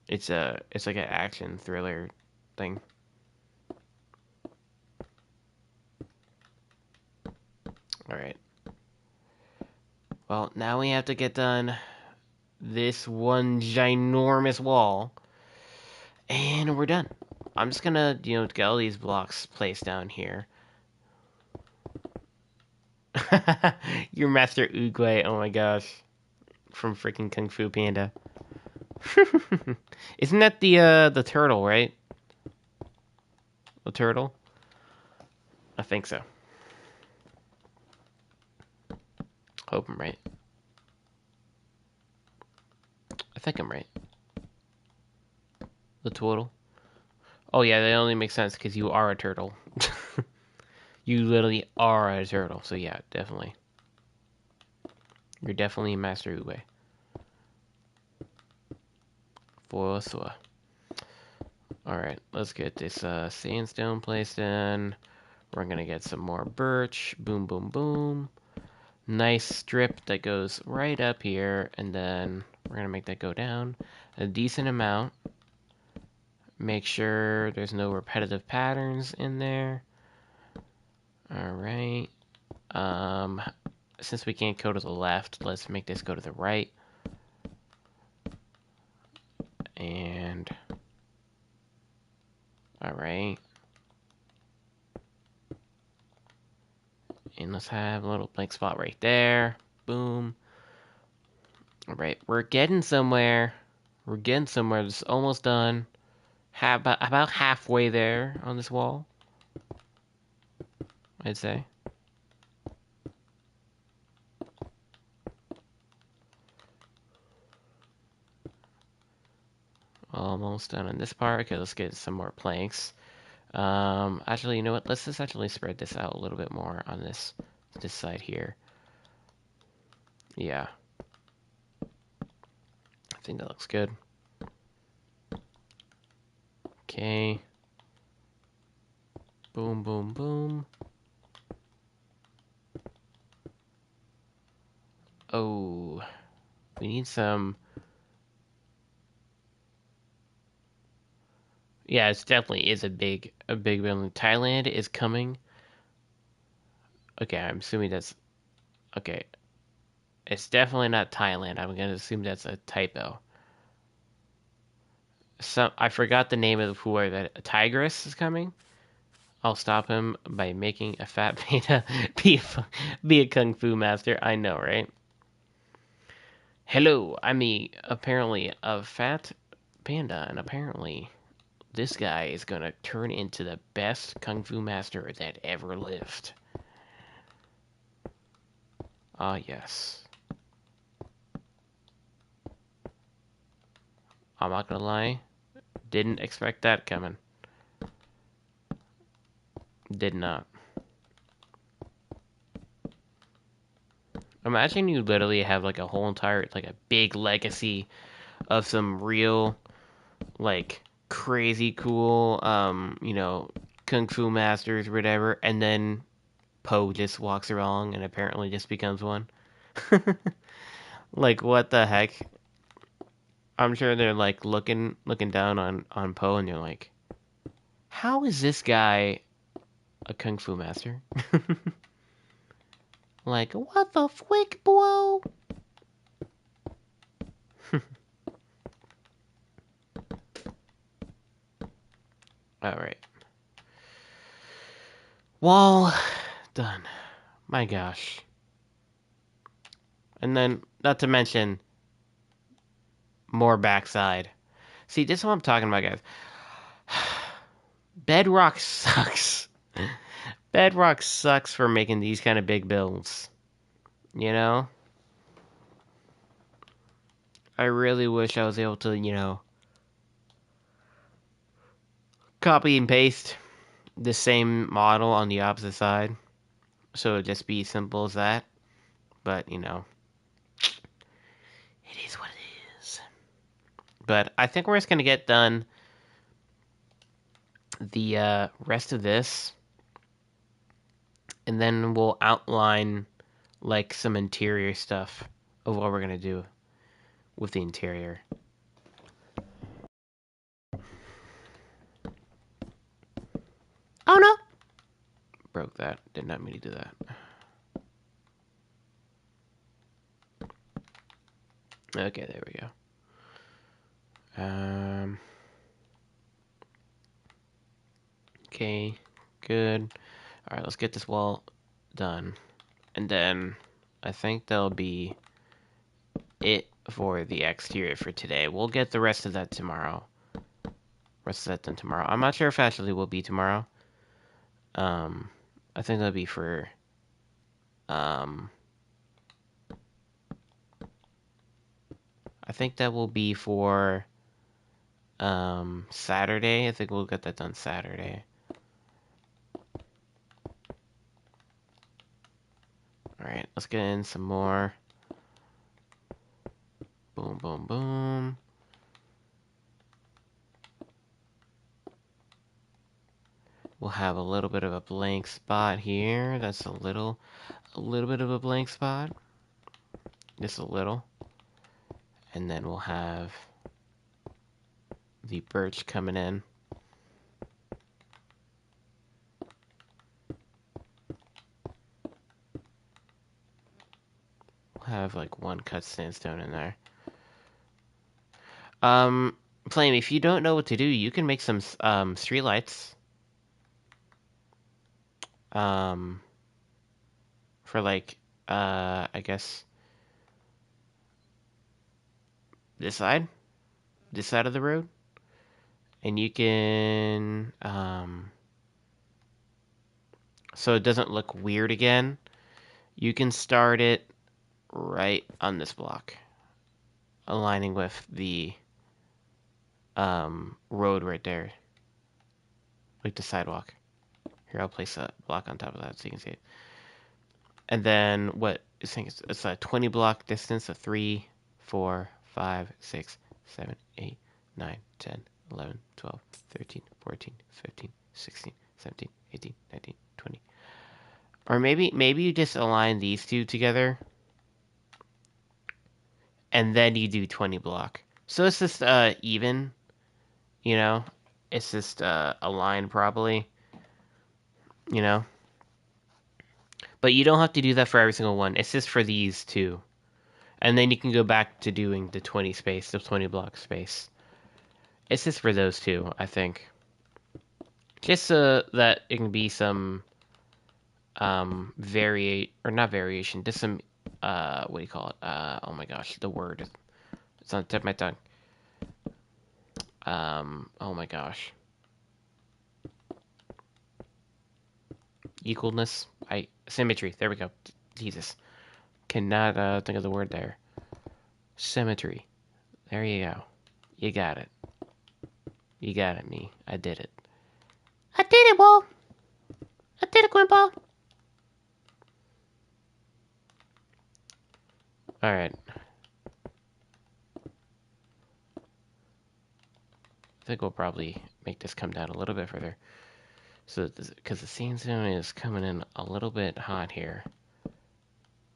it's like an action thriller thing. All right. Well, now we have to get done this one ginormous wall, and we're done. I'm just gonna get all these blocks placed down here. Your Master Oogway, oh my gosh, from freaking Kung Fu Panda. Isn't that the turtle, right? The turtle? I think so. Hope I'm right. I think I'm right. The turtle. Oh yeah, that only makes sense because you are a turtle. You literally are a turtle. So yeah, definitely. You're definitely Master Oogway. For sure. Alright, let's get this sandstone placed in. We're gonna get some more birch. Boom, boom, boom. Nice strip that goes right up here, and then we're gonna make that go down a decent amount. Make sure there's no repetitive patterns in there. Alright. Since we can't go to the left, let's make this go to the right. And alright. And let's have a little blank spot right there. Boom. Alright, we're getting somewhere. We're getting somewhere. It's almost done. About halfway there on this wall, I'd say. Almost done on this part. Okay, let's get some more planks. Actually, you know what? Let's just actually spread this out a little bit more on this side here. Yeah. I think that looks good. Okay. Boom, boom, boom. Oh, we need some. Yeah, it's definitely is a big building. Thailand is coming. Okay, I'm assuming that's okay. It's definitely not Thailand. I'm gonna assume that's a typo. I forgot the name of who are that. Tigress is coming. I'll stop him by making a fat panda be a kung fu master. I know, right? Hello, I'm apparently a fat panda, and apparently this guy is gonna turn into the best kung fu master that ever lived. Ah, yes. I'm not gonna lie, didn't expect that coming. Did not. Imagine you literally have like a whole entire, like a big legacy of some real, like, crazy cool, kung fu masters or whatever, and then Poe just walks along and apparently just becomes one. Like, what the heck? I'm sure they're like looking down on Poe, and they're like, how is this guy a kung fu master? Like, what the flick, bro? All right. Wall done. My gosh. And then, not to mention, more backside. See, this is what I'm talking about, guys. Bedrock sucks. Bedrock sucks for making these kind of big builds. You know? I really wish I was able to, copy and paste the same model on the opposite side. So it'd just be simple as that. But, it is what it is. But I think we're just going to get done the rest of this. And then we'll outline, like, some interior stuff of what we're going to do with the interior. Oh, no! Broke that. Did not mean to do that. Okay, there we go. Okay, good. Alright, let's get this wall done. And then I think that'll be it for the exterior for today. We'll get the rest of that tomorrow. Rest of that done tomorrow. I'm not sure if actually will be tomorrow. I think that'll be for I think that will be for Saturday. I think we'll get that done Saturday. Alright, let's get in some more. Boom, boom, boom. We'll have a little bit of a blank spot here. That's a little bit of a blank spot. Just a little. And then we'll have the birch coming in. We'll have like one cut sandstone in there. Flame, if you don't know what to do, you can make some street lights. For like, I guess this side of the road, and you can, so it doesn't look weird again, you can start it right on this block, aligning with the, road right there, like the sidewalk. Here, I'll place a block on top of that so you can see it. And then what I think it's a 20 block distance of 3, 4, 5, 6, 7, 8, 9, 10, 11, 12, 13, 14, 15, 16, 17, 18, 19, 20. Or maybe you just align these two together and then you do 20 block. So it's just even, you know? It's just aligned properly, you know? But you don't have to do that for every single one. It's just for these two. And then you can go back to doing the 20 space, the 20 block space. It's just for those two, I think. Just so that it can be some not variation, just some what do you call it? Oh my gosh, the word. It's on the tip of my tongue. Oh my gosh. Equalness. Symmetry. There we go. Jesus. Cannot think of the word there. Symmetry. There you go. You got it. You got it, me. I did it. I did it, Wall. I did it, Grandpa. Alright. I think we'll probably make this come down a little bit further. So, because the sandstone is coming in a little bit hot here.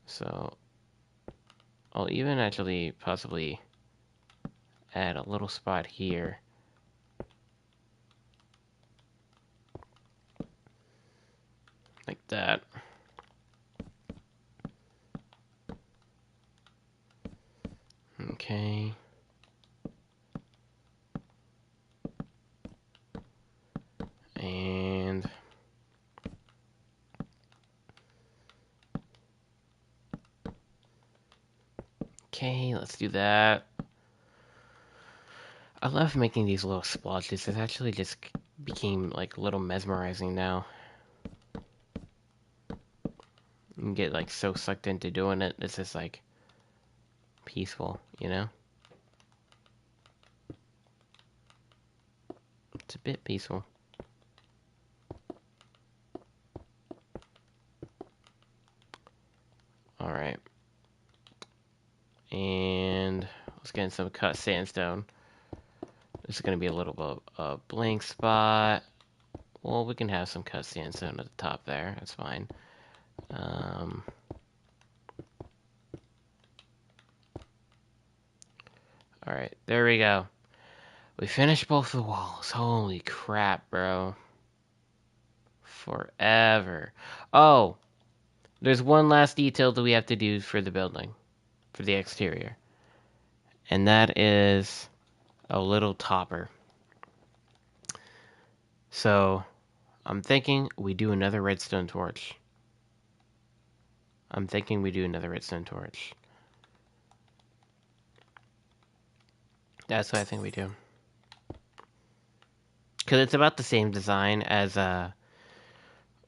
So, I'll even actually possibly add a little spot here. Like that. Okay. And okay, let's do that. I love making these little splotches. It actually just became like a little mesmerizing now. You can get like so sucked into doing it. It's just like peaceful, you know? It's a bit peaceful. Alright. And let's get in some cut sandstone. This is going to be a little bit of a blank spot. Well, we can have some cut sandstone at the top there. That's fine. Alright, there we go. We finished both the walls. Holy crap, bro. Forever. Oh, there's one last detail that we have to do for the building. For the exterior. And that is a little topper. So, I'm thinking we do another redstone torch. That's what I think we do. Because it's about the same design as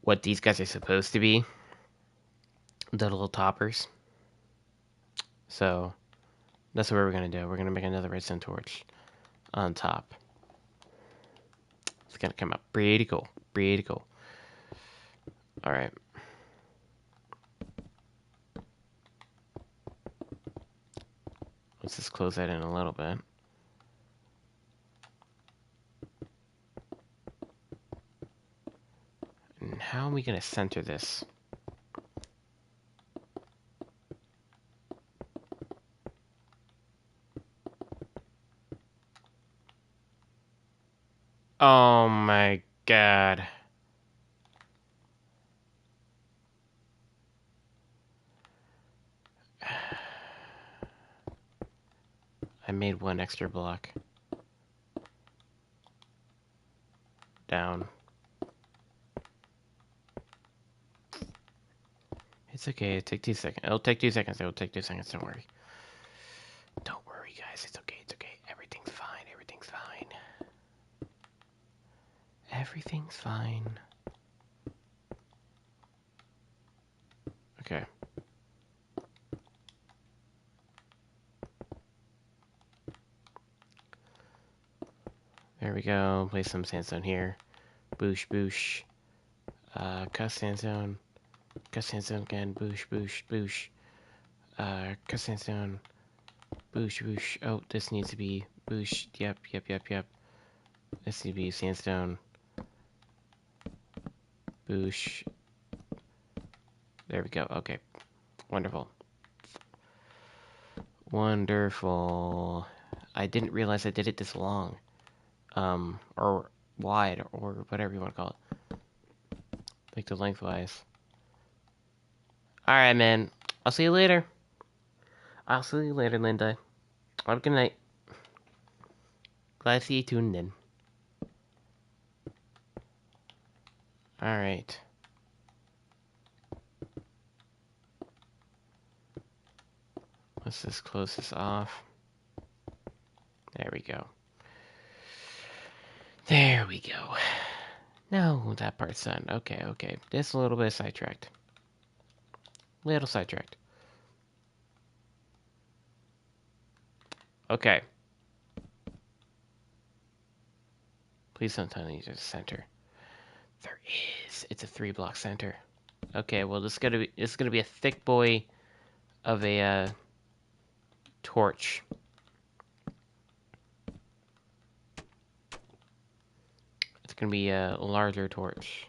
what these guys are supposed to be. The little toppers. So, that's what we're going to do. We're going to make another redstone torch on top. It's going to come out pretty cool. Pretty cool. Alright. Let's just close that in a little bit. And how are we going to center this? Oh my god. I made one extra block. Down. It's okay, it'll take 2 seconds. It'll take 2 seconds, don't worry. Don't worry, guys, it's okay, Everything's fine, everything's fine. Everything's fine. Okay. There we go. Place some sandstone here. Boosh, boosh. Cut sandstone. Cut sandstone again. Boosh, boosh, boosh. Cut sandstone. Boosh, boosh. Oh, this needs to be boosh. Yep. This needs to be sandstone. Boosh. There we go. Okay. Wonderful. Wonderful. I didn't realize I did it this long. Or wide, or whatever you want to call it. Like the lengthwise. Alright, man. I'll see you later. Linda. Have a good night. Glad to see you tuned in. Alright. Let's just close this off. There we go. There we go. No, that part's done. Okay. Just a little bit sidetracked. Little sidetracked. Okay. Please don't tell me there's a center. There is. It's a 3-block center. Okay, well this is gonna be a thick boy of a torch. It's gonna be a larger torch.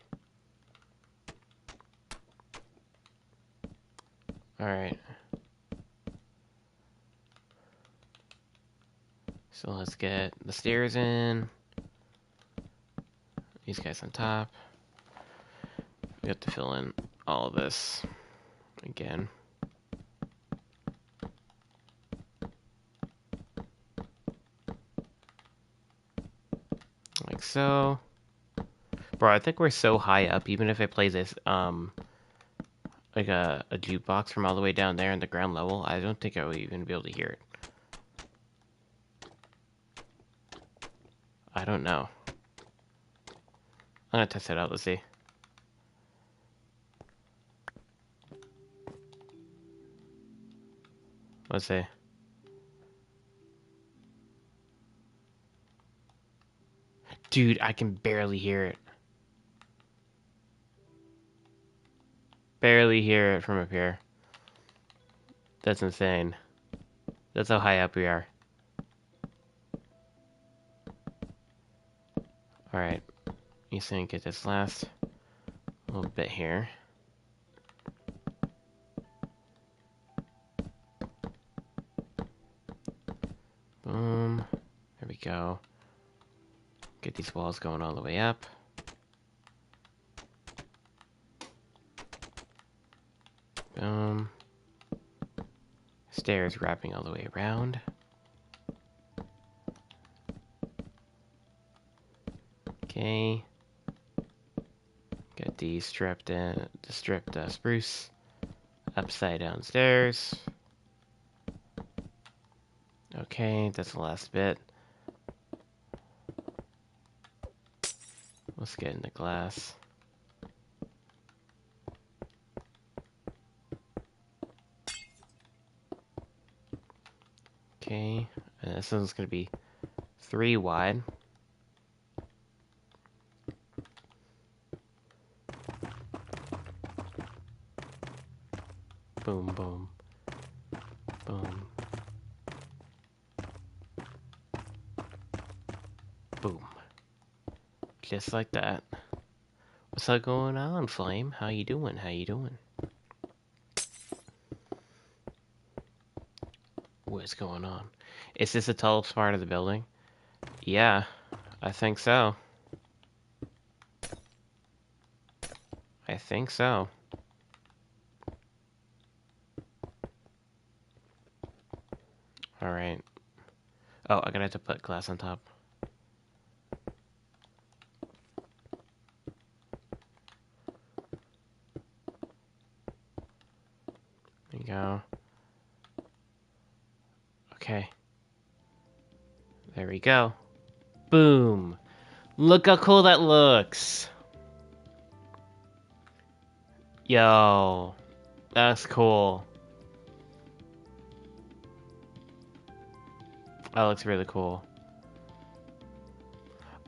Alright. So let's get the stairs in. These guys on top. We have to fill in all of this again. Like so. Bro, I think we're so high up, even if I play this, like a jukebox from all the way down there in the ground level, I don't think I would even be able to hear it. I don't know. I'm gonna test it out, let's see. Let's see. Dude, I can barely hear it. Barely hear it from up here. That's insane. That's how high up we are. Alright. You think get this last little bit here. Boom. There we go. Get these walls going all the way up. Boom. Stairs wrapping all the way around. Okay. Got the stripped spruce upside down stairs. Okay, that's the last bit. Let's get in the glass. Okay, and this one's gonna be 3 wide. Boom, boom, boom, boom. Just like that. What's up going on, Flame? How you doing? How you doing? What's going on? Is this the tallest part of the building? Yeah, I think so. I think so. Alright. Oh, I'm gonna have to put glass on top. There you go. Okay. There we go. Boom. Look how cool that looks. Yo. That's cool. That looks really cool.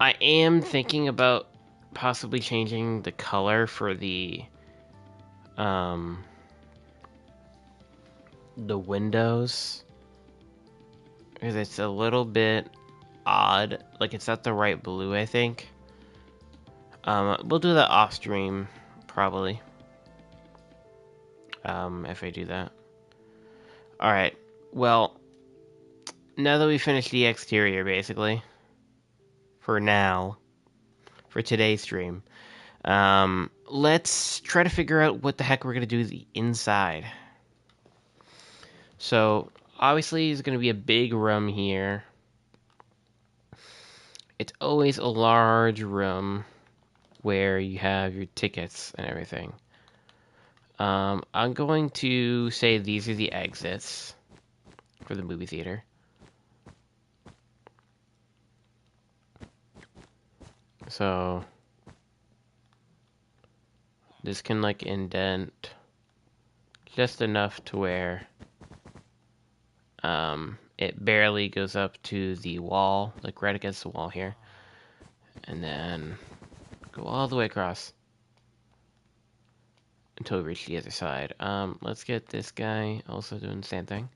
I am thinking about possibly changing the color for the windows. Because it's a little bit odd. Like, it's not the right blue, I think. We'll do that off stream, probably. If I do that. Alright, well, now that we finished the exterior, basically, for now, for today's stream, let's try to figure out what the heck we're going to do with the inside. So, obviously, there's going to be a big room here. It's always a large room where you have your tickets and everything. I'm going to say these are the exits for the movie theater. So this can like indent just enough to where it barely goes up to the wall, like right against the wall here, and then go all the way across until we reach the other side. Let's get this guy also doing the same thing.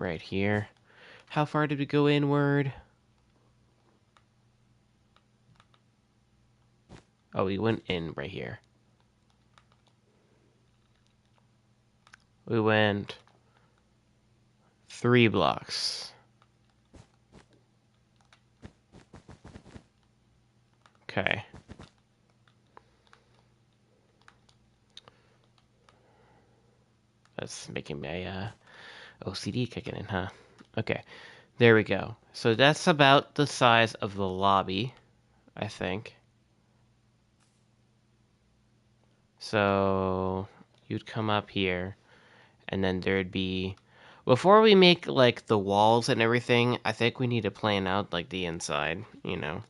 right here. How far did we go inward? Oh, we went in right here. We went 3 blocks. Okay. That's making my OCD kicking in, huh? Okay. There we go. So that's about the size of the lobby, I think. So you'd come up here, and then there'd be... Before we make, like, the walls and everything, I think we need to plan out, like, the inside, you know?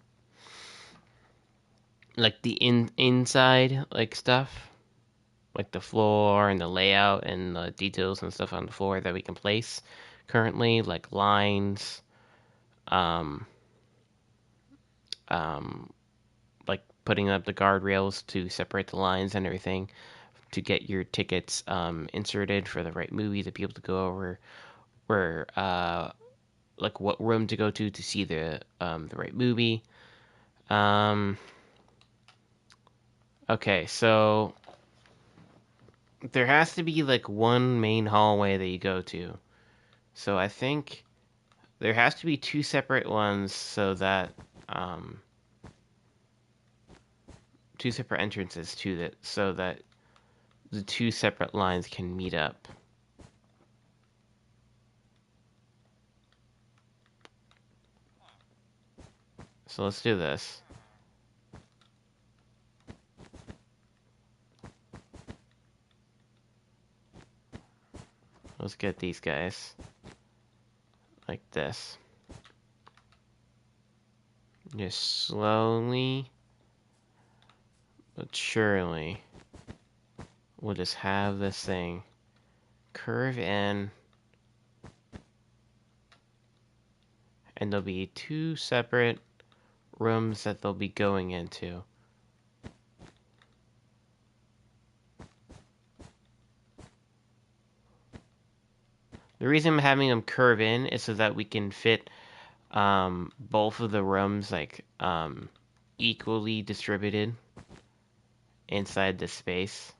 Like, the inside, like, stuff. Like, the floor and the layout and the details and stuff on the floor that we can place currently, like lines, um, um, like putting up the guardrails to separate the lines and everything to get your tickets inserted for the right movie to be able to go over where like what room to go to see the right movie. Um, okay, so there has to be like one main hallway that you go to. So I think there has to be 2 separate ones so that 2 separate entrances to that so that the 2 separate lines can meet up. So let's do this. Let's get these guys like this. Just slowly but surely we'll just have this thing curve in, and there'll be 2 separate rooms that they'll be going into. The reason I'm having them curve in is so that we can fit both of the rooms like equally distributed inside the space.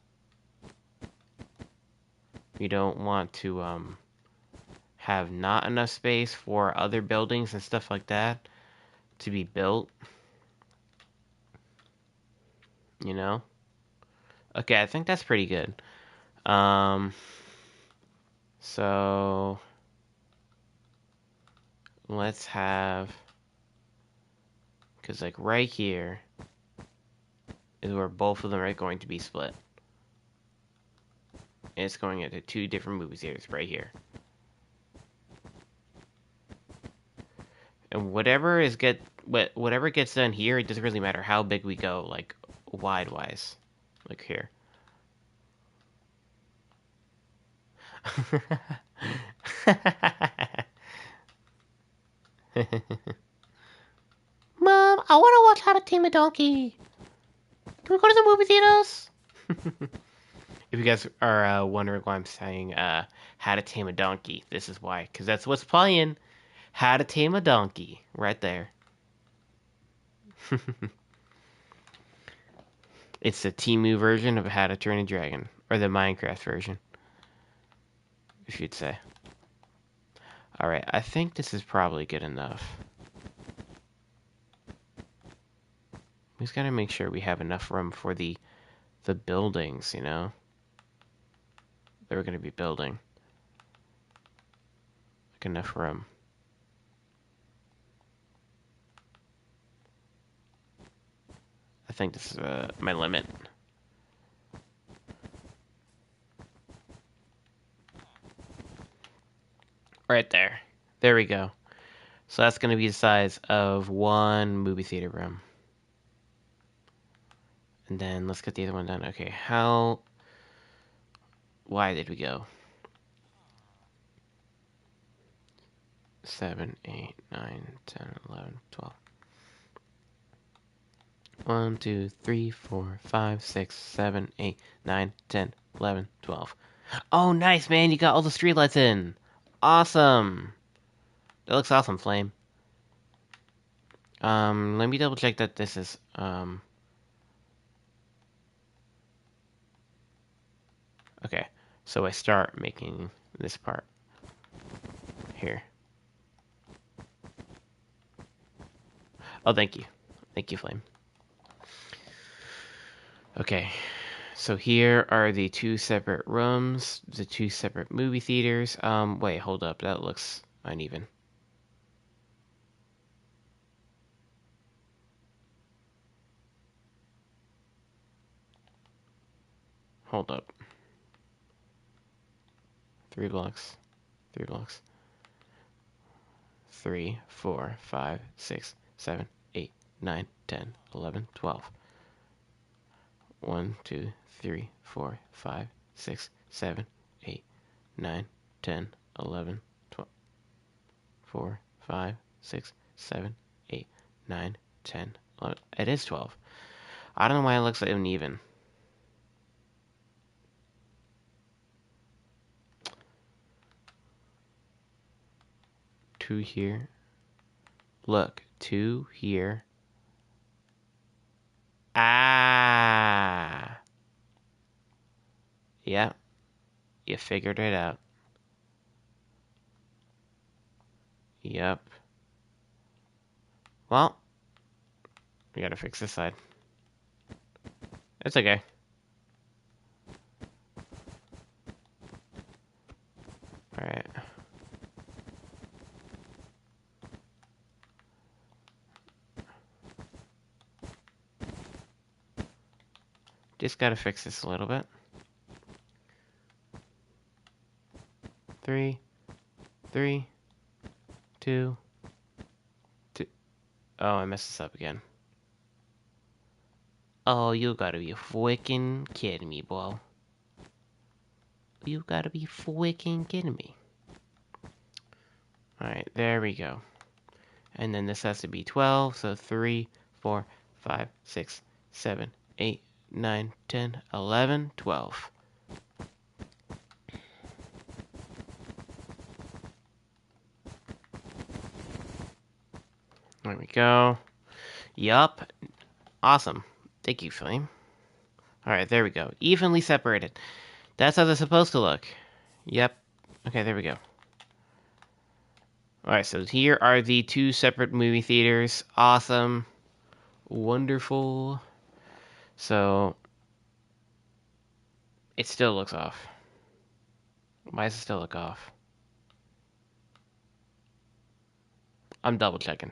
We don't want to have not enough space for other buildings and stuff like that to be built. You know? Okay, I think that's pretty good. So let's have, because like right here is where both of them are going to be split. And it's going into 2 different movie theaters right here. And whatever gets done here, it doesn't really matter how big we go, like wide-wise, like here. Mom, I want to watch How to Tame a Donkey. Can we go to the movie theaters? If you guys are wondering why I'm saying How to Tame a Donkey, this is why. Because that's what's playing. How to Tame a Donkey. Right there. It's the Temu version of How to Train a Dragon. Or the Minecraft version. If you'd say. Alright, I think this is probably good enough. We just gotta make sure we have enough room for the buildings, you know? That we're gonna be building. Like enough room. I think this is my limit. Right there. There we go. So that's going to be the size of 1 movie theater room. And then let's get the other one done. Okay, how wide did we go? 7, 8, 9, 10, 11, 12. 1, 2, 3, 4, 5, 6, 7, 8, 9, 10, 11, 12. Oh, nice, man. You got all the streetlights in. Awesome. That looks awesome, Flame. Let me double check that this is, okay. So I start making this part here. Oh, thank you. Thank you, Flame. Okay. So here are the two separate rooms, the two separate movie theaters. Wait, hold up. That looks uneven. Hold up. 3 blocks. 3 blocks. 3, 4, 5, 6, 7, 8, 9, 10, 11, 12. 1, 2, 3, 4, 5, 6, 7, 8, 9, 10, 11, 12. 4, 5, 6, 7, 8, 9, 10, 11. It is 12. I don't know why it looks uneven. Two here. Look, 2 here. Ah! Yep, you figured it out. Yep. Well, we gotta fix this side. It's okay. Alright. Just gotta fix this a little bit. 3, 3, 2, 2. Oh, I messed this up again. Oh, you gotta be freaking kidding me, boy. You gotta be freaking kidding me. Alright, there we go. And then this has to be 12, so 3, 4, 5, 6, 7, 8, 9, 10, 11, 12. There we go. Yup. Awesome. Thank you, Flame. Alright, there we go. Evenly separated. That's how they're supposed to look. Yep. Okay, there we go. Alright, so here are the two separate movie theaters. Awesome. Wonderful. So, it still looks off. Why does it still look off? I'm double checking.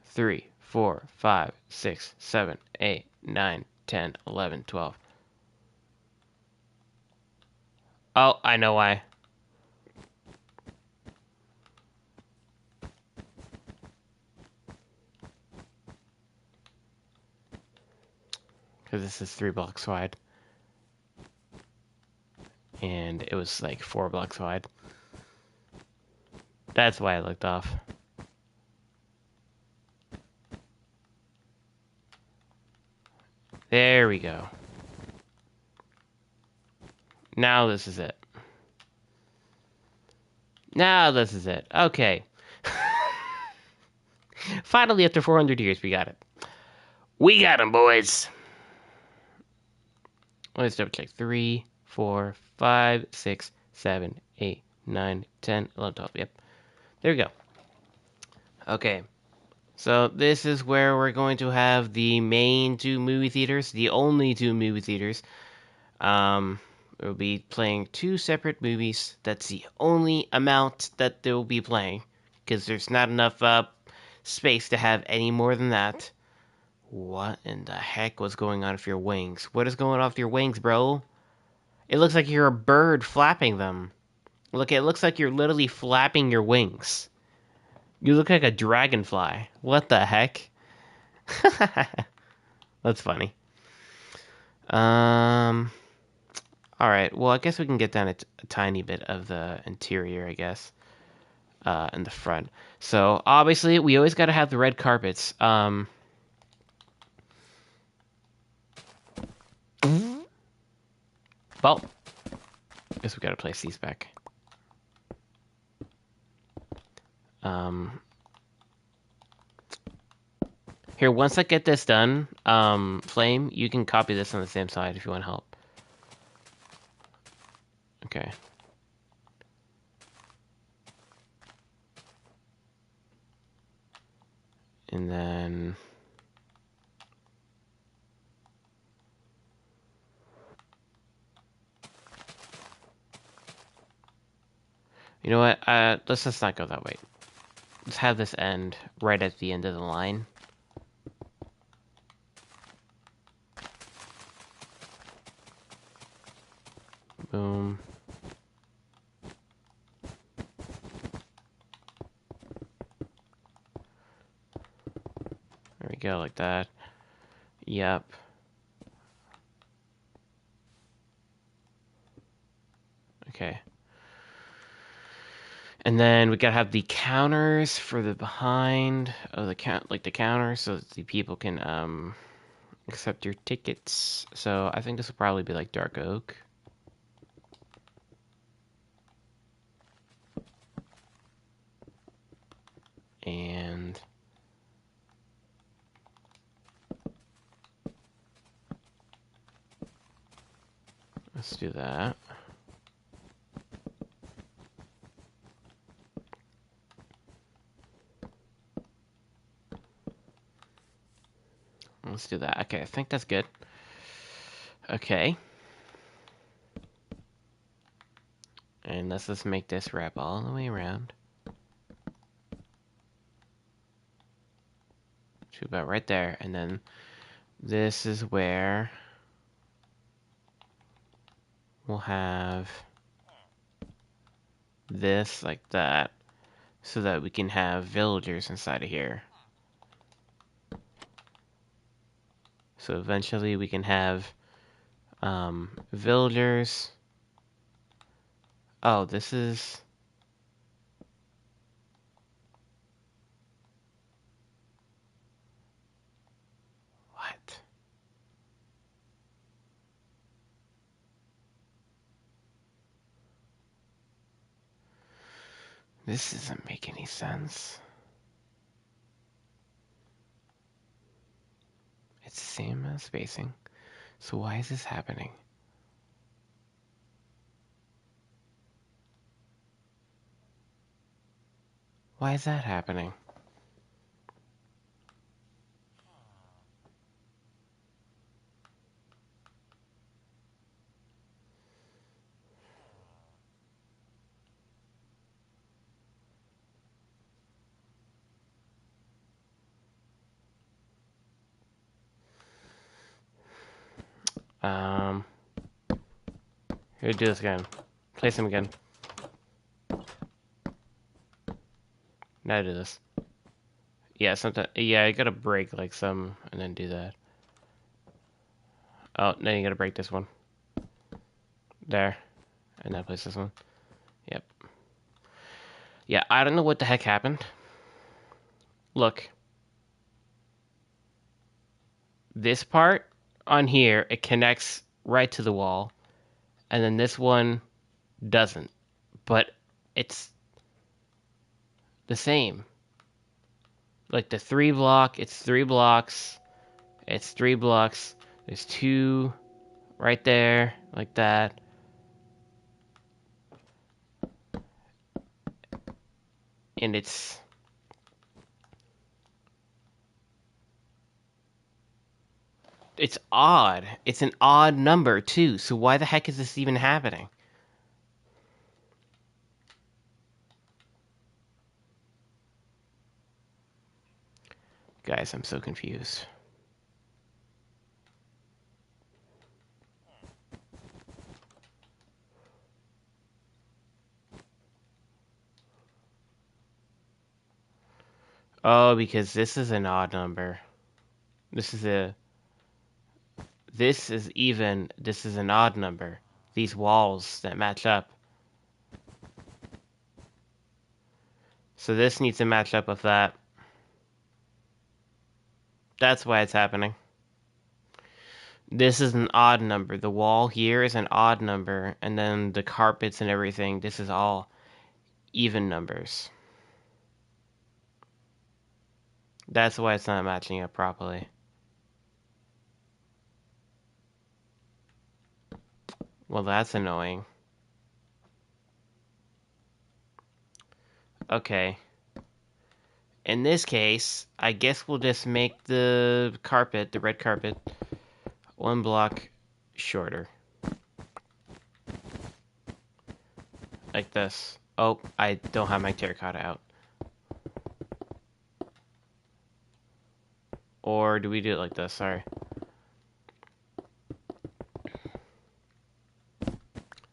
3, 4, 5, 6, 7, 8, 9, 10, 11, 12. Oh, I know why. Because this is 3 blocks wide. And it was like 4 blocks wide. That's why it looked off. There we go. Now this is it. Now this is it. Okay. Finally, after 400 years, we got it. We got him, boys. Let's double check. 3, 4, 5, 6, 7, 8, 9, 10, 11, 12. Yep. There we go. Okay. So this is where we're going to have the main 2 movie theaters, the only 2 movie theaters. We'll be playing 2 separate movies. That's the only amount that they'll be playing, because there's not enough space to have any more than that. What in the heck was going on with your wings? What is going on with your wings, bro? It looks like you're a bird flapping them. Look, it looks like you're literally flapping your wings. You look like a dragonfly. What the heck? That's funny. Alright, well, I guess we can get down a tiny bit of the interior, I guess. In the front. So, obviously, we always gotta have the red carpets. Well, guess we gotta place these back. Here, once I get this done, Flame, you can copy this on the same side if you want help. Okay. And then... You know what? Let's just not go that way. Let's have this end right at the end of the line. Boom. There we go, like that. Yep. Okay. And then we gotta have the counters for the behind of the like the counter, so that the people can accept your tickets. So I think this will probably be like dark oak. And let's do that. Let's do that. Okay, I think that's good. Okay. And let's just make this wrap all the way around. To about right there. And then this is where we'll have this like that, so that we can have villagers inside of here. So eventually we can have villagers. Oh, this is... What? This doesn't make any sense. It's the same amount of spacing. So why is this happening? Why is that happening? Um, Here, do this again. Place him again. Now do this. Yeah, sometimes. Yeah, you gotta break like some, and then do that. Oh, now you gotta break this one. There, and then place this one. Yep. Yeah, I don't know what the heck happened. Look. This part on here, it connects right to the wall, and then this one doesn't. But it's the same. Like the 3 block, it's 3 blocks. It's 3 blocks. There's 2 right there, like that. And it's odd. It's an odd number too. So why the heck is this even happening? Guys, I'm so confused. Oh, because this is an odd number. This is even. This is an odd number. These walls that match up. So this needs to match up with that. That's why it's happening. This is an odd number. The wall here is an odd number, and then the carpets and everything, this is all even numbers. That's why it's not matching up properly. Well, that's annoying. Okay. In this case, I guess we'll just make the carpet, the red carpet, 1 block shorter. Like this. Oh, I don't have my terracotta out. Or do we do it like this? Sorry.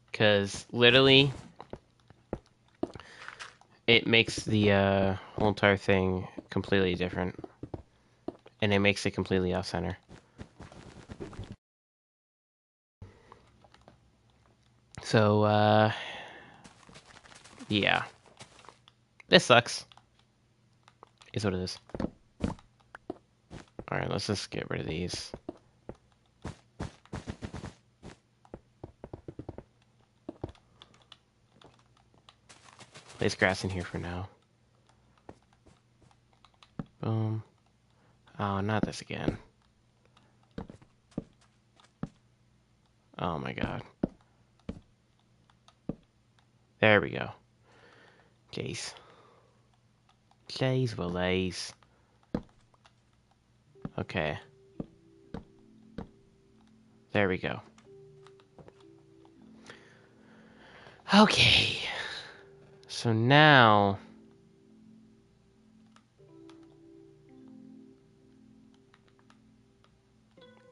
Because literally, it makes the whole entire thing completely different. And it makes it completely off-center. So, yeah. This sucks. Is what it is. Alright, let's just get rid of these. Place grass in here for now. Boom. Oh, not this again. Oh my god. There we go. Jeez. Jeez Louise. Okay. There we go. Okay. So now...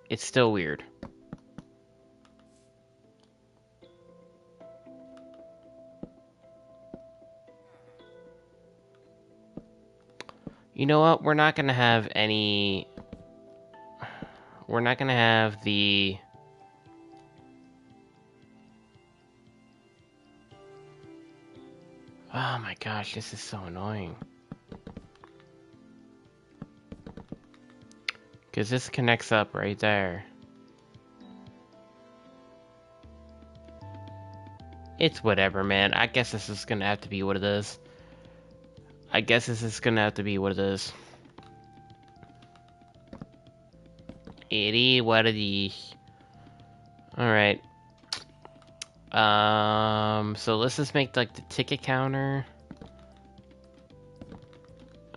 it's still weird. You know what? We're not gonna have any... we're not gonna have the... oh my gosh, this is so annoying. Because this connects up right there. It's whatever, man. I guess this is gonna have to be what it is. I guess this is gonna have to be what it is. It is what it is. Alright. So let's just make like the ticket counter.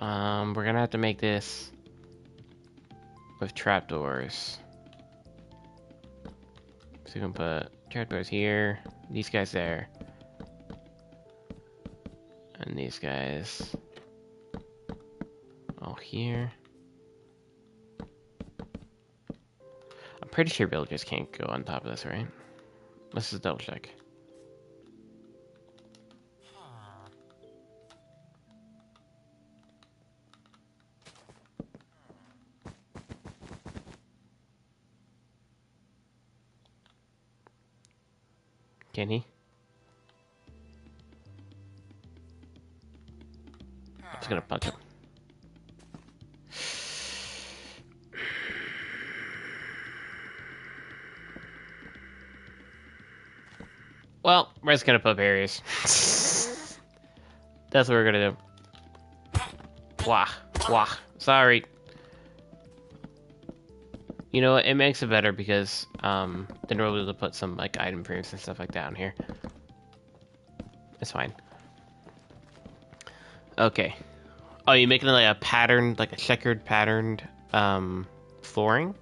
We're gonna have to make this with trapdoors. So we can put trapdoors here, these guys there, and these guys all here. I'm pretty sure villagers can't go on top of this, right? Let's just double check. Can he? I'm just gonna punch him. Well, we're just gonna put barriers. That's what we're gonna do. Wah, wah. Sorry. You know what? It makes it better because then we're able to put some like item frames and stuff like that on here. It's fine. Okay. Oh, you're making like a patterned, like a checkered patterned flooring?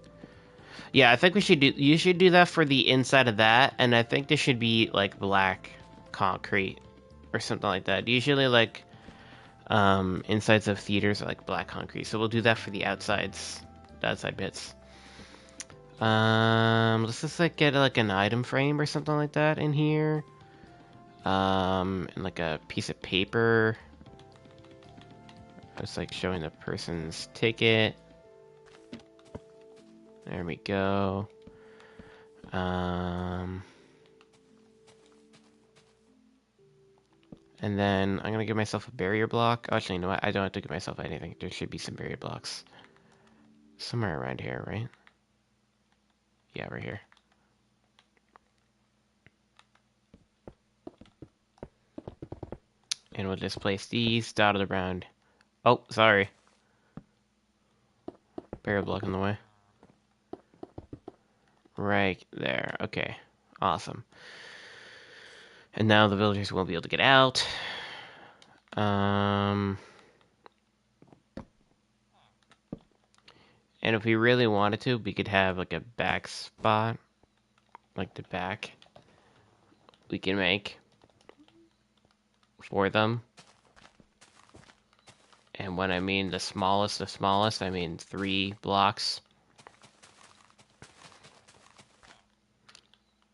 Yeah, I think we should do. You should do that for the inside of that, and I think this should be like black concrete or something like that. Usually, like insides of theaters are like black concrete, so we'll do that for the outsides, the outside bits. Let's just like get like an item frame or something like that in here. And like a piece of paper. Just like showing the person's ticket. There we go. And then I'm gonna give myself a barrier block. Actually, you know what? I don't have to give myself anything. There should be some barrier blocks somewhere around here, right? Yeah, right here. And we'll just place these dotted around. Oh, sorry. Barrier block in the way. Right there. Okay. Awesome. And now the villagers won't be able to get out. And if we really wanted to, we could have like a back spot, like the back, we can make for them. And when I mean the smallest, I mean 3 blocks.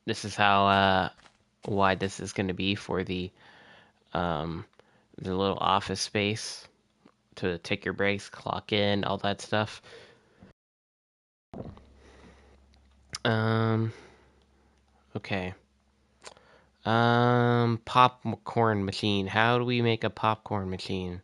This is how wide this is going to be for the little office space to take your breaks, clock in, all that stuff. Okay. Popcorn machine. How do we make a popcorn machine?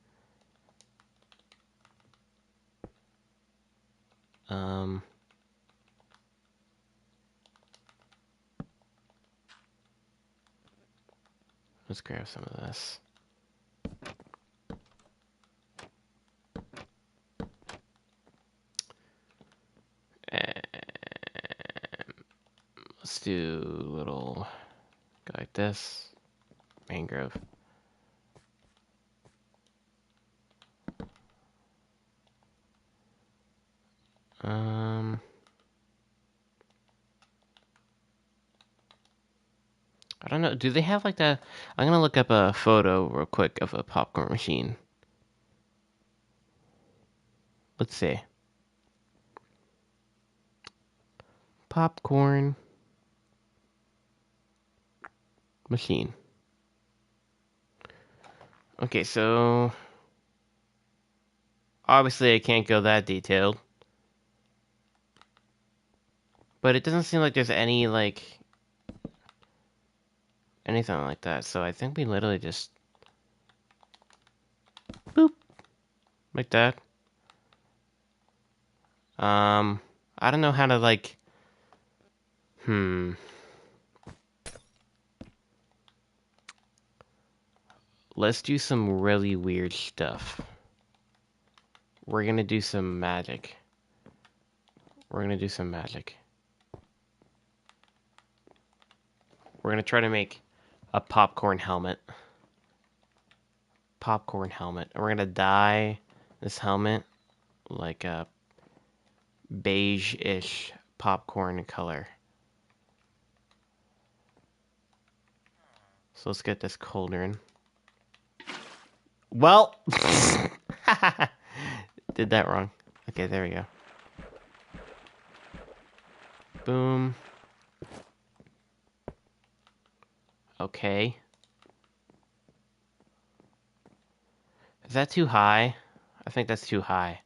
Let's grab some of this. And let's do a little go like this. Mangrove. I don't know. Do they have like that? I'm gonna look up a photo real quick of a popcorn machine. Let's see. Popcorn machine. Okay, so obviously I can't go that detailed. But it doesn't seem like there's any like anything like that. So I think we literally just boop like that. I don't know how to like Let's do some really weird stuff. We're gonna do some magic. We're gonna do some magic. We're gonna try to make a popcorn helmet. Popcorn helmet. And we're gonna dye this helmet like a beige-ish popcorn color. So let's get this cauldron. Well, did that wrong. Okay, there we go. Boom. Okay. Is that too high? I think that's too high.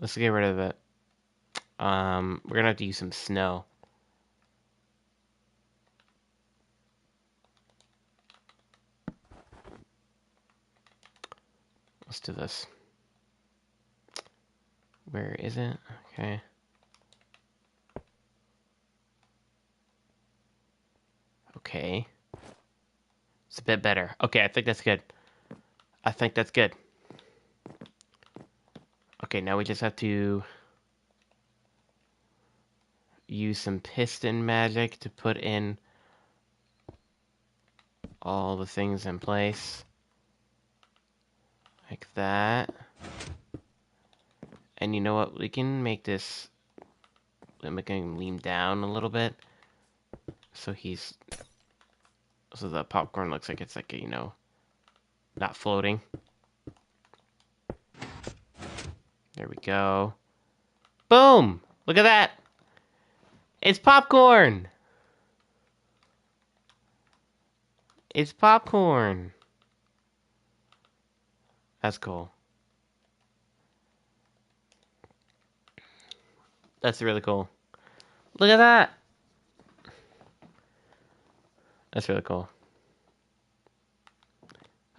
Let's get rid of it. We're gonna have to use some snow. Let's do this. Where is it? Okay. Okay. It's a bit better. Okay, I think that's good. I think that's good. Okay, now we just have to use some piston magic to put in all the things in place. Like that. And you know what? We can make this... I'm making him lean down a little bit. So he's... So the popcorn looks like it's like, you know, not floating. There we go. Boom! Look at that! It's popcorn! It's popcorn! That's cool. That's really cool. Look at that! That's really cool.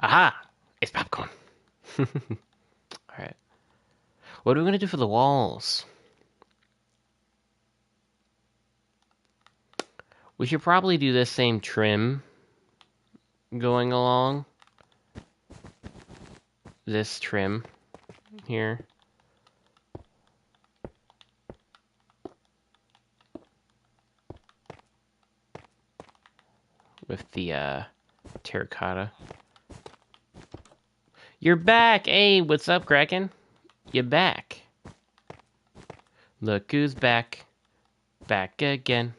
Aha! It's popcorn. Alright. What are we going to do for the walls? We should probably do this same trim going along. This trim here. with the terracotta. You're back! Hey, what's up, Kraken? You're back. Look who's back. Back again.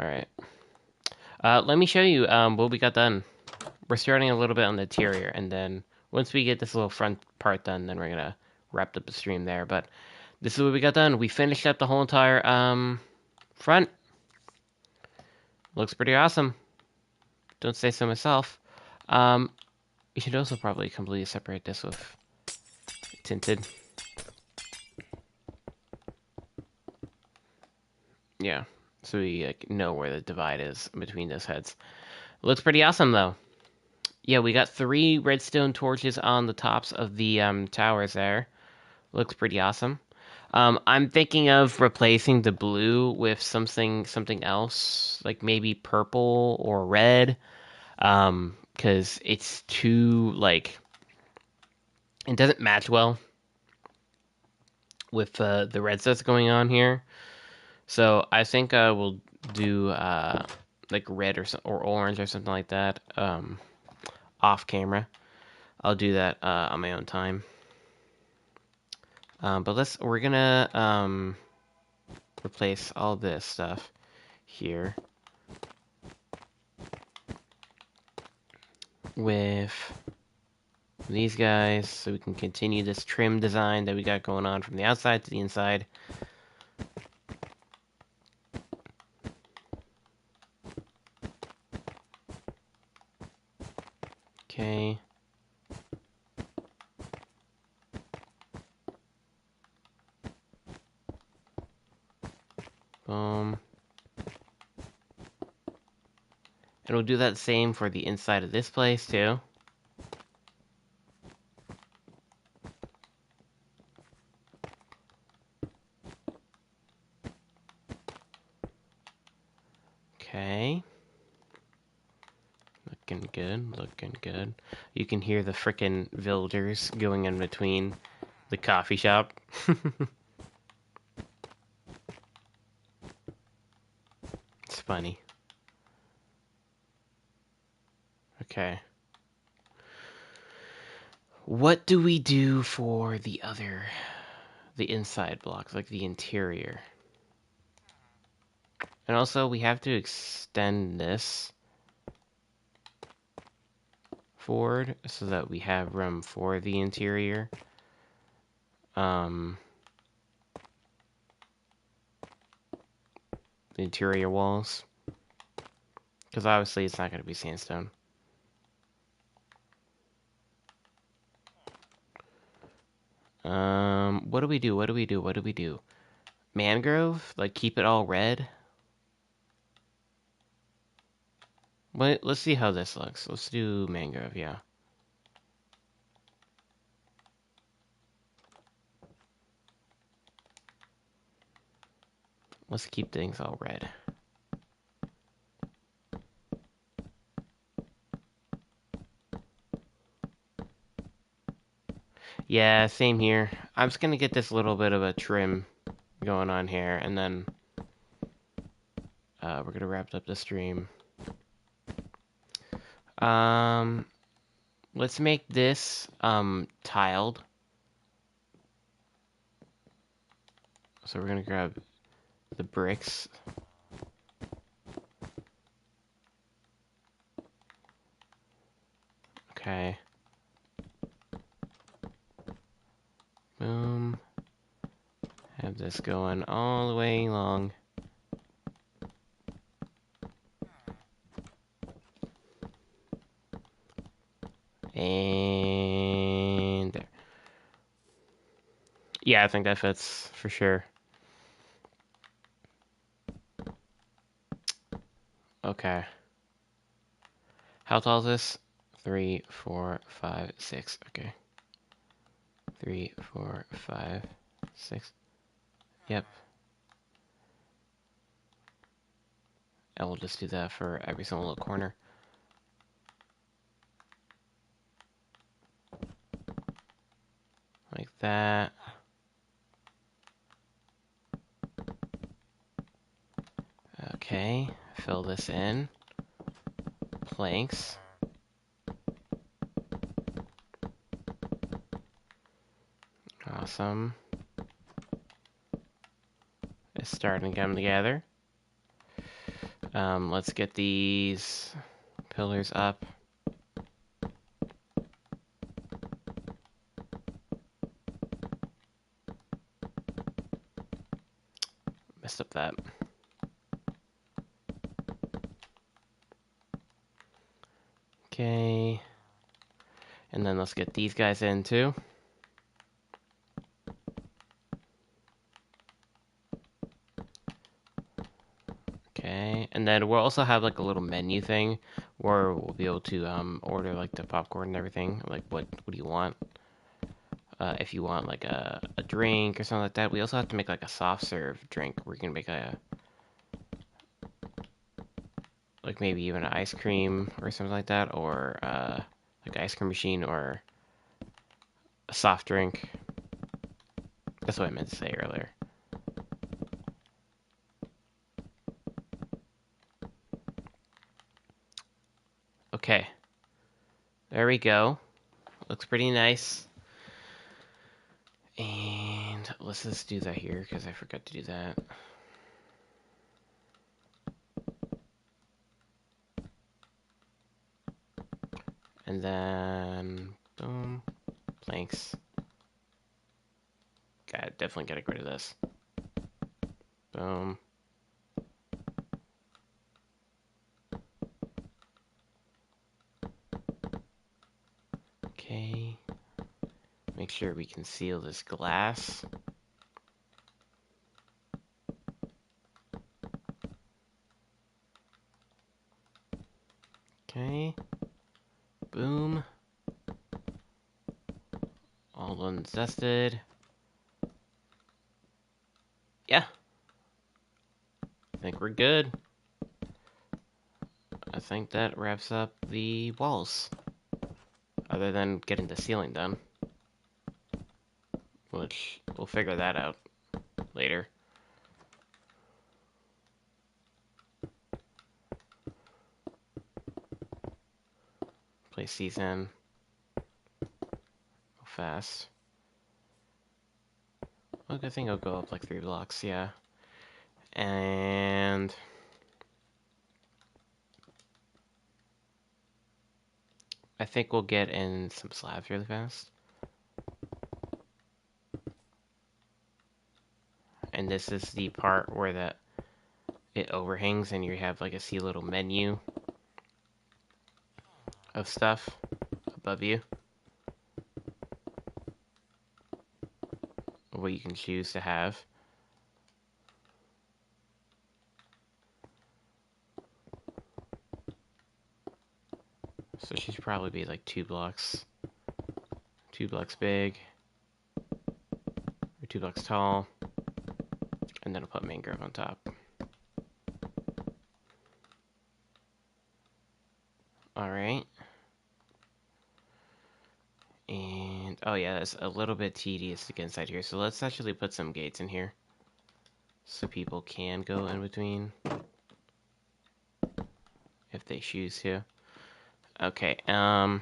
Alright. Let me show you what we got done. We're starting a little bit on the interior, and then once we get this little front part done, then we're gonna wrap up the stream there. But this is what we got done. We finished up the whole entire front. Looks pretty awesome. Don't say so myself. You should also probably completely separate this with tinted. Yeah, so we know where the divide is between those heads. Looks pretty awesome though. Yeah, we got 3 redstone torches on the tops of the towers there. Looks pretty awesome. I'm thinking of replacing the blue with something else, like maybe purple or red, because it's too like it doesn't match well with the red stuff going on here. So I think we'll do like red or orange or something like that off camera. I'll do that on my own time. But we're gonna replace all this stuff here with these guys so we can continue this trim design that we got going on from the outside to the inside. Okay. Boom. And we'll do that same for the inside of this place too. Okay. Looking good, looking good. You can hear the frickin' villagers going in between the coffee shop. It's funny. Okay. What do we do for the inside blocks, like the interior? And also, we have to extend this forward so that we have room for the interior. The interior walls. Because obviously it's not going to be sandstone. What do we do? What do we do? What do we do? Mangrove? Like, keep it all red? Let's see how this looks. Let's do mangrove, yeah. Let's keep things all red. Yeah, same here. I'm just gonna get this little bit of a trim going on here, and then we're gonna wrap up the stream. Let's make this tiled. So we're gonna grab the bricks. Okay. Boom. Have this going all the way along. And there. Yeah, I think that fits for sure. Okay. How tall is this? 3, 4, 5, 6. Okay. 3, 4, 5, 6. Yep. And we'll just do that for every single little corner. Like that. Okay, fill this in. Planks. Awesome. It's starting to come together. Let's get these pillars up. Messed up that. Okay. And then let's get these guys in too. Okay, and then we'll also have like a little menu thing where we'll be able to order like the popcorn and everything. Like what do you want? If you want like a drink or something like that. We also have to make like a soft serve drink. We're gonna make a like maybe even an ice cream or something like that, or like an ice cream machine or a soft drink. That's what I meant to say earlier. Okay, there we go. Looks pretty nice. And let's just do that here because I forgot to do that. And then, boom, planks. Definitely gotta get rid of this. Boom. Okay. Make sure we can seal this glass. Okay. Boom. All unzested. Yeah. I think we're good. I think that wraps up the walls. Other than getting the ceiling done. Which, we'll figure that out later. Place these in. Go fast. Well, good thing I'll go up like 3 blocks, yeah. And I think we'll get in some slabs really fast. And this is the part where it overhangs and you have like a see little menu of stuff above you. What you can choose to have. So she should probably be like 2 blocks. 2 blocks big. Or 2 blocks tall. And then I'll put mangrove on top. Alright. And, oh yeah, that's a little bit tedious to get inside here. So let's actually put some gates in here. So people can go in between. If they choose to. Okay, and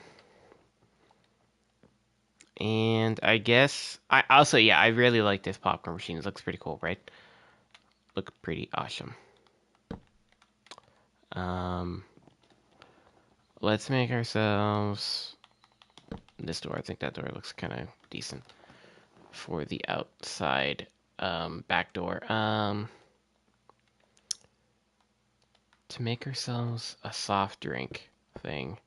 I guess, I really like this popcorn machine. It looks pretty cool, right? Look pretty awesome. Let's make ourselves this door. I think that door looks kind of decent for the outside back door. To make ourselves a soft drink thing.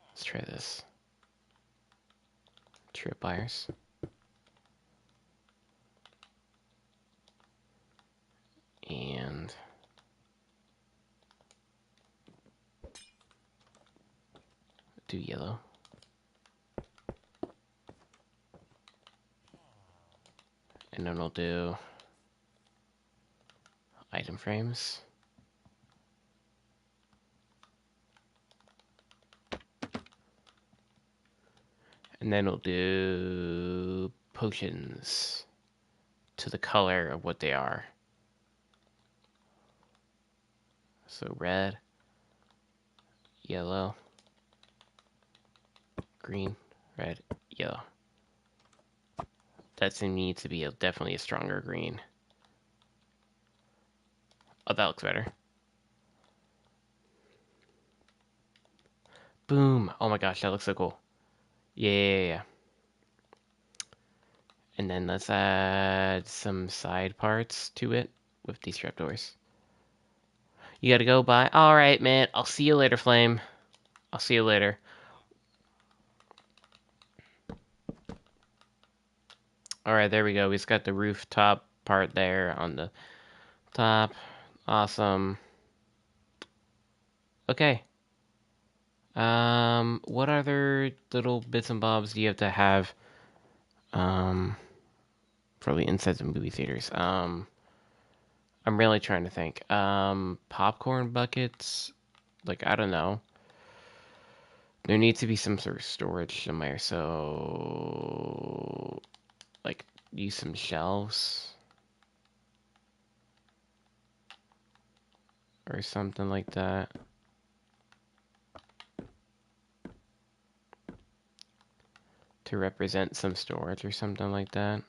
Let's try this. Tripwires. And do yellow. And then we'll do item frames. And then we'll do potions to the color of what they are. So red, yellow, green, red, yellow. That's going to need to be definitely a stronger green. Oh, that looks better. Boom. Oh my gosh, that looks so cool. Yeah. And then let's add some side parts to it with these trapdoors. You gotta go, bye. Alright, man. I'll see you later, Flame. I'll see you later. Alright, there we go. We just got the rooftop part there on the top. Awesome. Okay. What other little bits and bobs do you have to have, for the insides of movie theaters? I'm really trying to think. Popcorn buckets? Like, I don't know. There needs to be some sort of storage somewhere, so... Like, use some shelves? Or something like that. To represent some storage or something like that.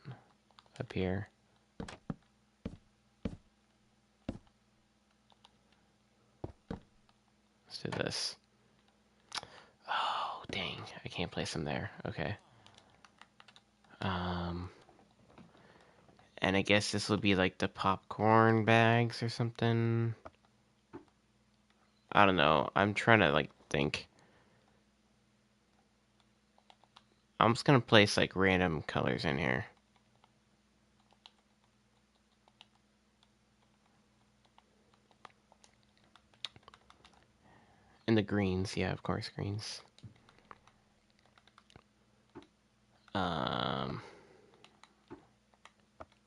Up here. Let's do this. Oh, dang. I can't place them there. Okay. And I guess this will be like the popcorn bags or something. I don't know. I'm trying to like think. I'm just gonna place like random colors in here. And the greens, yeah, of course, greens.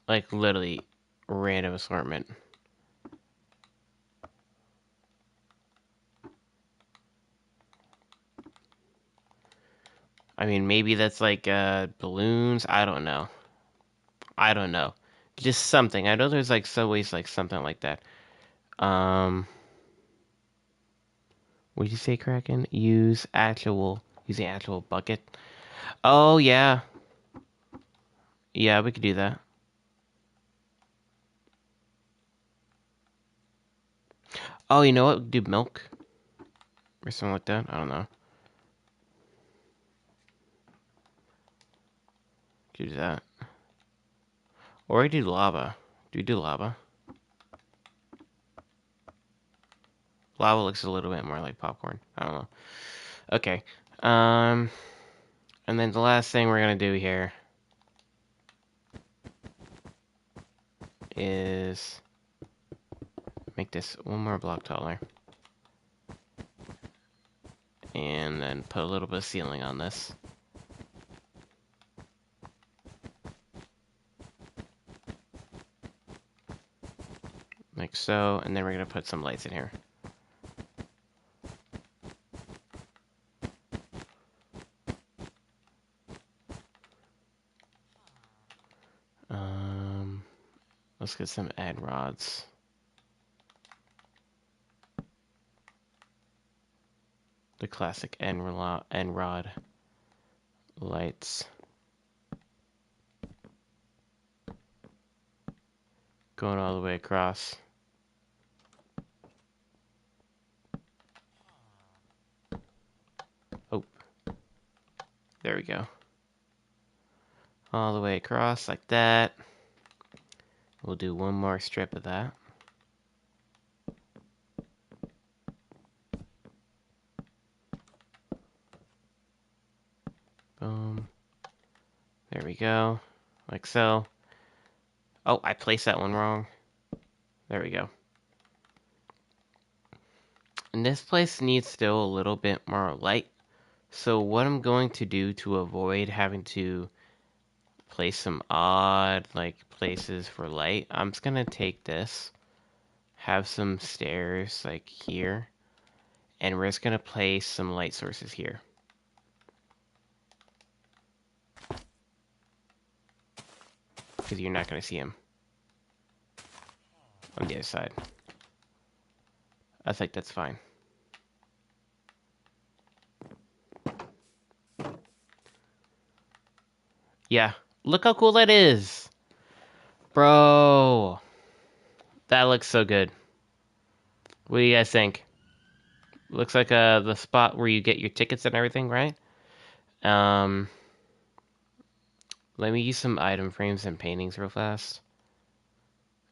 Like literally random assortment. I mean, maybe that's like balloons. I don't know. I don't know. Just something. I know there's like always like something like that. What did you say, Kraken? Use the actual bucket. Oh yeah, yeah, we could do that. Oh, you know what? Do milk or something like that. I don't know. Do that. Or I do lava. Do we do lava? Lava looks a little bit more like popcorn. I don't know. Okay. And then the last thing we're gonna do here is make this one more block taller. And then put a little bit of ceiling on this. Like so, and then we're gonna put some lights in here. Let's get some end rods. The classic end rod lights. Going all the way across. Oh, there we go. All the way across like that. We'll do one more strip of that. Boom. There we go. Like so. Oh, I placed that one wrong. There we go. And this place needs still a little bit more light. So what I'm going to do to avoid having to place some odd like places for light, I'm just gonna take this, have some stairs like here, and we're just gonna place some light sources here. because you're not going to see him on the other side. I think that's fine. Yeah, look how cool that is. Bro, that looks so good. What do you guys think? Looks like the spot where you get your tickets and everything, right? Um, Let me use some item frames and paintings real fast.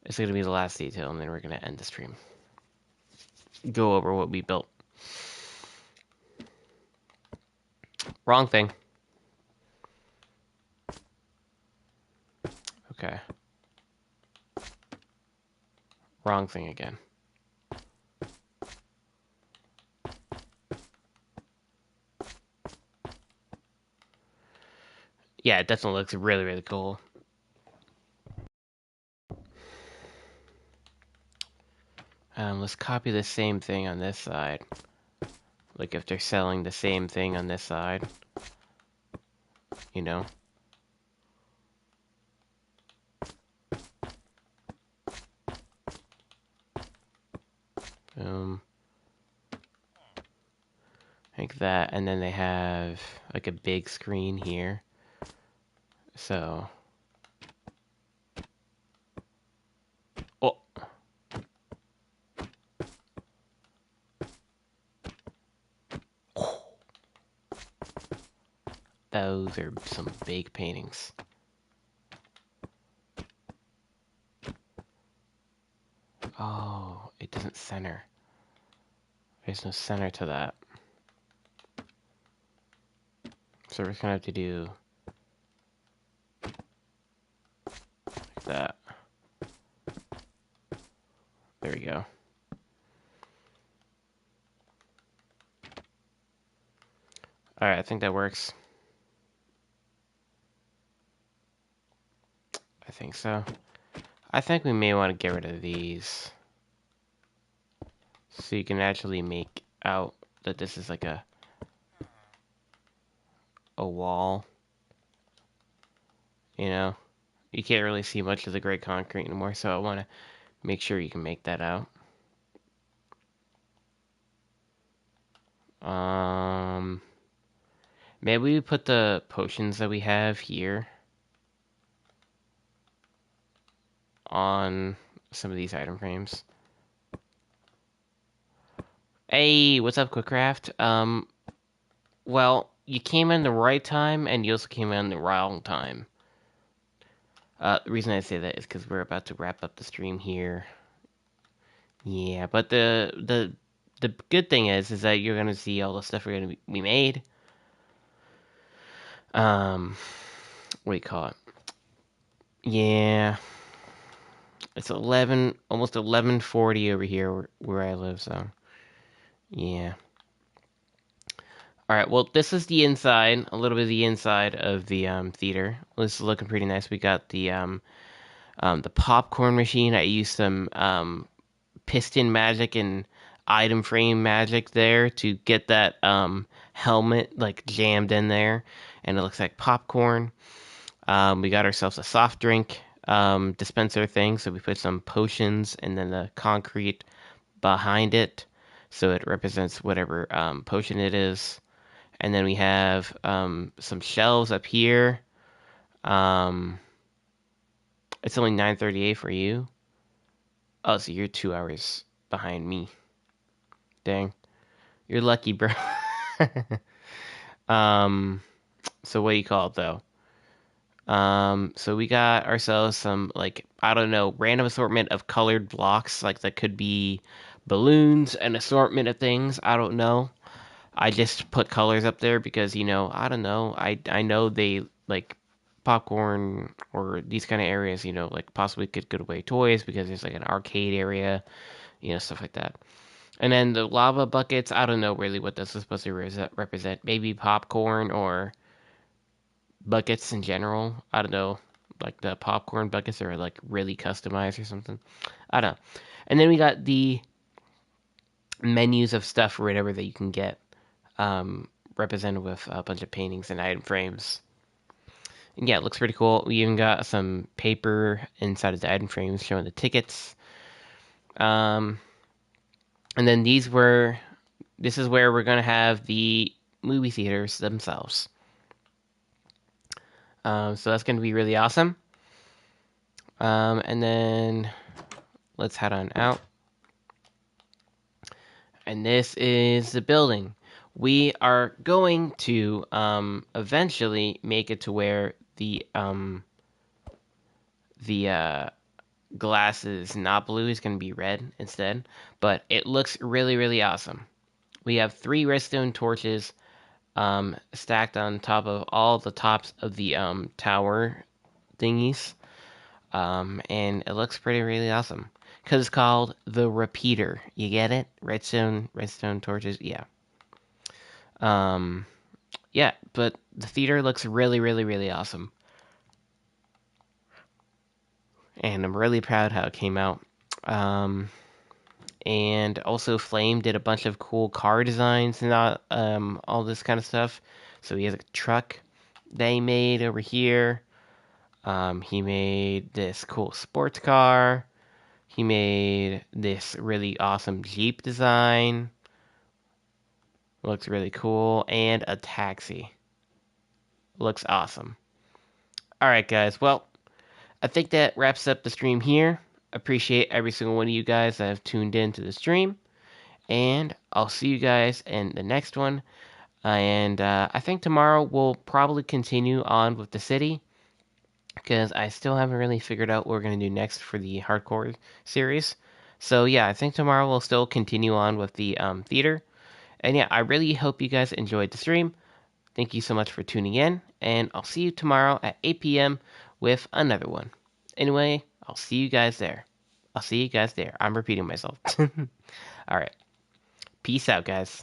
It's gonna be the last detail, and then we're gonna end the stream. Go over what we built. Wrong thing. Okay. Wrong thing again. Yeah, it definitely looks really, really cool. Let's copy the same thing on this side. Like if they're selling the same thing on this side. You know? Um, like that, and then they have like a big screen here. So... Oh! Those are some big paintings. Oh, it doesn't center. There's no center to that. So we're just gonna have to do like that. There we go. Alright, I think that works. I think so. I think we may want to get rid of these. So you can actually make out that this is like a wall. You know? You can't really see much of the gray concrete anymore, so I want to make sure you can make that out. Maybe we put the potions that we have here on some of these item frames. Hey, what's up, Quickcraft? Well, you came in the right time, and you also came in the wrong time. The reason I say that is because we're about to wrap up the stream here. Yeah, but the good thing is that you're gonna see all the stuff we made. What do you call it? Yeah, it's 11, almost 11:40 over here where I live. So, yeah. All right. Well, this is the inside, a little bit of the inside of the theater. This is looking pretty nice. We got the popcorn machine. I used some piston magic and item frame magic there to get that helmet like jammed in there, and it looks like popcorn. We got ourselves a soft drink dispenser thing, so we put some potions and then the concrete behind it, so it represents whatever potion it is. And then we have some shelves up here. Um, it's only 9:38 for you. Oh, so you're 2 hours behind me. Dang. You're lucky, bro. um, so what do you call it though? So we got ourselves some like I don't know, random assortment of colored blocks, like that could be balloons, an assortment of things. I don't know. I just put colors up there because I don't know. I know they like popcorn or these kind of areas, like possibly could give away toys because there's like an arcade area, stuff like that. And then the lava buckets, I don't know really what this is supposed to represent. Maybe popcorn or buckets in general. I don't know. Like the popcorn buckets are like really customized or something. I don't know. And then we got the menus of stuff or whatever that you can get, represented with a bunch of paintings and item frames. And yeah, it looks pretty cool. We even got some paper inside of the item frames showing the tickets. And then this is where we're gonna have the movie theaters themselves. So that's gonna be really awesome. And then let's head on out. And this is the building. We are going to eventually make it to where the glass is not blue, is going to be red instead. But it looks really, really awesome. We have 3 redstone torches stacked on top of all the tops of the tower thingies. And it looks pretty really awesome. Because it's called the repeater. You get it? Redstone torches. Yeah. Um, yeah, but the theater looks really, really, really awesome. And I'm really proud how it came out. And also Flame did a bunch of cool car designs and all this kind of stuff. So he has a truck they made over here. He made this cool sports car. He made this really awesome Jeep design. Looks really cool. And a taxi. Looks awesome. Alright, guys. Well, I think that wraps up the stream here. Appreciate every single one of you guys that have tuned in to the stream. And I'll see you guys in the next one. And I think tomorrow we'll probably continue on with the city. Because I still haven't really figured out what we're going to do next for the hardcore series. So yeah, I think tomorrow we'll still continue on with the theater. And yeah, I really hope you guys enjoyed the stream. Thank you so much for tuning in, and I'll see you tomorrow at 8 p.m. with another one. Anyway, I'll see you guys there. I'll see you guys there. I'm repeating myself. All right. Peace out, guys.